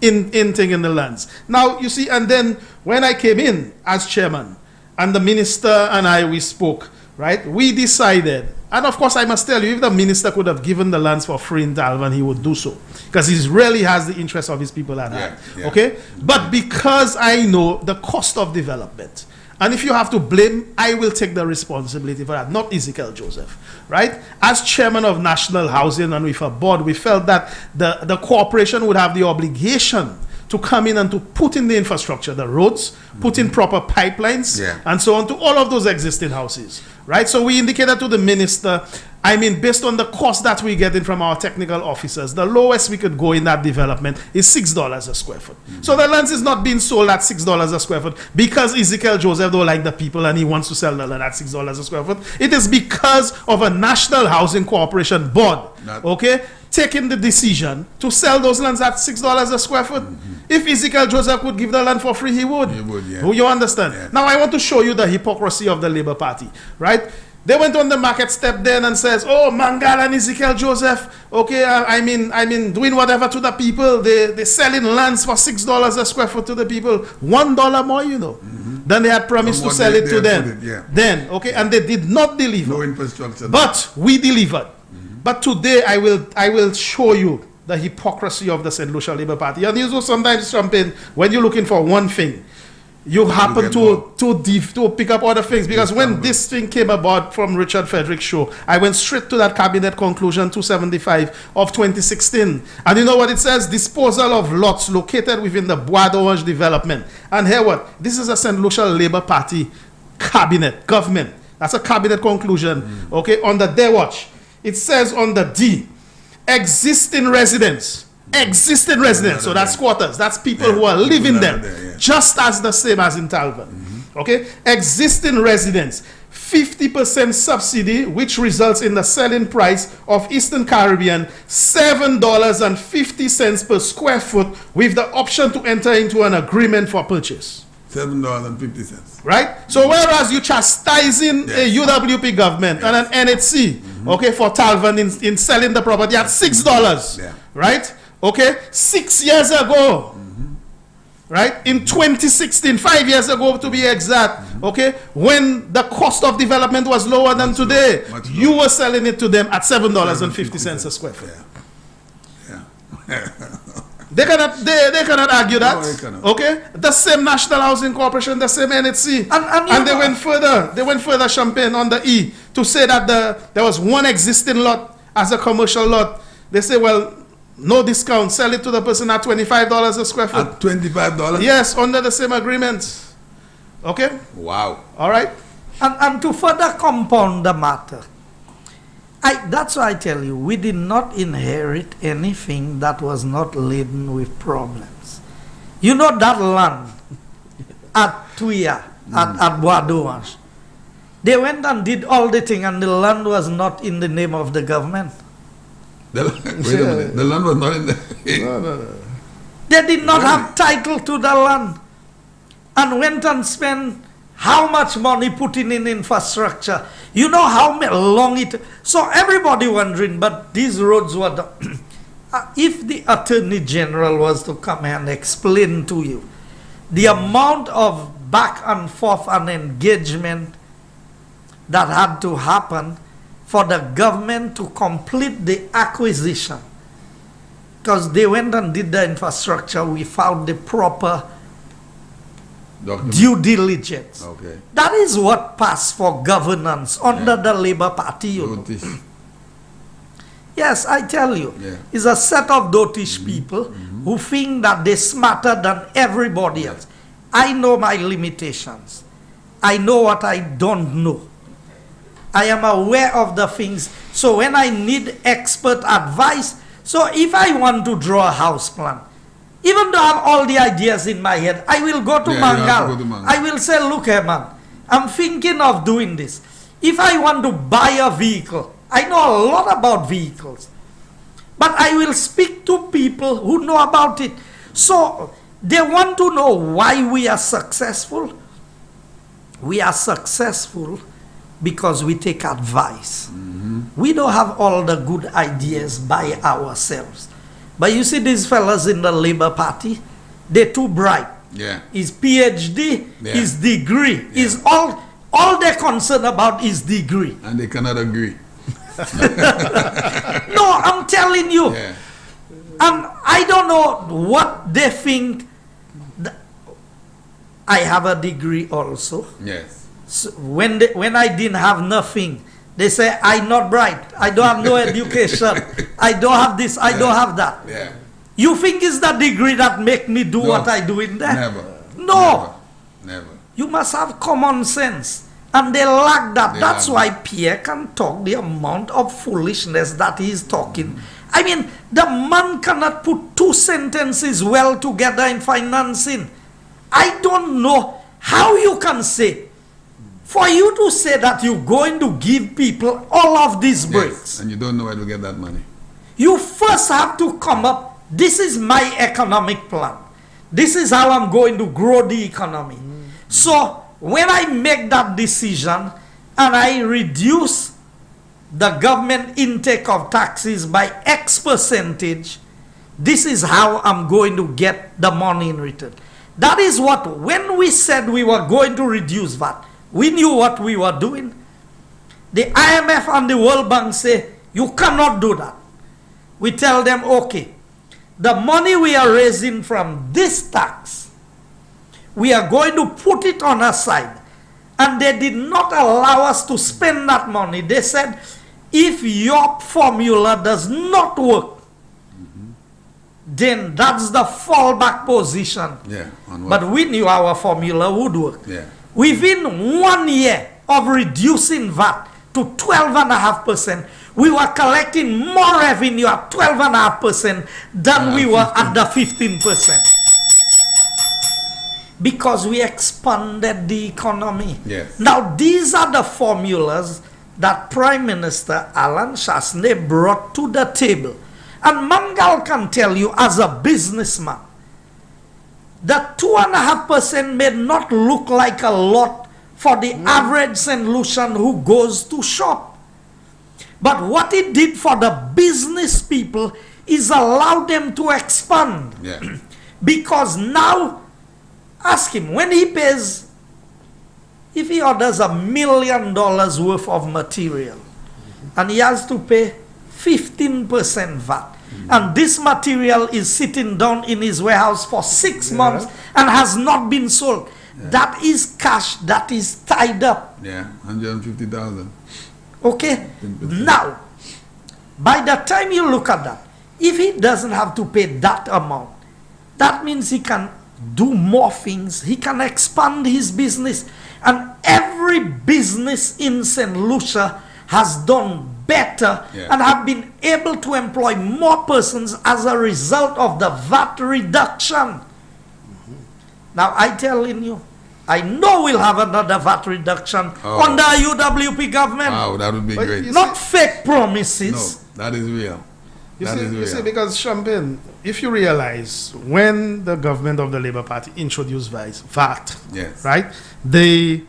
in the lands. Now you see, and then when I came in as chairman, and the minister and we spoke, right? We decided, and of course I must tell you, if the minister could have given the lands for free in Talvan, he would do so. Because he really has the interest of his people at heart. Okay? But because I know the cost of development, and if you have to blame, I will take the responsibility for that, not Ezekiel Joseph, right? As chairman of National Housing and with a board, we felt that the corporation would have the obligation to come in and to put in the infrastructure, the roads, put in proper pipelines, and so on to all of those existing houses, right? So we indicated to the minister, based on the cost that we're getting from our technical officers, the lowest we could go in that development is $6 a square foot. So the land is not being sold at $6 a square foot because Ezekiel Joseph don't like the people and he wants to sell the land at $6 a square foot. It is because of a National Housing Corporation board, taking the decision to sell those lands at $6 a square foot. If Ezekiel Joseph could give the land for free, he would. He would, You understand? Now I want to show you the hypocrisy of the Labour Party, right? They went on the market step then and says, oh, Mangal and Ezekiel Joseph, doing whatever to the people. They're selling lands for $6 a square foot to the people. $1 more, than they had promised to sell it to them. Then, and they did not deliver. No infrastructure. But we delivered. But today I will show you the hypocrisy of the St. Lucia Labour Party. And you know, sometimes, Champagne, when you're looking for one thing, you happen to pick up other things. Because when this thing came about from Richard Frederick's show, I went straight to that cabinet conclusion 275 of 2016. And you know what it says? Disposal of lots located within the Bois d'Orange development. And here what? This is a St. Lucia Labour Party cabinet, government. That's a cabinet conclusion. On the day watch. It says on the D, existing residents. So that's squatters. That's people who are living there. Just as the same as in Talvan. Existing residents. 50% subsidy, which results in the selling price of Eastern Caribbean $7.50 per square foot with the option to enter into an agreement for purchase. $7.50. Right? So whereas you chastising a UWP government and an NHC, for Talvan in selling the property at $6, right? 6 years ago, right? In 2016, 5 years ago to be exact, when the cost of development was lower than today, you were selling it to them at $7.50 a square foot. They cannot argue that. No, the same National Housing Corporation, the same NHC, and they went further. They went further, Champagne, on the E to say that there was one existing lot as a commercial lot. They say, well, no discount, sell it to the person at $25 a square foot. At $25? Yes, under the same agreement. Wow. All right. And to further compound the matter, that's why I tell you, we did not inherit anything that was not laden with problems. You know that land at Tuya, at Bois d'Orange, they went and did all the thing and the land was not in the name of the government. Wait a minute, the land was not in the... No. They did not have title to the land and went and spent how much money put in infrastructure. You know how long it... So everybody wondering, but these roads were done. If the Attorney General was to come and explain to you the amount of back and forth and engagement that had to happen for the government to complete the acquisition, because they went and did the infrastructure without the proper due diligence. Okay. That is what passed for governance under the Labour Party. Yes, I tell you, it's a set of dotish people who think that they're smarter than everybody else. I know my limitations. I know what I don't know. I am aware of the things. So when I need expert advice, so if I want to draw a house plan, even though I have all the ideas in my head, I will go to Mangal. I will say, look here, man, I'm thinking of doing this. If I want to buy a vehicle, I know a lot about vehicles, but I will speak to people who know about it. So they want to know why we are successful. We are successful because we take advice. We don't have all the good ideas by ourselves. But you see these fellas in the Labour Party, they're too bright. His PhD, his degree, is all they're concerned about is degree. And they cannot agree. No, I'm telling you. And I don't know what they think. I have a degree also. So when I didn't have nothing, they say I'm not bright. I don't have no education. I don't have this. I don't have that. You think it's the degree that make me do what I do in there? Never. No. Never. You must have common sense. And they lack that. That's why Pierre can talk the amount of foolishness that he is talking. I mean, the man cannot put two sentences well together in financing. I don't know how you can say, for you to say that you're going to give people all of these breaks. And you don't know where to get that money. You first have to come up, this is my economic plan. This is how I'm going to grow the economy. So, when I make that decision and I reduce the government intake of taxes by X percentage, this is how I'm going to get the money in return. That is what, when we said we were going to reduce VAT, we knew what we were doing. The IMF and the World Bank say, you cannot do that. We tell them, okay, the money we are raising from this tax, we are going to put it on our side. And they did not allow us to spend that money. They said, if your formula does not work, then that's the fallback position. But we knew our formula would work. Within 1 year of reducing VAT to 12.5%, we were collecting more revenue at 12.5% than we were at the 15%. Because we expanded the economy. Now, these are the formulas that Prime Minister Alan Chasney brought to the table. And Mangal can tell you, as a businessman, that 2.5% may not look like a lot for the average St. Lucian who goes to shop. But what it did for the business people is allow them to expand. Because now, ask him, when he pays, if he orders $1 million worth of material, and he has to pay 15% VAT, and this material is sitting down in his warehouse for 6 months and has not been sold, that is cash that is tied up. 150,000. Okay? 15%. Now, by the time you look at that, if he doesn't have to pay that amount, that means he can do more things. He can expand his business. And every business in St. Lucia has done better and have been able to employ more persons as a result of the VAT reduction. Now, I telling you, I know we'll have another VAT reduction under UWP government. Wow, that would be great. Not fake promises. No, that is real. You see, because Champagne, if you realize when the government of the Labour Party introduced VAT, right, they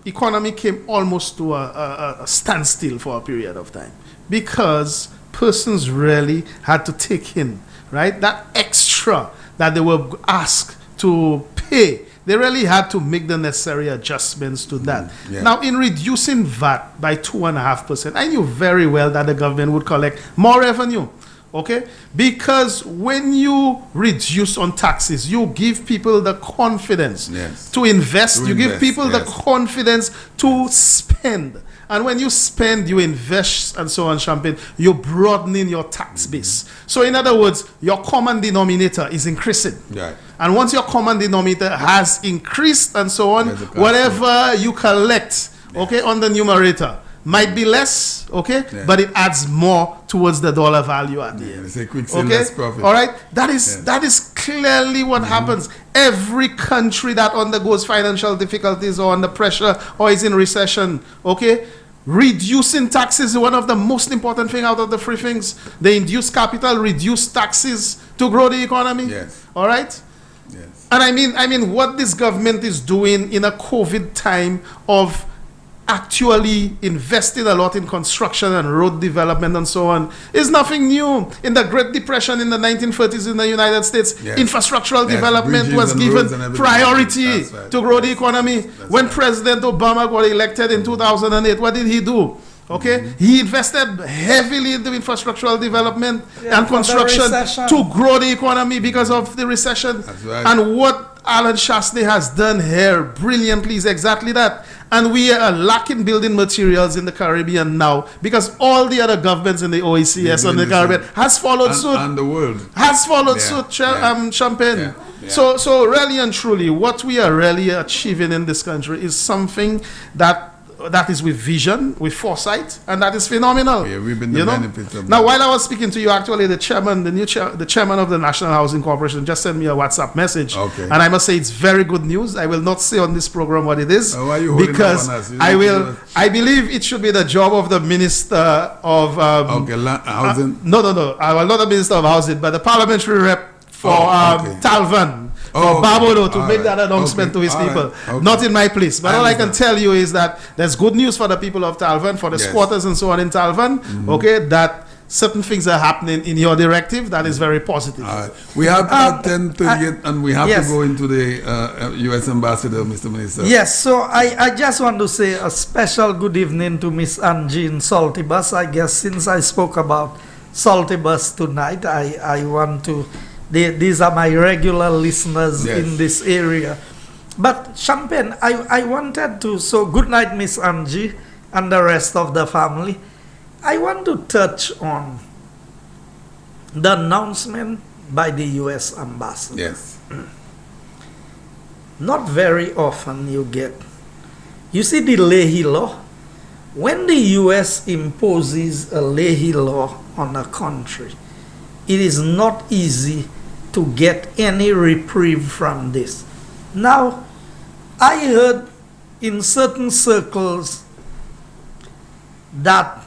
economy came almost to a standstill for a period of time because persons really had to take in, right, that extra that they were asked to pay. They really had to make the necessary adjustments to that. Yeah. Now, in reducing VAT by 2.5%, I knew very well that the government would collect more revenue. Okay? Because when you reduce on taxes, you give people the confidence to invest. You give people the confidence to spend. And when you spend, you invest, and so on, Champagne, you're broadening your tax base. So in other words, your common denominator is increasing. Right. And once your common denominator has increased and so on, whatever you collect, okay, on the numerator might be less, okay, but it adds more towards the dollar value at the end. It's a quick less profit. All right, that is clearly what happens. Every country that undergoes financial difficulties or under pressure or is in recession, okay, reducing taxes is one of the most important things out of the three things. They induce capital, reduce taxes to grow the economy. Yes. All right. Yes. And I mean, what this government is doing in a COVID time of actually invested a lot in construction and road development and so on is nothing new. In the Great Depression in the 1930s in the United States, infrastructural development was given priority to grow the economy. When President Obama got elected in 2008, what did he do? Okay, he invested heavily in the infrastructural development and construction to grow the economy because of the recession. And what Alan Shastney has done here brilliantly is exactly that. And we are lacking building materials in the Caribbean now because all the other governments in the OECS and the Caribbean has followed suit. And the world has followed suit, Champagne. So really and truly, what we are really achieving in this country is something that is with vision, with foresight, and that is phenomenal. Yeah, we've been the benefits of now, while I was speaking to you, actually, the chairman of the National Housing Corporation just sent me a WhatsApp message, and I must say it's very good news. I will not say on this program what it is, why are you holding because up on us? I believe it should be the job of the Minister of Housing. No, not the Minister of Housing, but the parliamentary rep for Talvan. Barbados to make that announcement to his people. Not in my place. But all I can tell you is that there's good news for the people of Talvan, for the squatters and so on in Talvan, okay, that certain things are happening in your directive that is very positive. We have 10:38 and we have to go into the U.S. Ambassador, Mr. Minister. Yes, so I just want to say a special good evening to Miss Angie in Saltibus. I guess since I spoke about Saltibus tonight, I want to... These are my regular listeners in this area. But Champagne, I wanted to, so good night, Miss Angie, and the rest of the family. I want to touch on the announcement by the U.S. Ambassador. Yes. Not very often you see the Leahy law. When the U.S. imposes a Leahy law on a country, it is not easy to get any reprieve from this. Now, I heard in certain circles that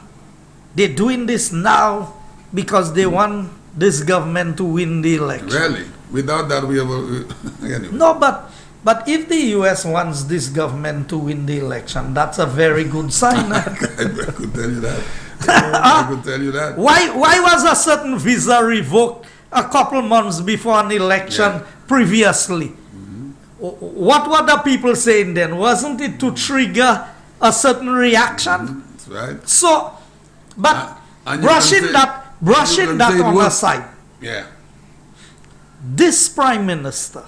they're doing this now because they want this government to win the election. Really? Without that, we have... No, but if the U.S. wants this government to win the election, that's a very good sign. I could tell you that. I could tell you that. Why was a certain visa revoked a couple months before an election previously? What were the people saying then? Wasn't it to trigger a certain reaction? That's right. So, but brushing that on the side. Yeah. This Prime Minister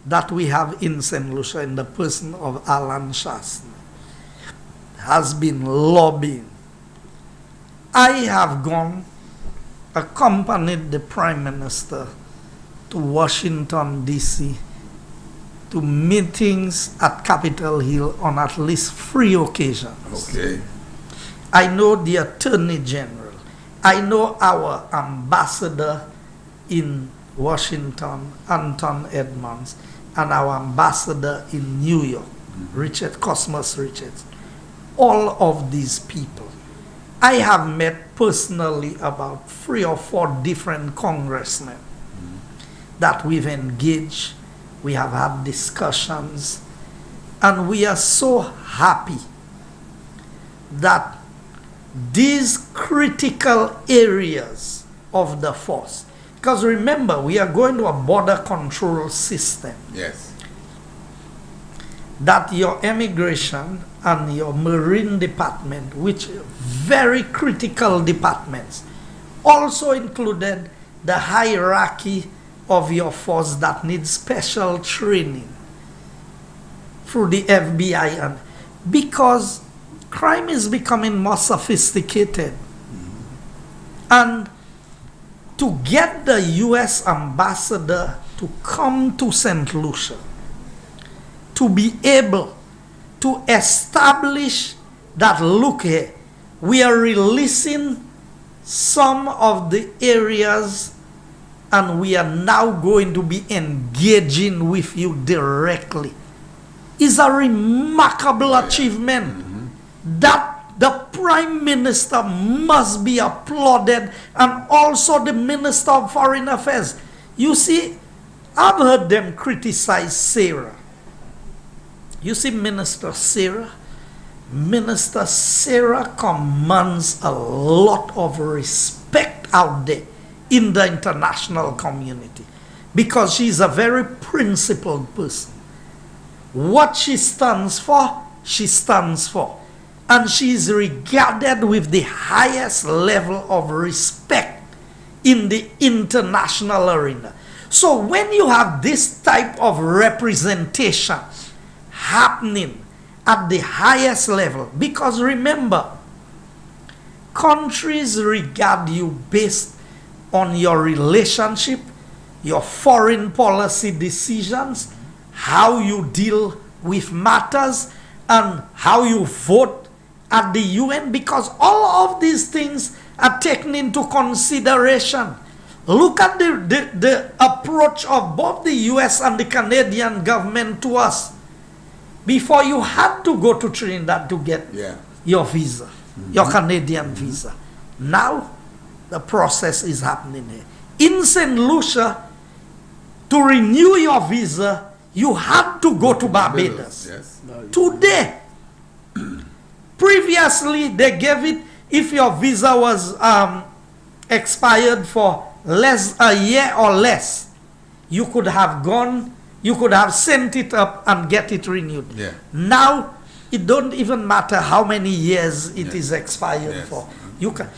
that we have in St. Lucia in the person of Alan Shastney has been lobbying. I have accompanied the Prime Minister to Washington, D.C., to meetings at Capitol Hill on at least 3 occasions. Okay. I know the Attorney General. I know our ambassador in Washington, Anton Edmonds, and our ambassador in New York, Cosmos Richards. All of these people. I have met personally about 3 or 4 different congressmen that we've engaged. We have had discussions. And we are so happy that these critical areas of the force, because remember, we are going to a border control system. Yes. That your immigration and your marine department, which very critical departments, also included the hierarchy of your force that needs special training through the FBI, and because crime is becoming more sophisticated. And to get the US ambassador to come to St. Lucia, to be able to establish that, look here, we are releasing some of the areas and we are now going to be engaging with you directly, is a remarkable achievement that the Prime Minister must be applauded, and also the Minister of Foreign Affairs. You see, I've heard them criticize Sarah. You see, Minister Sarah commands a lot of respect out there in the international community because she's a very principled person. What she stands for, she stands for. And she is regarded with the highest level of respect in the international arena. So when you have this type of representation happening at the highest level, because remember, countries regard you based on your relationship, your foreign policy decisions, how you deal with matters, and how you vote at the UN, because all of these things are taken into consideration. Look at the approach of both the US and the Canadian government to us. Before, you had to go to Trinidad to get your visa, your Canadian visa. Now, the process is happening here. In St. Lucia, to renew your visa, you had to go to Barbados. Yes. Today, previously, they gave it if your visa was expired for a year or less. You could have gone, you could have sent it up and get it renewed. Yeah. Now, it don't even matter how many years it is expired for. You can.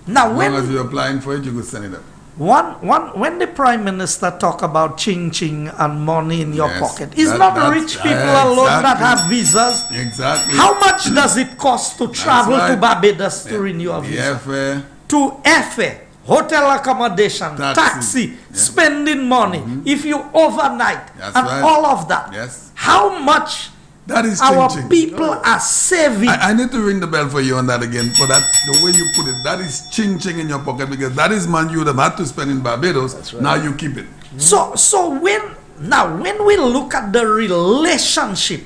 Now, as long as you're applying for it, you could send it up. When the Prime Minister talk about ching and money in your pocket, it's not rich people alone that have visas. Exactly. How much does it cost to travel to Barbados to renew a visa? Airfare. To airfare, hotel accommodation, taxi, spending money, if you overnight, all of that. Yes. How much that is our people are saving? I need to ring the bell for you on that again. For that, the way you put it, that is ching in your pocket, because that is money you would have had to spend in Barbados. That's right. Now you keep it. So when we look at the relationship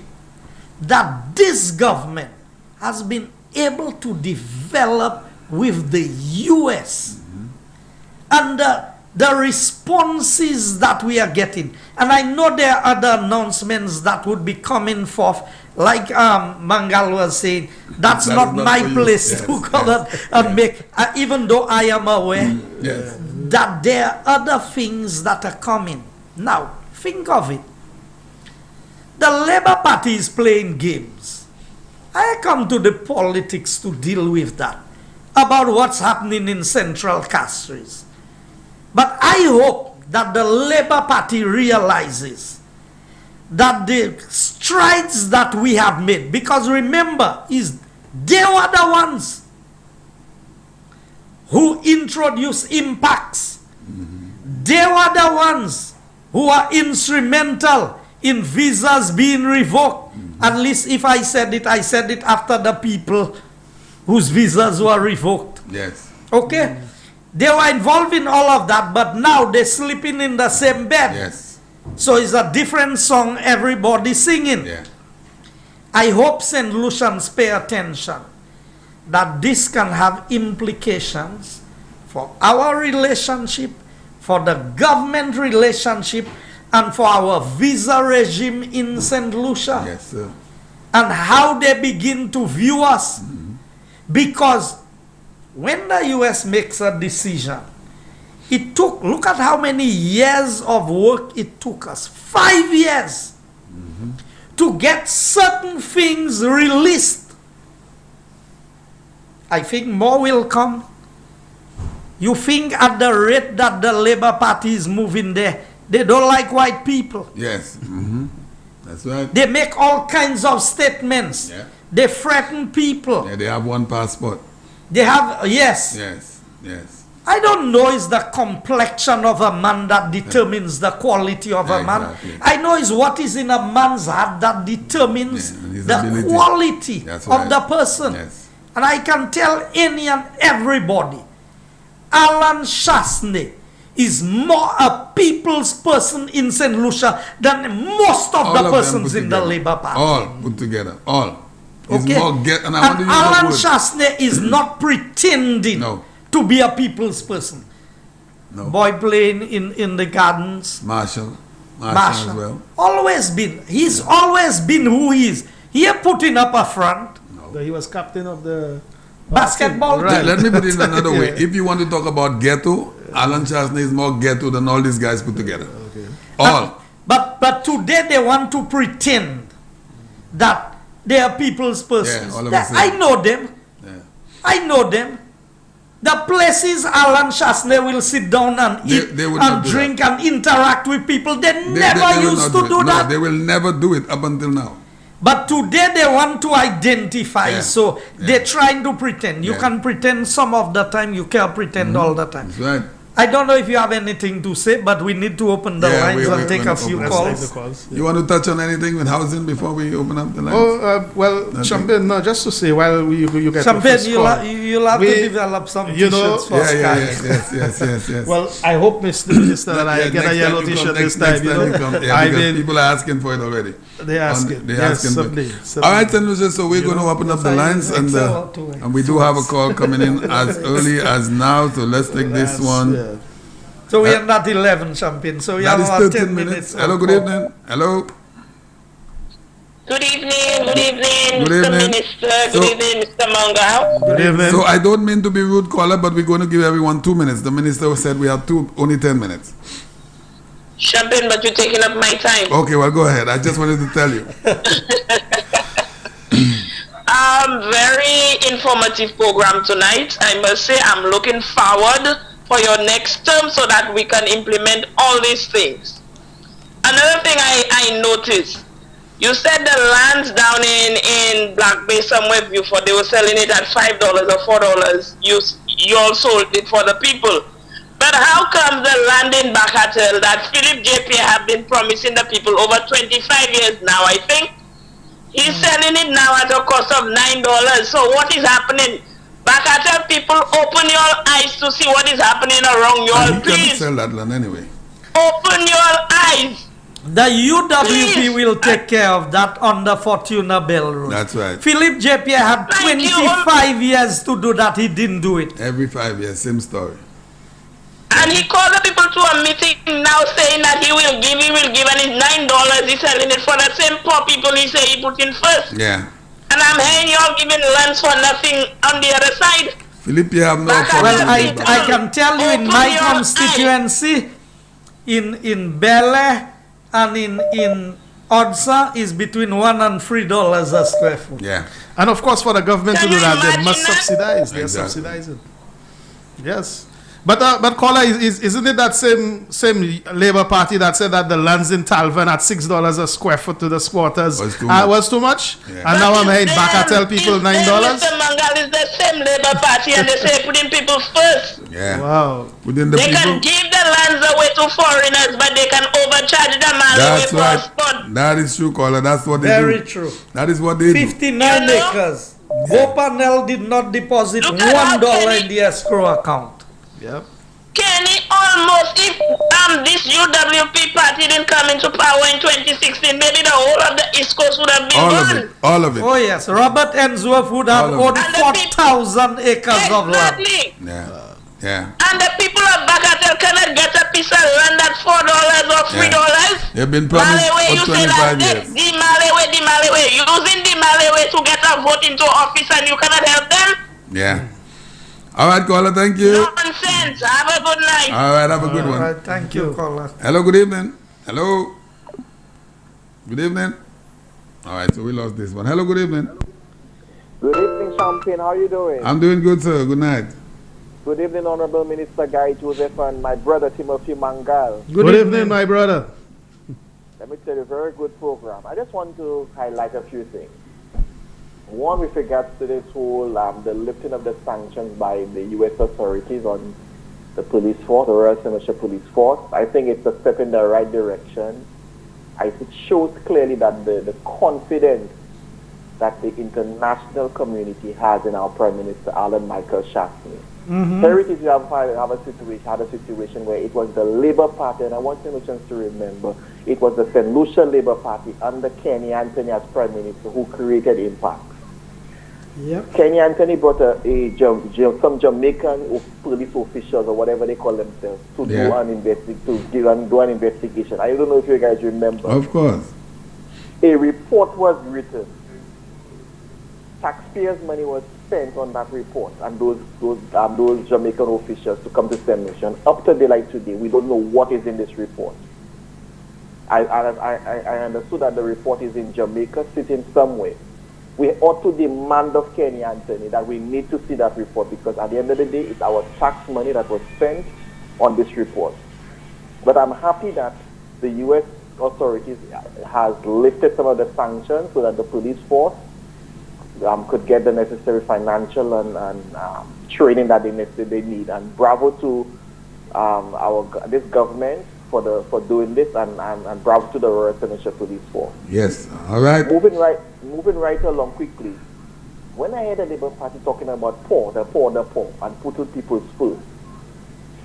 that this government has been able to develop with the US, and the responses that we are getting, and I know there are other announcements that would be coming forth, like Mangal was saying, that's not my place to come and make, even though I am aware that there are other things that are coming. Now, think of it. The Labour Party is playing games. I come to the politics to deal with that, about what's happening in Central Castries. But I hope that the Labour Party realizes that the strides that we have made, because remember, they were the ones who introduced impacts. They were the ones who are instrumental in visas being revoked. At least if I said it after the people whose visas were revoked. Yes. Okay? They were involved in all of that, but now they're sleeping in the same bed. Yes. So it's a different song everybody singing. Yeah. I hope St. Lucians pay attention that this can have implications for our relationship, for the government relationship, and for our visa regime in St. Lucia. Yes, sir. and how they begin to view us. Because when the US makes a decision, look at how many years of work it took us. 5 years to get certain things released. I think more will come. You think at the rate that the Labour Party is moving there, they don't like white people. Yes. That's right. They make all kinds of statements. Yeah. They threaten people. Yeah, they have one passport. They have, yes. Yes, yes. I don't know it's the complexion of a man that determines the quality of a man. I know it's what is in a man's heart that determines the quality of the person. Yes. And I can tell any and everybody, Alan Chasney is more a people's person in St. Lucia than most of the persons in the Labour Party. All put together, all. Okay. And Alan Chasney is not pretending to be a people's person. No. Boy playing in the gardens. Marshall as well. Always been. He's always been who he is. He putting up a front. No. He was captain of the basketball team. Right. Let me put it another way. If you want to talk about ghetto, Alan Chasney is more ghetto than all these guys put together. Okay. All. But today they want to pretend that they are people's persons. Yeah, I know them. Yeah. I know them. The places Alan Chasney will sit down and eat and drink and interact with people, they never used to do that. They will never do it up until now. But today they want to identify, so they're trying to pretend. You can pretend some of the time, you can't pretend all the time. That's right. I don't know if you have anything to say, but we need to open the lines and take a few calls. You want to touch on anything with housing before we open up the lines? Well, Champagne, no, just to say, while you get Champagne, you'll have to develop some t-shirts for yes. Well, I hope, Mr. Minister, that I get a yellow t-shirt this time. Because people are asking for it already. They asking. Yes, someday. All right, so we're going to open up the lines, and we do have a call coming in as early as now, so let's take this one. So we are not 11, Champagne. So we have about 10 minutes. Hello, good evening. Hello. Good evening, Mr. Minister. Good evening, Mr. Mangal. Good evening. So I don't mean to be rude, caller, but we're going to give everyone 2 minutes. The minister said we have only 10 minutes. Champagne, but you're taking up my time. Okay, well, go ahead. I just wanted to tell you. Very informative program tonight. I must say I'm looking forward for your next term so that we can implement all these things. Another thing I noticed, you said the lands down in Black Bay somewhere before, they were selling it at $5 or $4. You all sold it for the people. But how come the land in Bacatel that Philip JP have been promising the people over 25 years now, I think, he's selling it now at a cost of $9. So what is happening? Bacatel people, open your eyes to see what is happening around you all, please. Sell that land anyway. Open your eyes. The UWP will take care of that on the Fortuna Bell Road. That's right. Philip JP had 25 years to do that. He didn't do it. Every 5 years, same story. And he called the people to a meeting now saying that he will give, and it's $9. He's selling it for the same poor people he said he put in first. Yeah. And I'm hearing you all giving lands for nothing on the other side. Philip, you have no Well, I can tell you in my constituency, in Bele and in Odsa is between $1 and $3 a square foot. Yeah. And of course, for the government to do that, they must subsidize. They're subsidizing. Yes. But caller, isn't it that same Labour Party that said that the lands in Talvan at $6 a square foot to the squatters was too much? Yeah. And now I'm heading back and tell people $9. Mr. Mangal is the same Labour Party, and they say putting people first. Yeah. Wow. They can give the lands away to foreigners, but they can overcharge the man away for a spot. That is true, caller. That's what they do. Very true. That is what they 59 acres. Bopanel did not deposit $1 in the escrow account. Yep. Kenny, almost if this UWP party didn't come into power in 2016, maybe the whole of the East Coast would have been gone. All of it. Oh yes, Robert Ensworth would have owned 4,000 acres of land. Yeah. Yeah. And the people of Bagatelle cannot get a piece of land at $4 or $3. They've been promised for 25 years. The Malawi, using the Malawi to get a vote into office and you cannot help them? Yeah. All right, caller, thank you. Nonsense. Have a good night. All right, have a good one. Right, thank you, caller. Hello, good evening. Hello. Good evening. All right, so we lost this one. Hello, good evening. Good evening, Champagne. How are you doing? I'm doing good, sir. Good night. Good evening, Honorable Minister Guy Joseph and my brother Timothy Mangal. Good evening, my brother. Let me tell you, very good program. I just want to highlight a few things. One, with regards to this whole, the lifting of the sanctions by the U.S. authorities on the police force, the Royal Commercial Police Force, I think it's a step in the right direction. It shows clearly that the confidence that the international community has in our Prime Minister, Alan Michael Chastney. Heritage had a situation where it was the Labour Party, and I want Senatorians to remember, it was the St. Lucia Labour Party under Kenny Anthony as Prime Minister who created Impact. Yep. Kenny Anthony brought some Jamaican police officials or whatever they call themselves to do an investigation. I don't know if you guys remember. Of course. A report was written. Taxpayers' money was spent on that report and those Jamaican officials to come to St. Lucia. Up to daylight today, we don't know what is in this report. I understood that the report is in Jamaica, sitting somewhere. We ought to demand of Kenny Anthony that we need to see that report, because at the end of the day, it's our tax money that was spent on this report. But I'm happy that the U.S. authorities has lifted some of the sanctions so that the police force could get the necessary financial and training that they need. And bravo to this government for doing this, and bravo to the Royal Commercial Police Force. Yes, all right. Moving right along quickly. When I heard the Labour Party talking about the poor, and putting people first,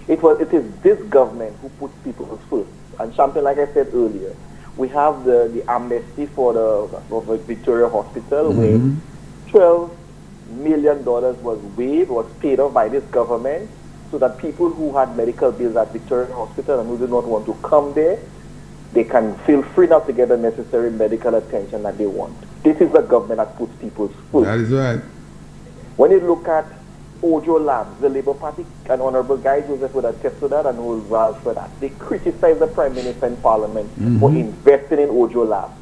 it is this government who puts people first. And something like I said earlier, we have the amnesty for the Victoria Hospital, where $12 million was paid off by this government, so that people who had medical bills at Victoria Hospital and who did not want to come there, they can feel free now to get the necessary medical attention that they want. This is the government that puts people first. That is right. When you look at Ojo Labs, the Labour Party and Honorable Guy Joseph would attest to that and will vouch for that. They criticize the Prime Minister in Parliament for investing in Ojo Labs.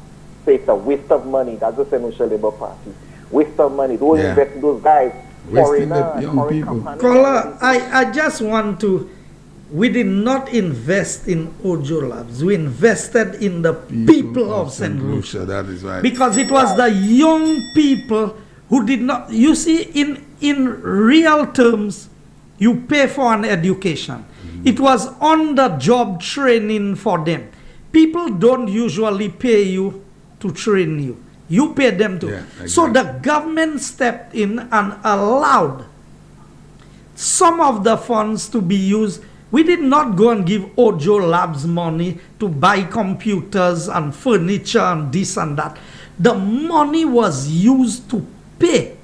Say it's a waste of money. That's the St. Lucia Labour Party. Waste of money. Those guys, wasting the young people. Caller, I just want to, we did not invest in Ojo Labs. We invested in the people of St. Lucia. That is right. Because it was the young people who did not, you see, in real terms, you pay for an education. It was on-the-job training for them. People don't usually pay you to train you. You pay them to. Yeah, exactly. So the government stepped in and allowed some of the funds to be used. We did not go and give Ojo Labs money to buy computers and furniture and this and that. The money was used to pay.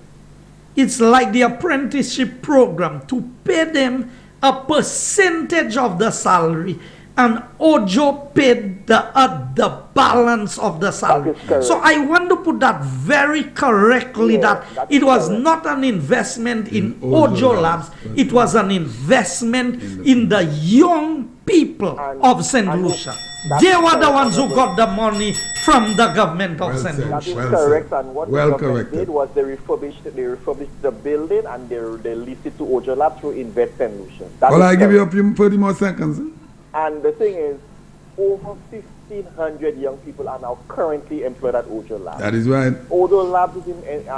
It's like the apprenticeship program, to pay them a percentage of the salary, and Ojo paid the balance of the salary. So I want to put that very correctly, that it was not an investment in Ojo Labs, it was an investment in the young people of St. Lucia. They were the ones who got the money from the government of St. Lucia. That is correct, and what the government did was they refurbished the building and they leased it to Ojo Labs to invest St. Lucia. Well, I give you up 30 more seconds. And the thing is, over 1,500 young people are now currently employed at Ojo Labs. That is right. Ojo Labs is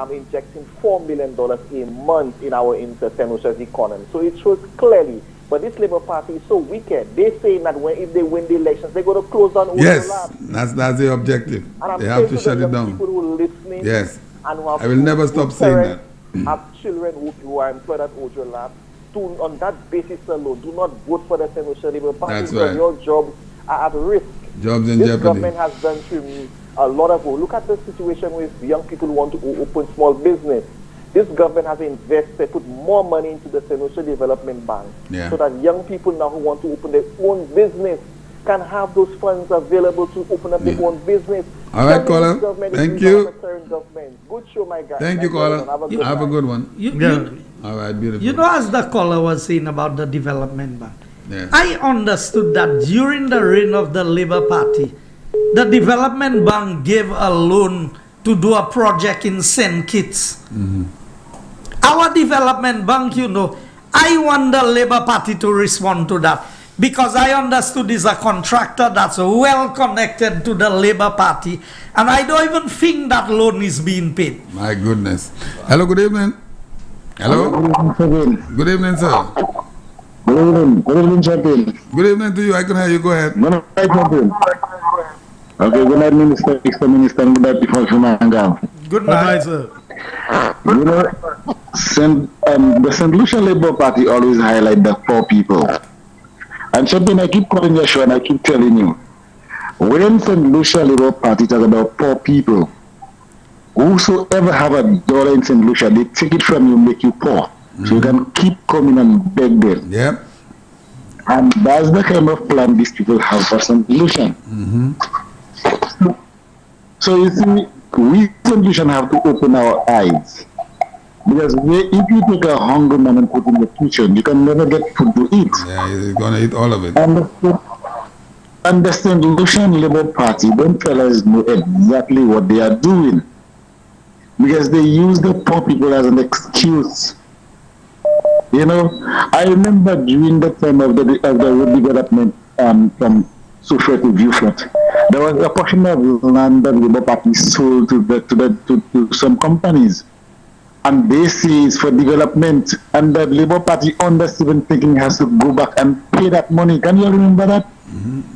injecting $4 million a month in our St. Lucia's economy. So it shows clearly. But this Labour Party is so wicked. They say that if they win the elections, they're going to close down Ojo Labs. Yes, that's the objective. They have to shut it down. People who are listening, yes, and who have I will never stop saying that. Have children who are employed at Ojo Labs. On that basis alone, do not vote for the St. Lucia Labour Party. That's right. Your jobs are at risk. Jobs in this jeopardy. Government has done to me a lot of work. Look at the situation with young people who want to open small business. This government has invested, put more money into the St. Lucia Development Bank so that young people now who want to open their own business can have those funds available to open up their own business. All right, caller. Thank you. Good show, my guy. Thank you, caller. Have a good one. All right, beautiful. You know, as the caller was saying about the development bank, I understood that during the reign of the Labour Party, the development bank gave a loan to do a project in St. Kitts. Our development bank, you know, I want the Labour Party to respond to that. Because I understood is a contractor that's well connected to the Labour Party, and I don't even think that loan is being paid. My goodness. Hello, good evening. Hello. Good evening, sir. Good evening. Good evening, champion. Good evening to you. I can hear you. Go ahead. Good night, champion. Okay, good night, Minister. Minister, good night, Mangal. Good night, sir. You know, the St. Lucia Labour Party always highlight the poor people. And something I keep calling your show and I keep telling you, when St. Lucia Labour Party talk about poor people, whosoever have $1 in St. Lucia, they take it from you, make you poor. So you can keep coming and beg them. Yep. And that's the kind of plan these people have for St. Lucia. So you see, we St. Lucia have to open our eyes. Because if you take a hungry man and put him in the kitchen, you can never get food to eat. Yeah, he's going to eat all of it. And the St. Lucian Labour Party, them fellas know exactly what they are doing. Because they use the poor people as an excuse. You know, I remember during the time of the road development from Suffolk to Viewfort, there was a portion of land that the Labour Party sold to some companies. And they say it's for development, and the Labour Party even thinking has to go back and pay that money. Can you remember that?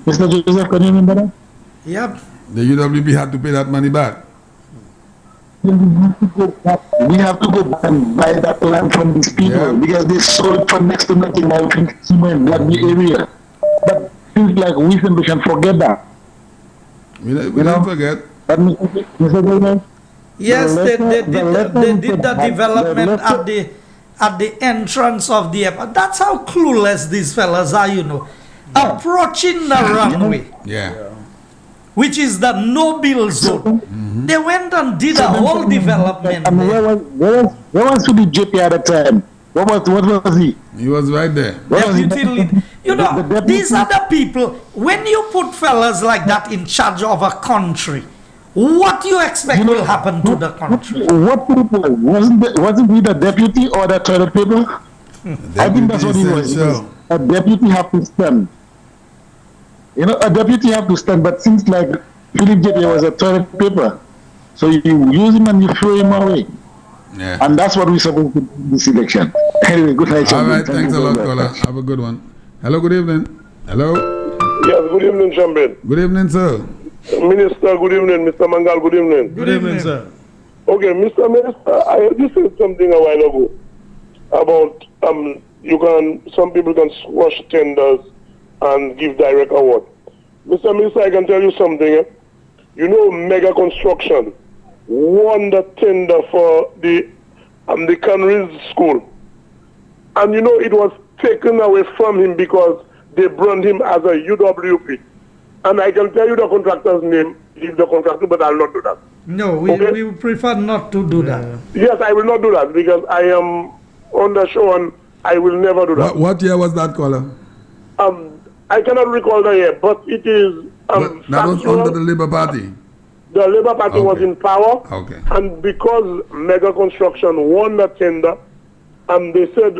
Mr. Joseph, can you remember that? Yep. The UWP had to pay that money back. We have to go back and buy that land from these people because they sold it for next to nothing now in the area. But things like we simply can forget that. We don't forget. But Mr. Joseph, yes, they did the development at the entrance of the airport. That's how clueless these fellas are, you know. Approaching the runway, which is the no-bill zone. They went and did a whole development. And where was the JP at the time? What was he? He was right there. You know, these are the people, when you put fellas like that in charge of a country, what do you expect will happen to the country? What people? Wasn't he the deputy or the toilet paper? I think that's what he was. A deputy have to stand. You know, a deputy have to stand, but since like Philip J.P. was a toilet paper, so you use him and you throw him away. Yeah. And that's what we're supposed to do in this election. Anyway, good night. All right, thanks a lot, caller. Have a good one. Hello, good evening. Hello. Yes, good evening, Champion. Good evening, sir. Minister, good evening. Mr. Mangal, good evening. Good evening, sir. Okay, Mr. Minister, I just said something a while ago about some people can squash tenders and give direct award. Mr. Minister, I can tell you something. You know, Mega Construction won the tender for the Castries school, and you know it was taken away from him because they brand him as a UWP. And I can tell you the contractor's name, leave the contractor, but I'll not do that. No, we prefer not to do that. Yes, I will not do that because I am on the show and I will never do that. What year was that, caller? I cannot recall the year, but it is... that was under the Labour Party? The Labour Party was in power. Okay. And because Mega Construction won the tender, they said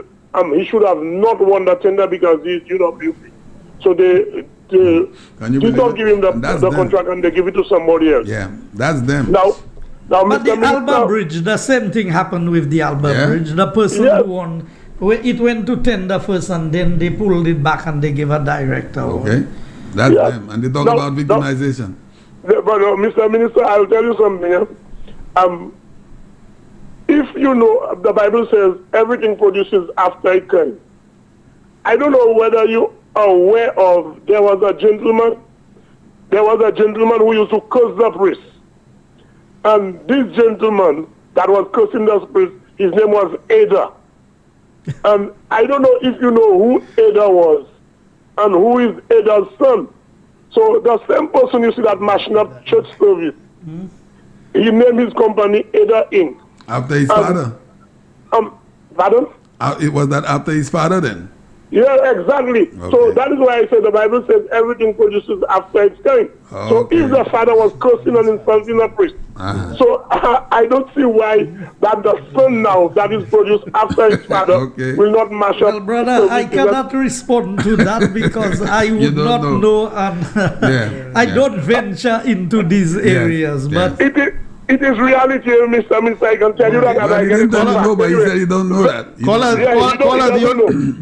he should have not won the tender because he's UWP. So they don't give him the contract and they give it to somebody else. Yeah, that's them. Now but the Alba Bridge, the same thing happened with the Alba Bridge. The person who won, it went to tender first and then they pulled it back and they gave a director. Okay, that's them. And they talk about victimization. But Mr. Minister, I'll tell you something. If you know, the Bible says everything produces after it can. I don't know whether you are aware of, there was a gentleman who used to curse the priest. And this gentleman that was cursing the priest, His name was Ada. And I don't know if you know who Ada was and who is Ada's son. So the same person you see that mashing up church service, he named his company Ada Inc. After his father? Pardon? It was that after his father then? Yeah, exactly. Okay. So that is why I said the Bible says everything produces after its kind. Okay. So if the father was cursing and insulting a priest, so I don't see why that the son now that is produced after his father will not mash up. Well, brother, I cannot respond to that because I would not know and I don't venture into these areas. But it is reality, Mr. Minister. I can tell you that. Well, he didn't tell you no, but he said he don't know that.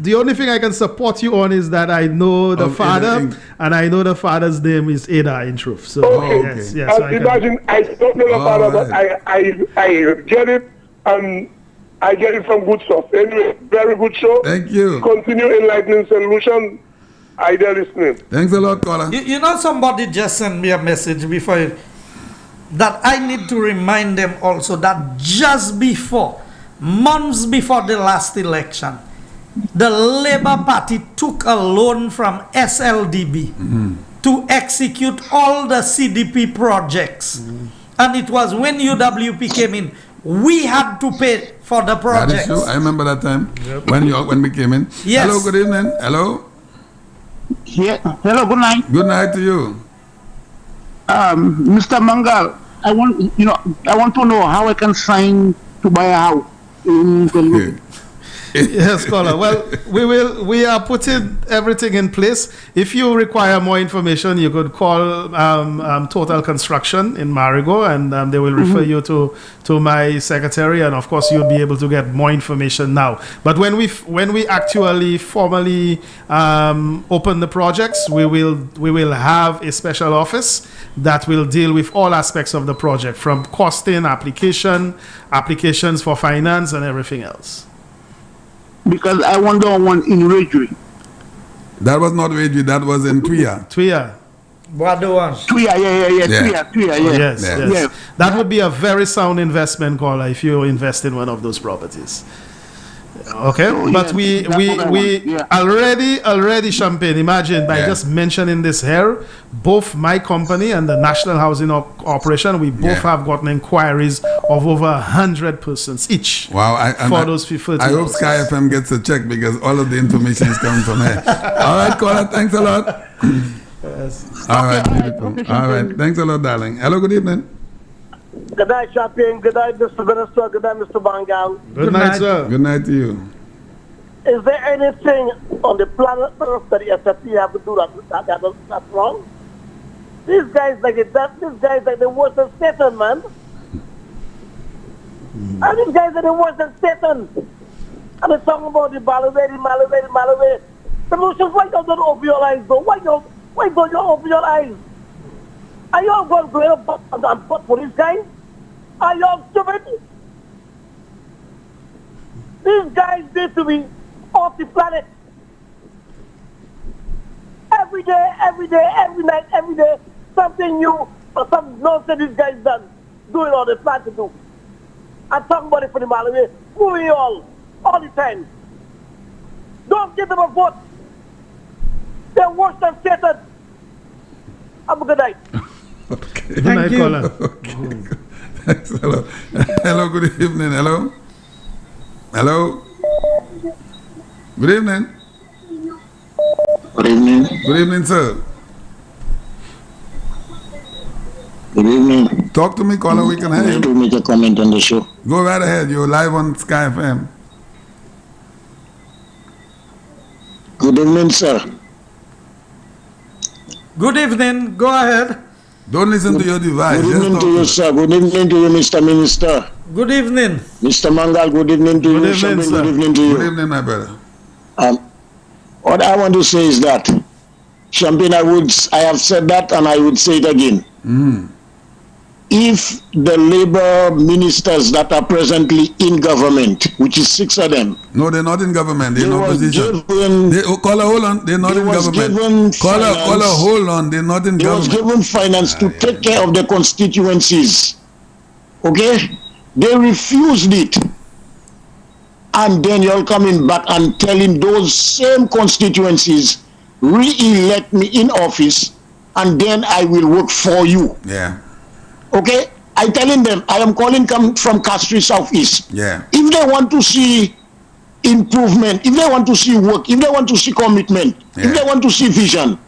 The only thing I can support you on is that I know the father, and I know the father's name is Ada in truth. So yes. So imagine I don't know the father, but I get it, and I get it from good stuff. Anyway, very good show. Thank you. Continue enlightening solution. I there listening. Thanks a lot, caller. You know, somebody just sent me a message before. That I need to remind them also that just before, months before the last election, the Labour Party took a loan from SLDB to execute all the CDP projects. And it was when UWP came in, we had to pay for the projects. That is true. I remember that time when we came in. Yes. Hello, good evening. Hello. Yeah. Hello, good night. Good night to you. Mr. Mangal, I want to know how I can sign to buy a house in the Yes, caller. Well, we are putting everything in place. If you require more information, you could call Total Construction in Marigot, and they will refer you to my secretary, and of course you'll be able to get more information now. But when we actually formally open the projects, we will have a special office that will deal with all aspects of the project, from costing, applications for finance, and everything else. Because I wonder one in Ridgeway. That was not Ridgeway, that was in Tuya. What the one? Tuya, Yes. That would be a very sound investment, caller, if you invest in one of those properties. Okay, but we already Champagne, imagine by just mentioning this here, both my company and the National Housing Corporation, we both have gotten inquiries of over 100 persons each. Wow, for those 50. I hope Sky FM gets a check because all of the information is coming from here. All right, caller, thanks a lot. Yes. All right, beautiful. All right, thanks a lot, darling. Hello, good evening. Good night, Champagne. Good night, Mr. Minister. Good night, Mr. Bangal. Good night, sir. Good night to you. Is there anything on the planet Earth that the SFP have to do that's wrong? These guys like the worst than Satan, man. And these guys are the worst than Satan. And they're talking about the Malaway. The Russians, why don't you open your eyes, though? Why don't you open your eyes? Are you all going to go and vote for these guys? Are you all stupid? These guys need to be off the planet. Every day, every night, every day, something new or some nonsense these guys done, doing all they plan to do. I'm talking about it for the Malawi, moving all the time. Don't give them a vote. They're worse than Satan. Have a good night. Okay. Good night, caller. Okay. Thanks. Hello, good evening. Hello. Good evening. Good evening. Good evening, sir. Good evening. Talk to me, caller. We can hear you. To make a comment on the show. Go right ahead. You're live on Sky FM. Good evening, sir. Good evening. Go ahead. Don't listen to your device. Good evening to you, sir. Good evening to you, Mr. Minister. Good evening. Mr. Mangal, good evening to you. Good evening, sir. Good evening to you. Good evening, my brother. What I want to say is that, Champagne, I have said that and I would say it again. If the labor ministers that are presently in government, which is 6 of them. No, they're not in government. They're in opposition. Caller, hold on. They're not in government. Caller, hold on. They're not in government. They was given finance to take care of the constituencies. Okay? They refused it. and then you're coming back and telling those same constituencies, re-elect me in office, and then I will work for you. Yeah. Okay? I telling them, I am calling from Castries Southeast. Yeah. If they want to see improvement, if they want to see work, if they want to see commitment, if they want to see vision,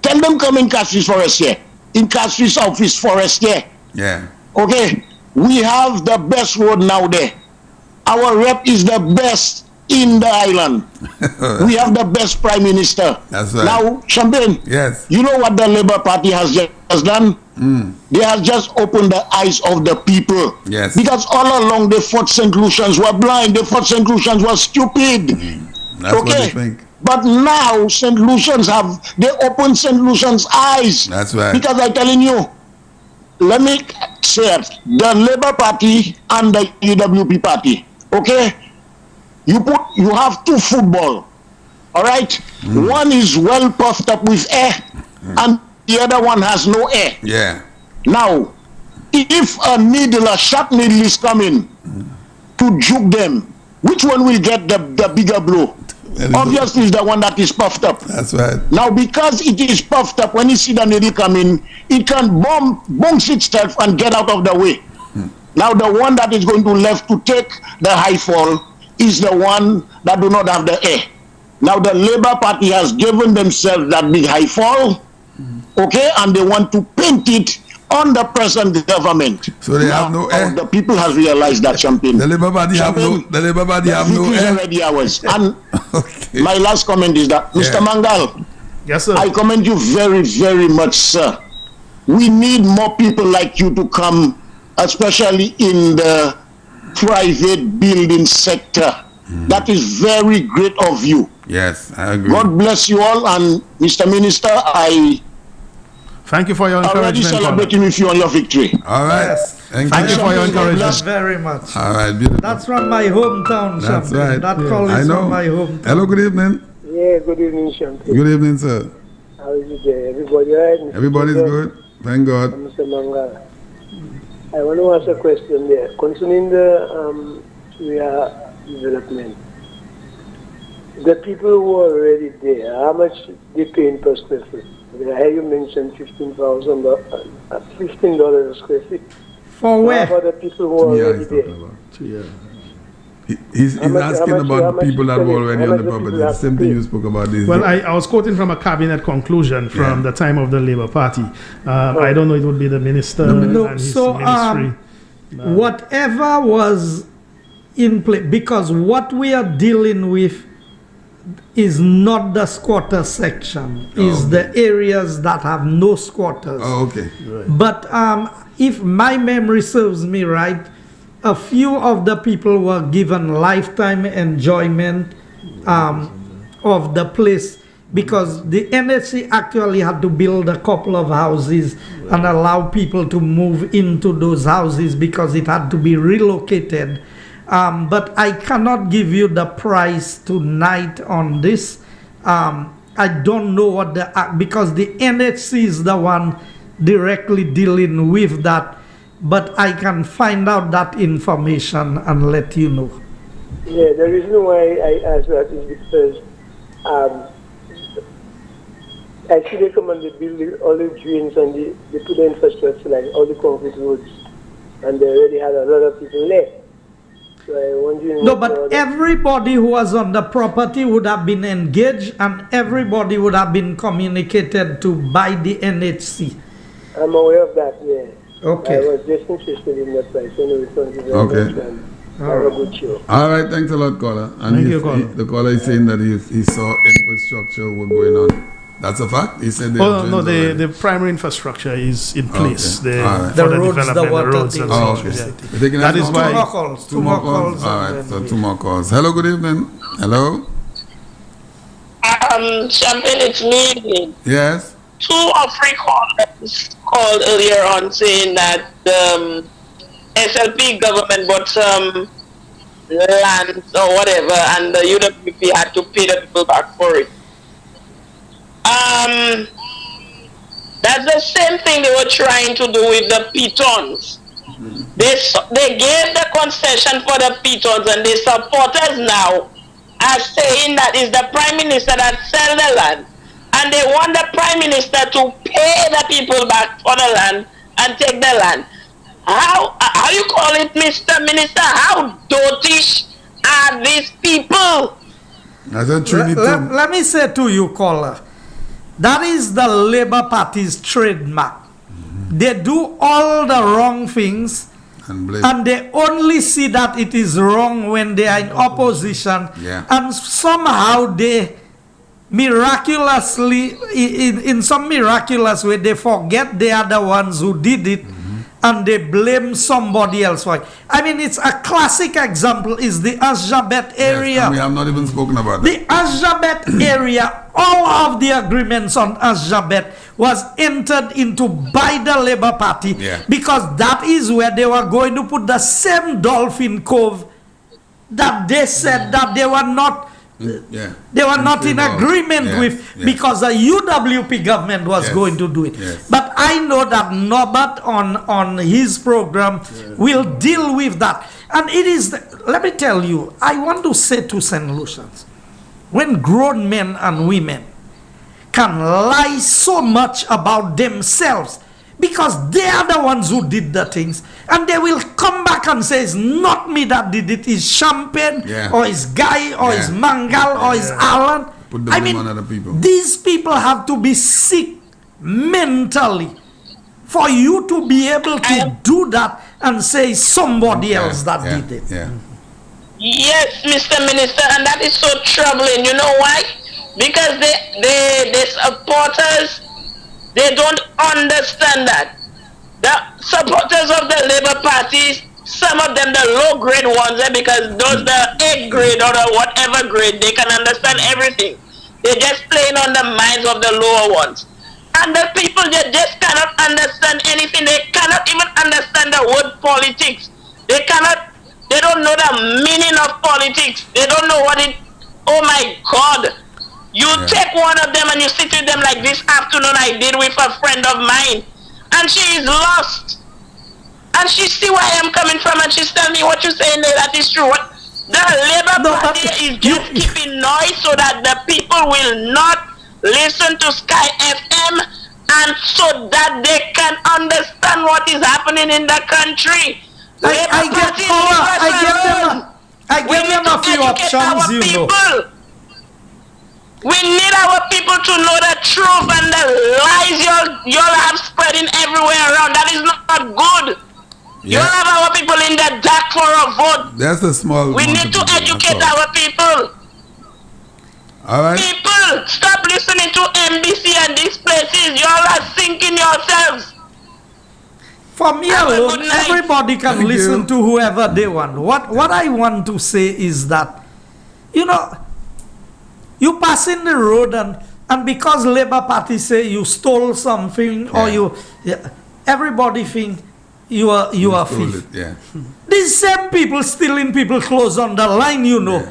tell them come in Castries Forestier, in Castries Southeast Forestier. Yeah. Okay? We have the best road now there. Our rep is the best in the island. We have the best prime minister. That's right. Now, Champagne, yes. You know what the Labour Party has just done? They have just opened the eyes of the people. Yes. Because all along they thought St. Lucians were blind, they thought St. Lucians were stupid. That's what they think. But now St. Lucians they opened St. Lucians' eyes. That's right. Because I'm telling you, let me say it, the Labour Party and the UWP Party, okay? You have two football, all right? One is well puffed up with air, and the other one has no air. Yeah. Now, if a sharp needle is coming to juke them, which one will get the bigger blow? Obviously, it's the one that is puffed up. That's right. Now, because it is puffed up, when you see the needle coming, it can bounce itself and get out of the way. Now, the one that is going to left to take the high fall is the one that do not have the air. Now, the Labour Party has given themselves that big high fall, okay, and they want to paint it on the present government. So they have no air. The people has realized that, Champagne. The Labour Party have no. The Labour Party have no air. Already ours. And my last comment is that, Mr. Mangal, yes, sir. I commend you very, very much, sir. We need more people like you to come, especially in the private building sector. That is very great of you. Yes, I agree. God bless you all, and Mr. Minister, I thank you for your encouragement. Already celebrating with you on your victory. All right. Yes. Thank you for your encouragement. Very much. All right, beautiful. That's from my hometown, That's Champagne. right. That call is from my hometown. Hello, good evening. Yeah, good evening, Champagne. Good evening, sir. How is it there? Everybody all right? Everybody's good. Thank God. Mr. Mangala. I want to ask a question there. Concerning the area development, the people who are already there, how much they paying per square foot? I hear you mention $15 a square feet. For where? How about the people who are already there? He's asking about the people that were already on the property. The same thing you spoke about this. Well, I was quoting from a cabinet conclusion from the time of the Labour Party. I don't know, it would be the minister and his ministry. Whatever was in place, because what we are dealing with is not the squatter section, is the areas that have no squatters. Oh, okay. Right. But if my memory serves me right, a few of the people were given lifetime enjoyment of the place, because the NHC actually had to build a couple of houses and allow people to move into those houses because it had to be relocated. But I cannot give you the price tonight on this. I don't know what because the NHC is the one directly dealing with that. But I can find out that information and let you know. Yeah, the reason why I ask that is because I see they come and they build all the drains and they put the infrastructure, like all the concrete roads, and they already had a lot of people there. So I wondering. No, but everybody who was on the property would have been engaged, and everybody would have been communicated to by the NHC. I'm aware of that, yeah. Okay. I was just interested in that price. Anyway, thank you very much. And have a good show. All right, thanks a lot, caller. And thank you, caller. The caller is saying that he saw infrastructure work going on. That's a fact. He said the primary infrastructure is in place. Okay. The roads, the water, the roads, and that is why. Two more calls. All right, so 2 more calls. Hello, good evening. Hello. Champagne, it's me. Yes. 2 or 3 callers called earlier on saying that the SLP government bought some land or whatever, and the UWP had to pay the people back for it. That's the same thing they were trying to do with the pitons. They gave the concession for the pitons, and the supporters now are saying that it's the prime minister that sell the land, and they want the prime minister to pay the people back for the land and take the land. How you call it, Mr. Minister? How dotish are these people? Let me say to you, caller, that is the Labour Party's trademark. They do all the wrong things, and they only see that it is wrong when they are in opposition, and somehow they miraculously, in some miraculous way, they forget they are the ones who did it, and they blame somebody else for it. I mean, it's a classic example is the Azjabet area. Yes, we have not even spoken about that. The Azjabet area, all of the agreements on Azjabet was entered into by the Labour Party because that is where they were going to put the same Dolphin Cove that they said that they were not they were not in agreement with because the UWP government was going to do it. But I know that Norbert on his program will deal with that. And it is, let me tell you, I want to say to St. Lucians, when grown men and women can lie so much about themselves because they are the ones who did the things, and they will come back and say it's not me that did it, it's Champagne or it's Guy or it's Mangal or it's Alan. I mean, these people have to be sick mentally for you to be able to do that and say somebody else that did it. Yes, Mr. Minister, and that is so troubling. You know why? Because the supporters, they don't understand that. The supporters of the Labour parties, some of them the low grade ones, because those the 8th grade or the whatever grade, they can understand everything. They're just playing on the minds of the lower ones. And the people, they just cannot understand anything. They cannot even understand the word politics. They don't know the meaning of politics. They don't know what it, oh my God. You take one of them and you sit with them like this afternoon I did with a friend of mine. And she is lost. And she see where I am coming from and she's telling me what you're saying there, that is true. The Labour Party is just keeping noise so that the people will not listen to Sky FM and so that they can understand what is happening in the country. I give them a few options, you know. We need our people to know the truth and the lies y'all have spreading everywhere around. That is not good. You have our people in the dark for a vote. That's a small. We need to educate our people. All right. People, stop listening to NBC and these places. Y'all are sinking yourselves. For me alone, everybody can listen to whoever they want. What I want to say is that, you know, you pass in the road and because Labour Party say you stole something or you, everybody think you are thief. These same people stealing people's clothes on the line, you know.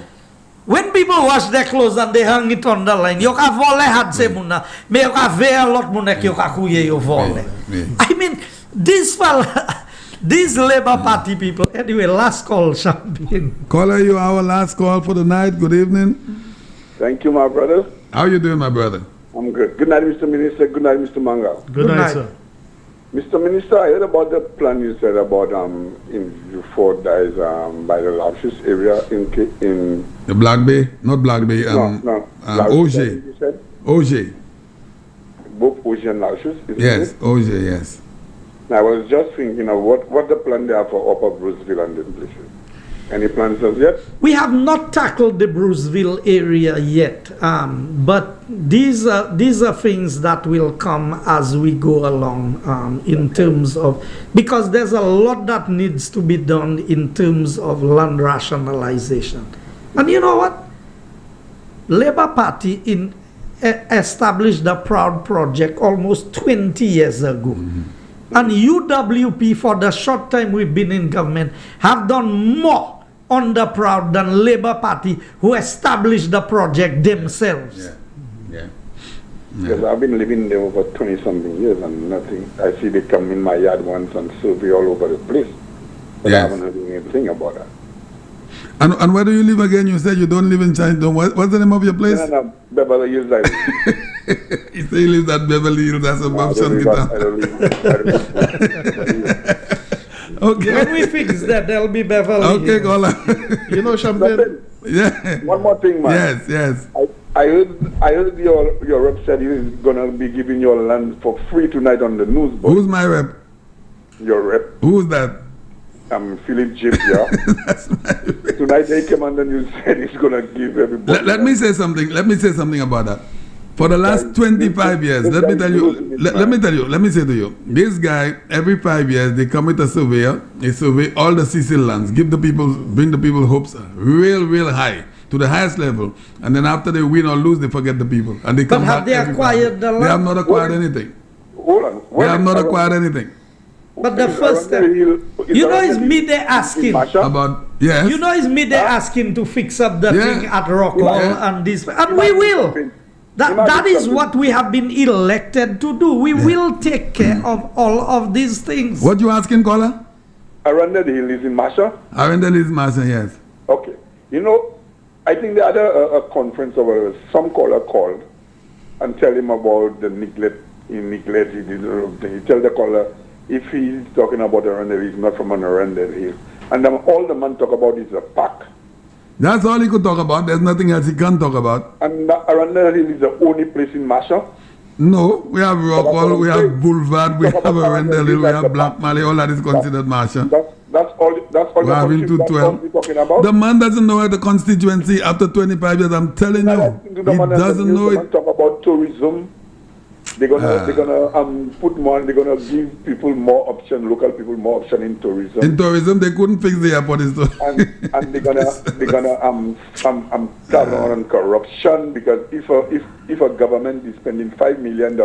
When people wash their clothes and they hang it on the line, you can vole had se muna, me you can veer a lot muna you can kuye you vole. I mean, these Labour Party people. Anyway, last call, Champagne. Caller, you our last call for the night. Good evening. Thank you, my brother. How you doing, my brother? I'm good. Good night, Mr. Minister. Good night, Mr. Mangal. Good night, sir. Mr. Minister, I heard about the plan you said about in Fort that is by the Lashes area in the Black Bay, not Black Bay. OJ. OJ. Both OJ and Lashes. Yes, OJ. Yes. Now, I was just thinking of what the plan they have for Upper Bruceville and them places. Any plans as yet? We have not tackled the Bruceville area yet, but these are things that will come as we go along in terms of, because there's a lot that needs to be done in terms of land rationalization. And you know what? Labour Party established the Proud Project almost 20 years ago. And UWP, for the short time we've been in government, have done more on the Proud than Labour Party, who established the project themselves. Because I've been living there over 20-something years and nothing. I see they come in my yard once and survey all over the place. But I haven't heard anything about that. And where do you live again? You said you don't live in China. What's the name of your place? No, Beverly Hills. He said he lives at Beverly Hills. That's above Shankita. Okay. When we fix that, there'll be Beverly Hills. Okay, Gola. You know, Champagne. Yeah. One more thing, man. Yes. I heard your rep said he was gonna be giving your land for free tonight on the news. Who's my rep? Your rep. Who's that? Philip Japier. That's my rep. Tonight they came and then you said he's gonna give everybody. Let me say something. Let me say something about that. For the last 25 years, let me tell you. Let me say to you, this guy every 5 years they come with a surveyor. They survey all the Cecil lands, bring the people hopes real high to the highest level, and then after they win or lose, they forget the people and they come back. But have they acquired the land? They have not acquired anything. Hold on. They have not acquired anything. But the first step, you know, is me they asking about yes. You know, is me they asking to fix up the thing at Rockwall and this, and we will. That is what we have been elected to do. We will take care of all of these things. What you asking, caller? Arundel Hill is in Masha? Arundel is Masha, yes. Okay. You know, I think they had a conference over some caller called and tell him about the neglect. He did the wrong thing. He tell the caller if he's talking about Arundel, he's not from an Arundel Hill. And then all the man talk about is a park. That's all he could talk about. There's nothing else he can talk about. And Arundel Hill is the only place in Masha? No, we have Rockwall, we have Boulevard, we have Arundel Hill, we have Black Malay, all that is considered Masha. That's all we have into 12. Talking about. The man doesn't know the constituency after 25 years, I'm telling you. He doesn't know it. Talk about tourism. They're gonna put more. They're gonna give people more option, local people more option in tourism. In tourism, they couldn't fix the airport. And they're gonna start on corruption because if a government is spending $5 million,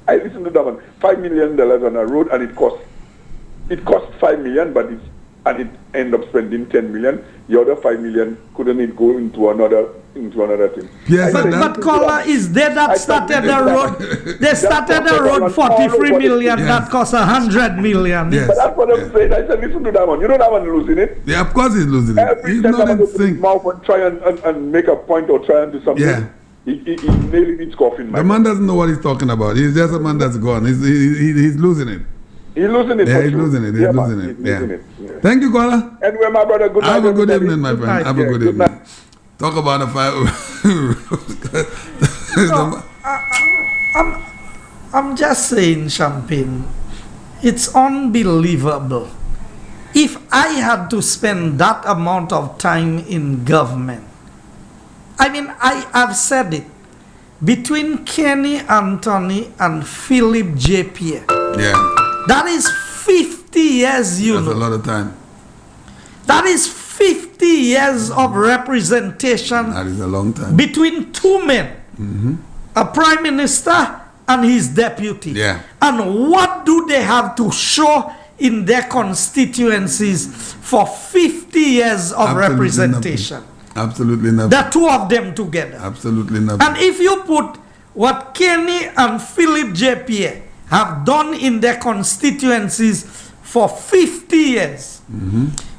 I listen to that one, $5 million on a road and it costs $5 million, but it end up spending 10 million. The other 5 million couldn't it go into another thing? Yes, but caller is there that started the road. They started the road 43 million that cost 100 million. Yes. But that's what I'm saying. I said, listen to that one. You know that one losing it. Yeah, of course he's losing it. He's not in sync. Mouth and try and make a point or try and do something. Yeah. He's nailing his coffin. The man doesn't know what he's talking about. He's just a man that's gone. He's losing it. He's losing it. Yeah, he's losing it. He's losing it. Yeah. Thank you, caller. Anyway, my brother, good night. Have a good evening, my friend. Have a good evening. Night. Talk about a fire. No, I'm just saying, Champagne, it's unbelievable. If I had to spend that amount of time in government, I mean, I've said it, between Kenny Anthony and Philip J.P. Yeah. That is 50 years, That's a lot of time. That is 50 years of representation. That is a long time. Between two men, a prime minister and his deputy. Yeah. And what do they have to show in their constituencies for 50 years of representation? Nothing. Absolutely nothing. The two of them together. Absolutely nothing. And if you put what Kenny and Philip J.P. have done in their constituencies for 50 years,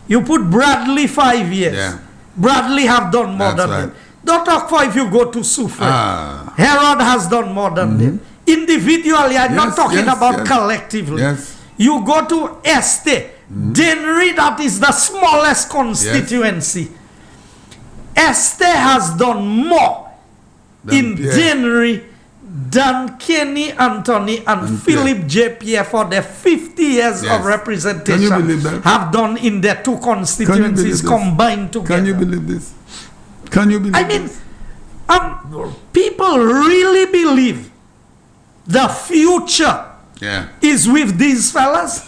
you put Bradley 5 years. Yeah. Bradley have done more than them. Don't talk for if you go to Sufre. Herod has done more than them. Individually, I'm not talking about collectively. Yes. You go to Este, Dennery, that is the smallest constituency. Este has done more in Dennery than Kenny Anthony and Philip J.P. for the 50 years of representation have done in their two constituencies combined together. Can you believe this? Can you believe this? I mean, people really believe the future is with these fellas?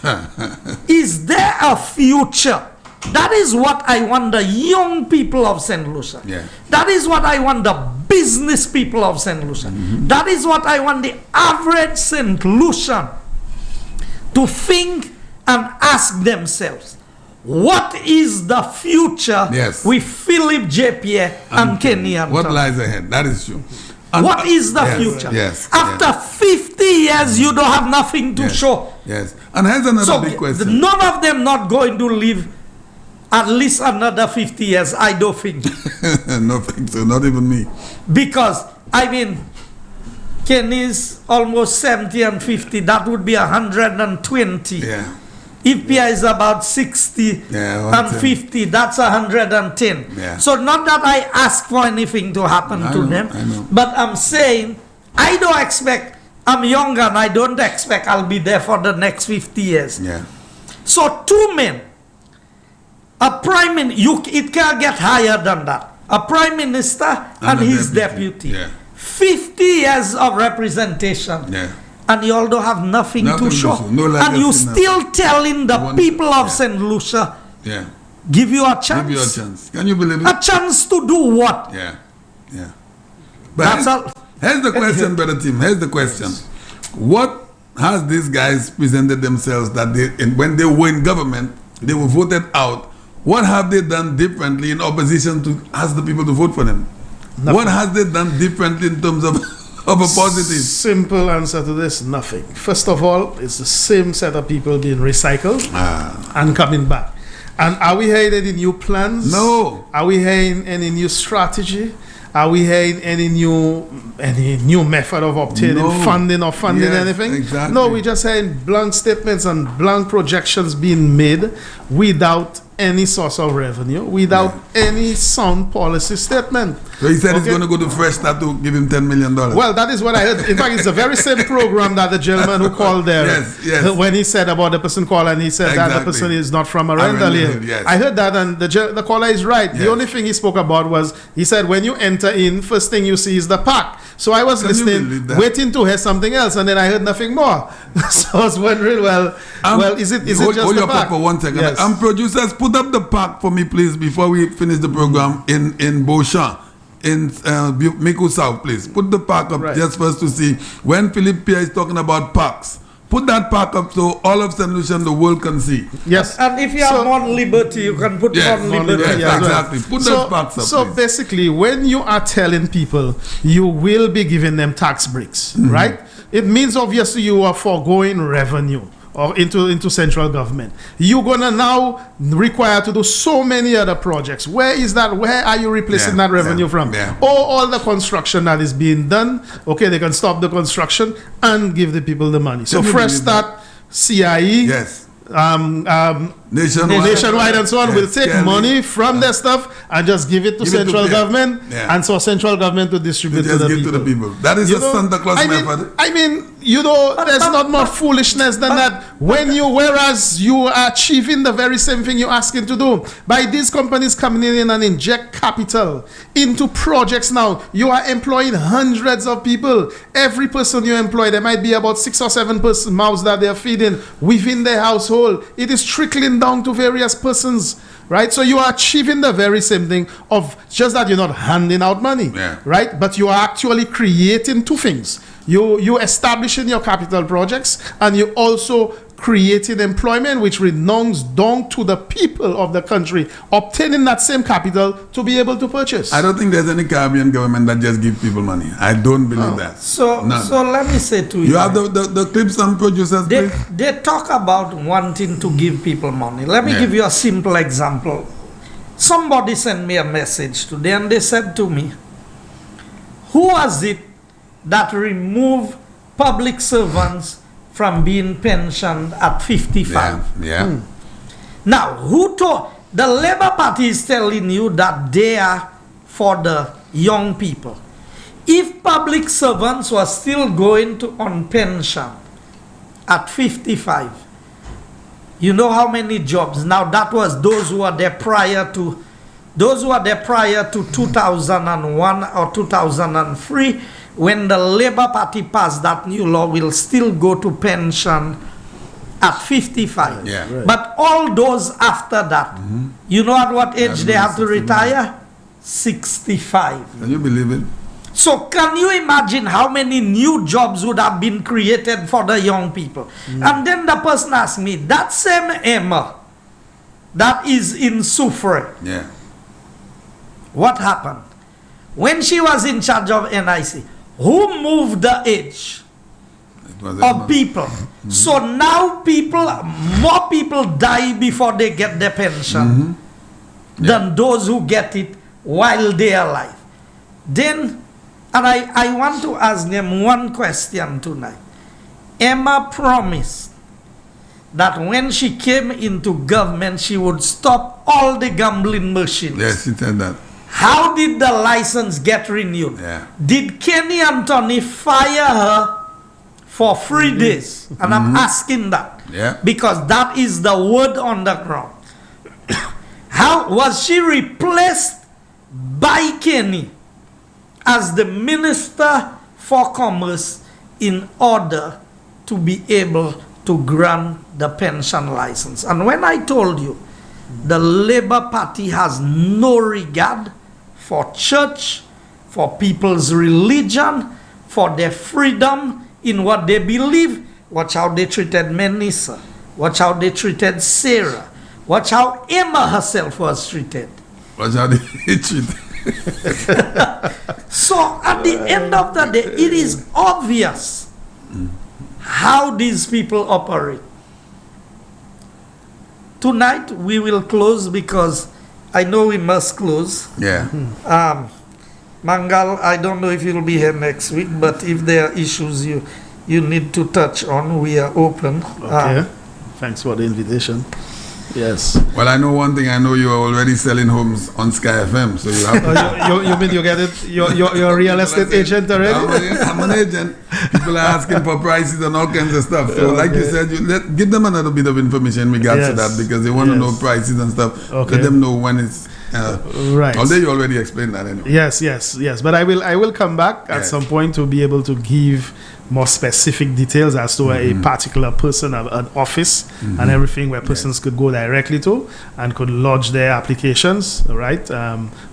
Is there a future? That is what I want the young people of St. Lucia. That is what I want the business people of St. Lucia. That is what I want the average St. Lucian to think and ask themselves. What is the future with Philip J.P. and Kenny Anthony? What lies ahead? That is true. What is the future? Yes. After 50 years, you don't have nothing to show. Yes. And here's another big question. None of them not going to live at least another 50 years, I don't think. No, think so. Not even me. Because, I mean, Kenny's almost 70 and 50. That would be 120. Yeah. If Pia is about 60 and 50, that's 110. Yeah. So not that I ask for anything to happen to them, but I'm saying I don't expect, I'm younger and I don't expect I'll be there for the next 50 years. Yeah. So 2 men, a prime minister, it can't get higher than that. A prime minister and his deputy. Yeah. 50 years of representation. Yeah. And you all don't have nothing to show. And you still telling the people of St. Lucia, give you a chance. Give you a chance. Can you believe it? A chance to do what? Yeah. Yeah. But here's the question, Brother Tim. Here's the question. What has these guys presented themselves that when they were in government, they were voted out? What have they done differently in opposition to ask the people to vote for them? Nothing. What has they done differently in terms of a positive? Simple answer to this, nothing. First of all, it's the same set of people being recycled and coming back. And are we hearing any new plans? No. Are we hearing any new strategy? Are we hearing any new method of obtaining funding or funding anything? Exactly. No, we're just hearing blank statements and blank projections being made without any source of revenue, without any sound policy statement. So he said he's going to go to Fresh Start to give him $10 million. Well, that is what I heard. In fact, it's the very same program that the gentleman who called there, when he said about the person called and he said that the person is not from Arundel. I heard that, and the caller is right. The only thing he spoke about was, he said, when you enter in, first thing you see is the park. So I was listening, waiting to hear something else, and then I heard nothing more. So I was wondering, is it just the park? For 1 second. Producers, put up the park for me, please, before we finish the program in Beauchamp, in Miku South, please. Put the park up just for us to see. When Philip Pierre is talking about parks, put that park up so all of St. Lucia and the world can see. Yes. And if you have Mount Liberty, you can put Mount Liberty. Yes, exactly. Put those parks up, So please. basically, when you are telling people you will be giving them tax breaks, right? It means obviously you are foregoing revenue or into central government. You're gonna now require to do so many other projects. Where is that? Where are you replacing that revenue from? All the construction that is being done, okay, they can stop the construction and give the people the money. So Fresh Start, CIE, nationwide and so on will take money from their stuff and just give it to central government, and so central government to distribute to the people. That is a Santa Claus method. I mean, there's not more foolishness than that. Whereas you are achieving the very same thing you're asking to do by these companies coming in and inject capital into projects. Now you are employing hundreds of people. Every person you employ, there might be about 6 or 7 mouths that they are feeding within their household. It is trickling down to various persons, right? So you are achieving the very same thing, of just that you're not handing out money, right? But you are actually creating 2 things. You establishing your capital projects, and you also creating employment, which redounds down to the people of the country obtaining that same capital to be able to purchase. I don't think there's any Caribbean government that just gives people money. I don't believe that. So let me say to you. You have the clips on producers, please? They talk about wanting to give people money. Let me give you a simple example. Somebody sent me a message today and they said to me, who was it that removed public servants from being pensioned at 55? Now, who told? The Labour Party is telling you that they are for the young people. If public servants were still going on pension at 55, you know how many jobs? Now that was those who were there prior to 2001 or 2003, when the Labour Party passed that new law, will still go to pension at 55. But all those after that, you know at what age they have to retire? 65. Can you believe it? So can you imagine how many new jobs would have been created for the young people? And then the person asked me, that same Emma that is in Soufrière, what happened? When she was in charge of NIC, who moved the age of people. So now more people die before they get their pension than those who get it while they are alive. Then, and I want to ask them one question tonight. Emma promised that when she came into government, she would stop all the gambling machines. Yes, she said that. How did the license get renewed? Yeah. Did Kenny Anthony fire her for 3 days? And I'm asking that. Yeah. Because that is the word on the ground. How was she replaced by Kenny as the Minister for Commerce in order to be able to grant the pension license? And when I told you the Labour Party has no regard for church, for people's religion, for their freedom in what they believe, watch how they treated Melissa, watch how they treated Sarah, watch how Emma herself was treated. Watch how they treated. So at the end of the day, it is obvious how these people operate. Tonight we will close because I know we must close. Yeah. Mangal, I don't know if you'll be here next week, but if there are issues you need to touch on, we are open. Okay. Thanks for the invitation. Yes. Well, I know one thing. I know you are already selling homes on Sky FM, so you have. You mean you get it? You're a real estate agent already? I'm an agent. People are asking for prices and all kinds of stuff. So, like you said, give them another bit of information in regards to that because they want to know prices and stuff. Okay. Let them know when it's. Right. Although you already explained that anyway. Yes. But I will come back at some point to be able to give more specific details as to a particular person, an office, and everything where persons could go directly to and could lodge their applications, right?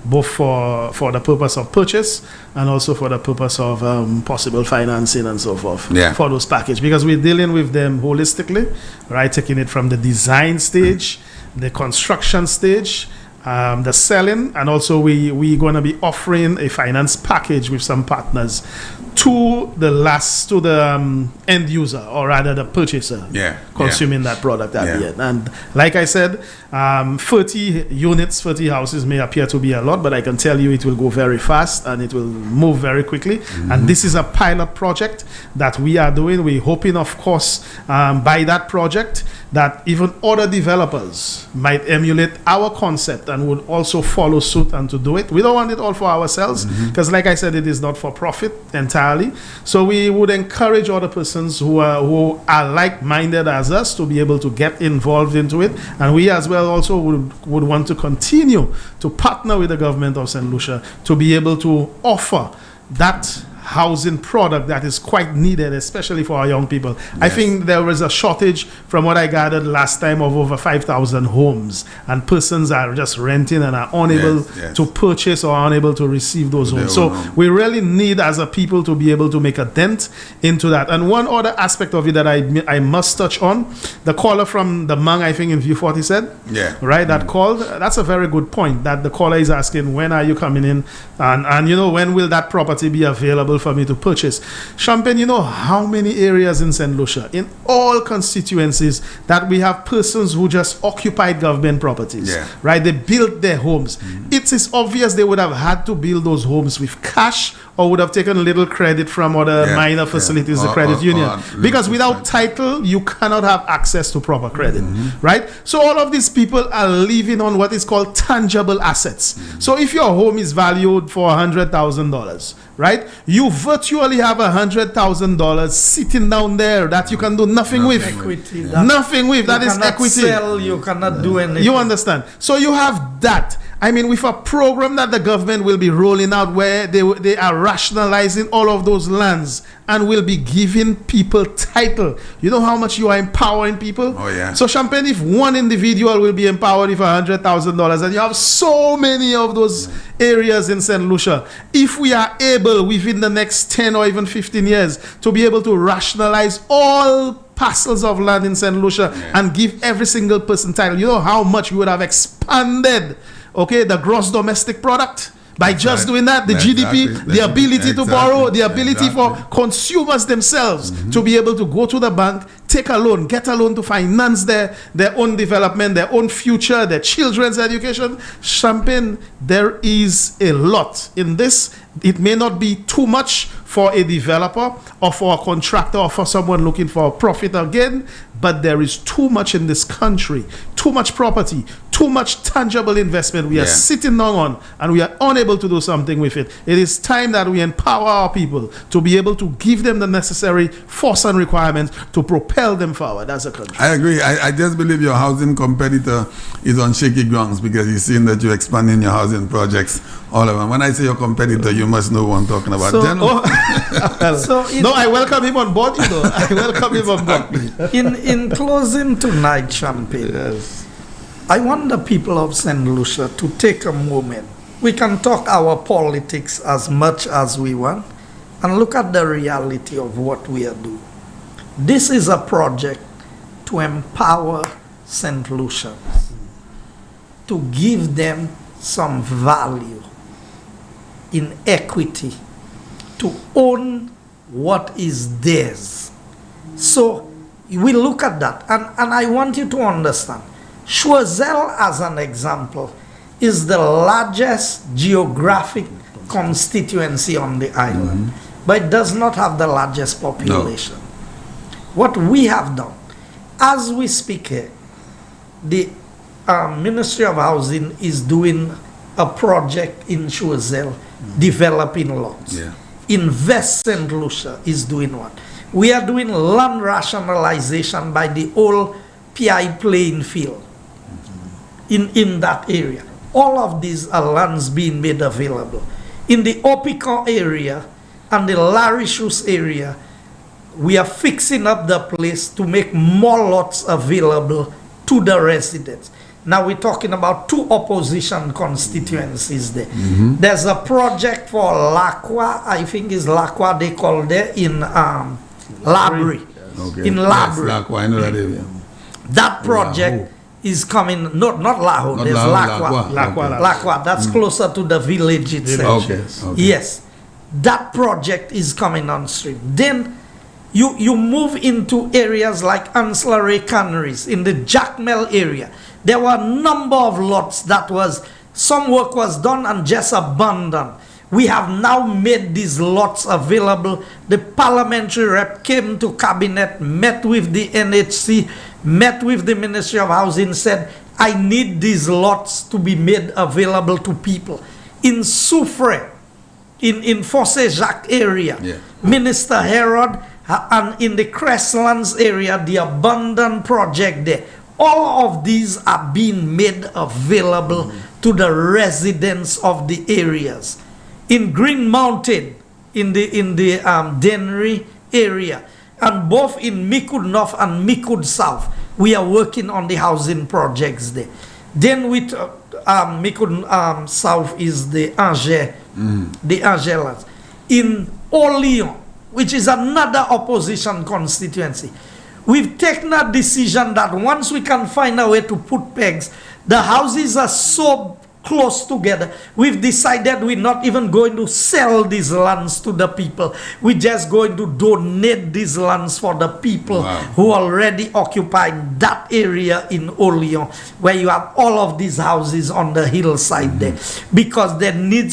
Both for the purpose of purchase and also for the purpose of possible financing and so forth for those packages. Because we're dealing with them holistically, right? Taking it from the design stage, the construction stage, the selling, and also we're going to be offering a finance package with some partners to the end user, or rather the purchaser consuming that product at the end. And like I said, 30 units, 30 houses may appear to be a lot, but I can tell you it will go very fast and it will move very quickly. And this is a pilot project that we are doing. We're hoping, of course, by that project that even other developers might emulate our concept and would also follow suit and to do it. We don't want it all for ourselves because, like I said, it is not for profit entirely. So we would encourage other persons who are like-minded as us to be able to get involved into it. And we as well also would want to continue to partner with the government of St. Lucia to be able to offer that housing product that is quite needed, especially for our young people. I think there was a shortage, from what I gathered last time, of over 5,000 homes, and persons are just renting and are unable to purchase or unable to receive those homes. So we really need, as a people, to be able to make a dent into that. And one other aspect of it that I must touch on, the caller from the Mang, I think in View 40 said, right, that called, that's a very good point, that the caller is asking, when are you coming in, and you know, when will that property be available for me to purchase? Champagne, you know how many areas in St. Lucia, in all constituencies, that we have persons who just occupied government properties, right? They built their homes. It is obvious they would have had to build those homes with cash or would have taken a little credit from other minor facilities, the credit union. Because without title, you cannot have access to proper credit, right? So all of these people are living on what is called tangible assets. So if your home is valued for $100,000, right? You virtually have $100,000 sitting down there that you can do nothing with. Equity. Nothing with. That is equity. Sell, you cannot do anything. You understand? So you have that. I mean, with a program that the government will be rolling out where they are rationalizing all of those lands and will be giving people title. You know how much you are empowering people? Oh, yeah. So, Champagne, if one individual will be empowered with $100,000, and you have so many of those areas in St. Lucia, if we are able within the next 10 or even 15 years to be able to rationalize all parcels of land in St. Lucia and give every single person title, you know how much we would have expanded, okay, the gross domestic product, By just doing that, the GDP, the ability to borrow, the ability for consumers themselves to be able to go to the bank, take a loan, get a loan to finance their own development, their own future, their children's education. Champagne, there is a lot in this. It may not be too much for a developer or for a contractor or for someone looking for a profit again, but there is too much in this country, too much property, too much tangible investment we are sitting down on, and we are unable to do something with it. It is time that we empower our people to be able to give them the necessary force and requirements to propel them forward as a country. I agree. I just believe your housing competitor is on shaky grounds because you've seen that you're expanding your housing projects all over. When I say your competitor, you must know what I'm talking about. No, I welcome him on board, you know. I welcome him on board. In closing tonight, Champagne, I want the people of St. Lucia to take a moment. We can talk our politics as much as we want and look at the reality of what we are doing. This is a project to empower St. Lucians, to give them some value in equity, to own what is theirs. So we look at that, and I want you to understand, Choiseul, as an example, is the largest geographic constituency on the island, but it does not have the largest population. No. What we have done, as we speak here, the Ministry of Housing is doing a project in Choiseul, developing lots. Invest St. Lucia is doing one. We are doing land rationalization by the old PI playing field in that area. All of these are lands being made available. In the Opicon area and the Larishus area, we are fixing up the place to make more lots available to the residents. Now we're talking about two opposition constituencies there. There's a project for Lacqua, I think is Lacqua they call there, in Labrie. In Labrie. Yes, Lacqua, I know that area. That project is coming, not Laho, there's Lacqua. That's closer to the village itself. Yes, that project is coming on stream. Then you move into areas like Ancillary Canneries in the Jackmel area. There were a number of lots that some work was done and just abandoned. We have now made these lots available. The parliamentary rep came to cabinet, met with the NHC, met with the Ministry of Housing, said, I need these lots to be made available to people. In Soufre, in Fosse Jacques area, Minister Herod, and in the Crestlands area, the abandoned project there. All of these are being made available to the residents of the areas. In Green Mountain, in the Dennery area, and both in Micoud North and Micoud South, we are working on the housing projects there. Then with Micoud South is the Angers, the Angers. In Orléans, which is another opposition constituency, we've taken a decision that once we can find a way to put pegs, the houses are so close together, we've decided we're not even going to sell these lands to the people. We're just going to donate these lands for the people who already occupy that area in Orléans, where you have all of these houses on the hillside there, because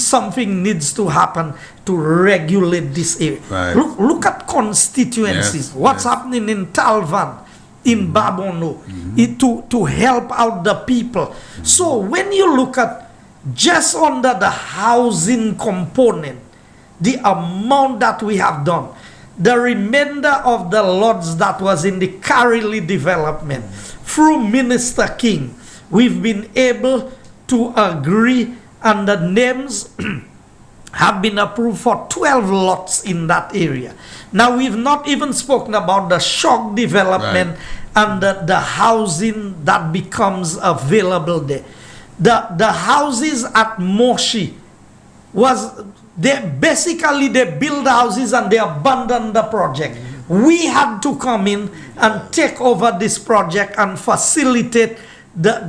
something needs to happen to regulate this area. Look at constituencies. What's happening in Talvan, in Babono, to help out the people. So when you look at just under the housing component, the amount that we have done, the remainder of the lots that was in the Karili development, through Minister King, we've been able to agree, and the names have been approved for 12 lots in that area. Now, we've not even spoken about the shock development and the housing that becomes available there. The houses at Moshi they build houses and they abandoned the project. We had to come in and take over this project and facilitate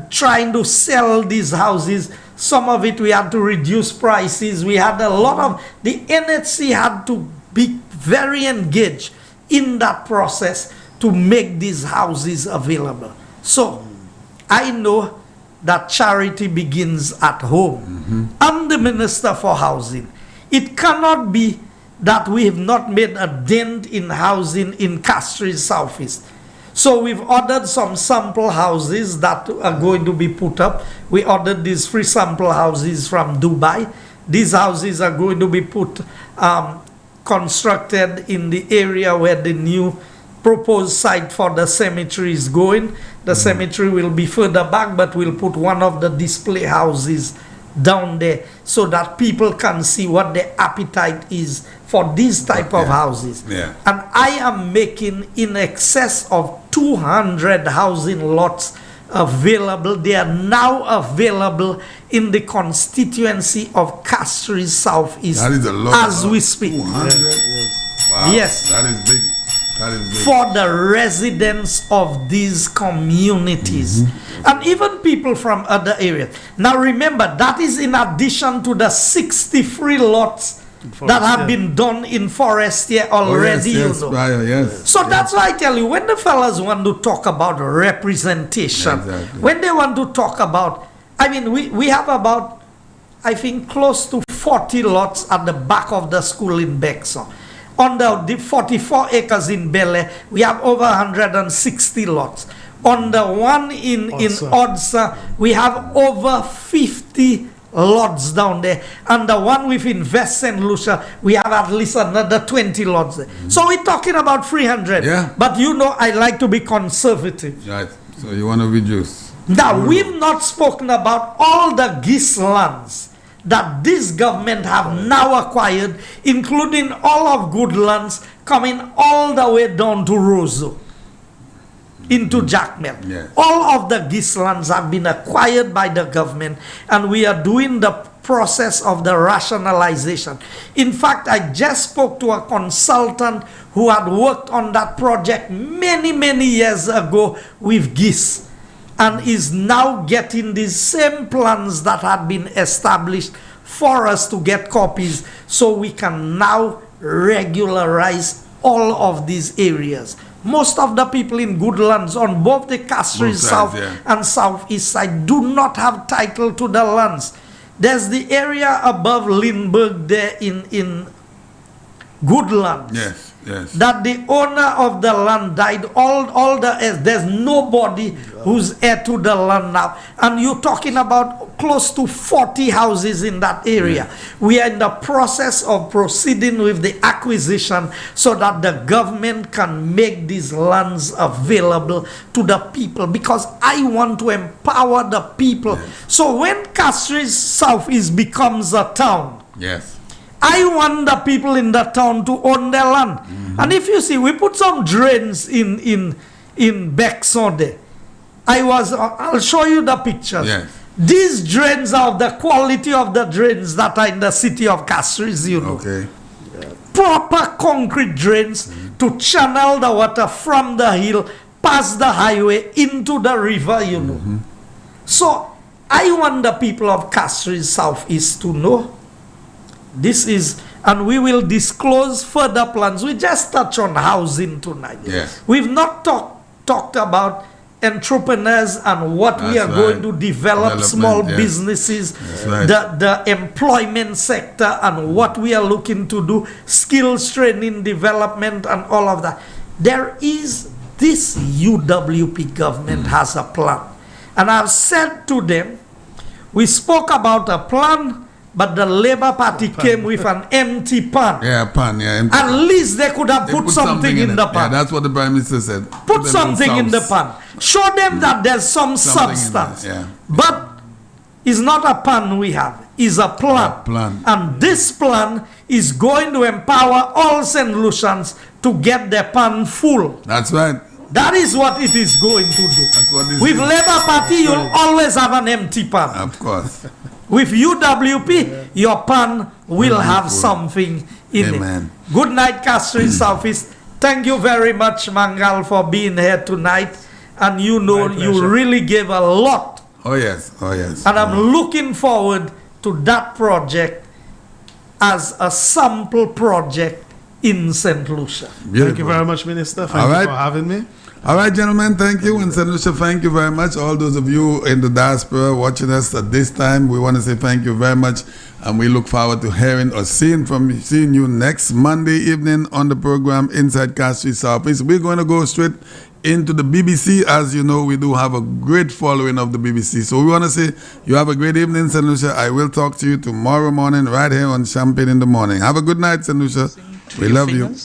trying to sell these houses. Some of it we had to reduce prices. We had a lot of, the NHC had to be very engaged in that process to make these houses available. So I know that charity begins at home. I'm the Minister for Housing. It cannot be that we have not made a dent in housing in Castries Southeast. So we've ordered some sample houses that are going to be put up. We ordered these free sample houses from Dubai. These houses are going to be constructed in the area where the new proposed site for the cemetery is going. The cemetery will be further back, but we'll put one of the display houses down there so that people can see what the appetite is for these type of houses. And I am making in excess of 200 housing lots available. They are now available in the constituency of Castries Southeast as we speak. 200? Wow, yes. That is big. For the residents of these communities and even people from other areas. Now remember, that is in addition to the 63 lots that have been done in Forestier already. So that's why I tell you, when the fellas want to talk about representation, when they want to talk about, I mean, we have about, I think, close to 40 lots at the back of the school in Bexon. On the 44 acres in Bel Air, we have over 160 lots. On the one in Odsa, we have over 50 lots down there. And the one within West St. Lucia, we have at least another 20 lots there. So we're talking about 300. But you know, I like to be conservative. Right. So you want to reduce. Now, we've not spoken about all the GIS lands that this government have now acquired, including all of Goodlands, coming all the way down to Roseau, into Jackmel. All of the GIS lands have been acquired by the government, and we are doing the process of the rationalization. In fact, I just spoke to a consultant who had worked on that project many, many years ago with GIS, and is now getting these same plans that had been established for us to get copies, so we can now regularize all of these areas. Most of the people in Goodlands on both the Castries South and Southeast side do not have title to the lands. There's the area above Lindbergh there in Goodlands. That the owner of the land died. There's nobody who's heir to the land now, and you're talking about close to 40 houses in that area. We are in the process of proceeding with the acquisition so that the government can make these lands available to the people, because I want to empower the people. So when Castries Southeast becomes a town, I want the people in the town to own their land. And if you see, we put some drains in Bexon there. I'll show you the pictures. These drains are of the quality of the drains that are in the city of Castries, you know. Proper concrete drains to channel the water from the hill, past the highway, into the river, you know. So I want the people of Castries Southeast to know this is, and we will disclose further plans. We just touch on housing tonight. We've not talked about entrepreneurs and what we are going to develop, small businesses, the employment sector, and what we are looking to do, skills training, development, and all of that. There is, this UWP government has a plan. And I've said to them, we spoke about a plan, but the Labour Party came with an empty pan. Pan. Empty. At least they could have put something in the pan. That's what the Prime Minister said. Put something in the pan. Show them that there's some substance. But it's not a pan we have. It's a plan. And this plan is going to empower all St. Lucians to get their pan full. That's right. That is what it is going to do. That's what this with is. Labour Party, you'll always have an empty pan. Of course. With UWP, your pan will have something in it. Good night, Castries Southeast. Thank you very much, Mangal, for being here tonight. And you know, you really gave a lot. Oh yes, oh yes. And I'm looking forward to that project as a sample project in St. Lucia. Beautiful. Thank you very much, Minister. Thank you for having me. All right, gentlemen, thank you. And St. Lucia, thank you very much. All those of you in the diaspora watching us at this time, we want to say thank you very much. And we look forward to hearing or seeing you next Monday evening on the program Inside Castries Southeast. We're going to go straight into the BBC. As you know, we do have a great following of the BBC. So we want to say you have a great evening, St. Lucia. I will talk to you tomorrow morning right here on Champagne in the Morning. Have a good night, St. Lucia. We love you.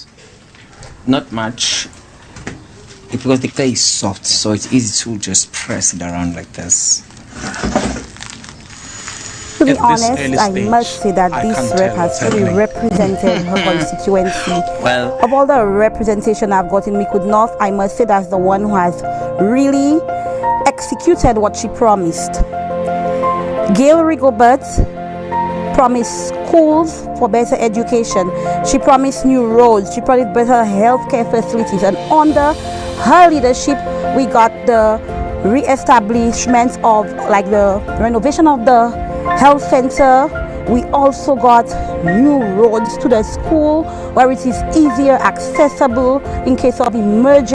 Not much. Because the clay is soft, so it's easy to just press it around like this. To be honest, I must say that this rep has fully represented her constituency. Well, of all the representation I've got in Micoud North, I must say that's the one who has really executed what she promised. Gail Rigobert promised schools for better education. She promised new roads. She promised better healthcare facilities. And under her leadership, we got the re-establishment of, like, the renovation of the health center. We also got new roads to the school where it is easier accessible in case of emergency.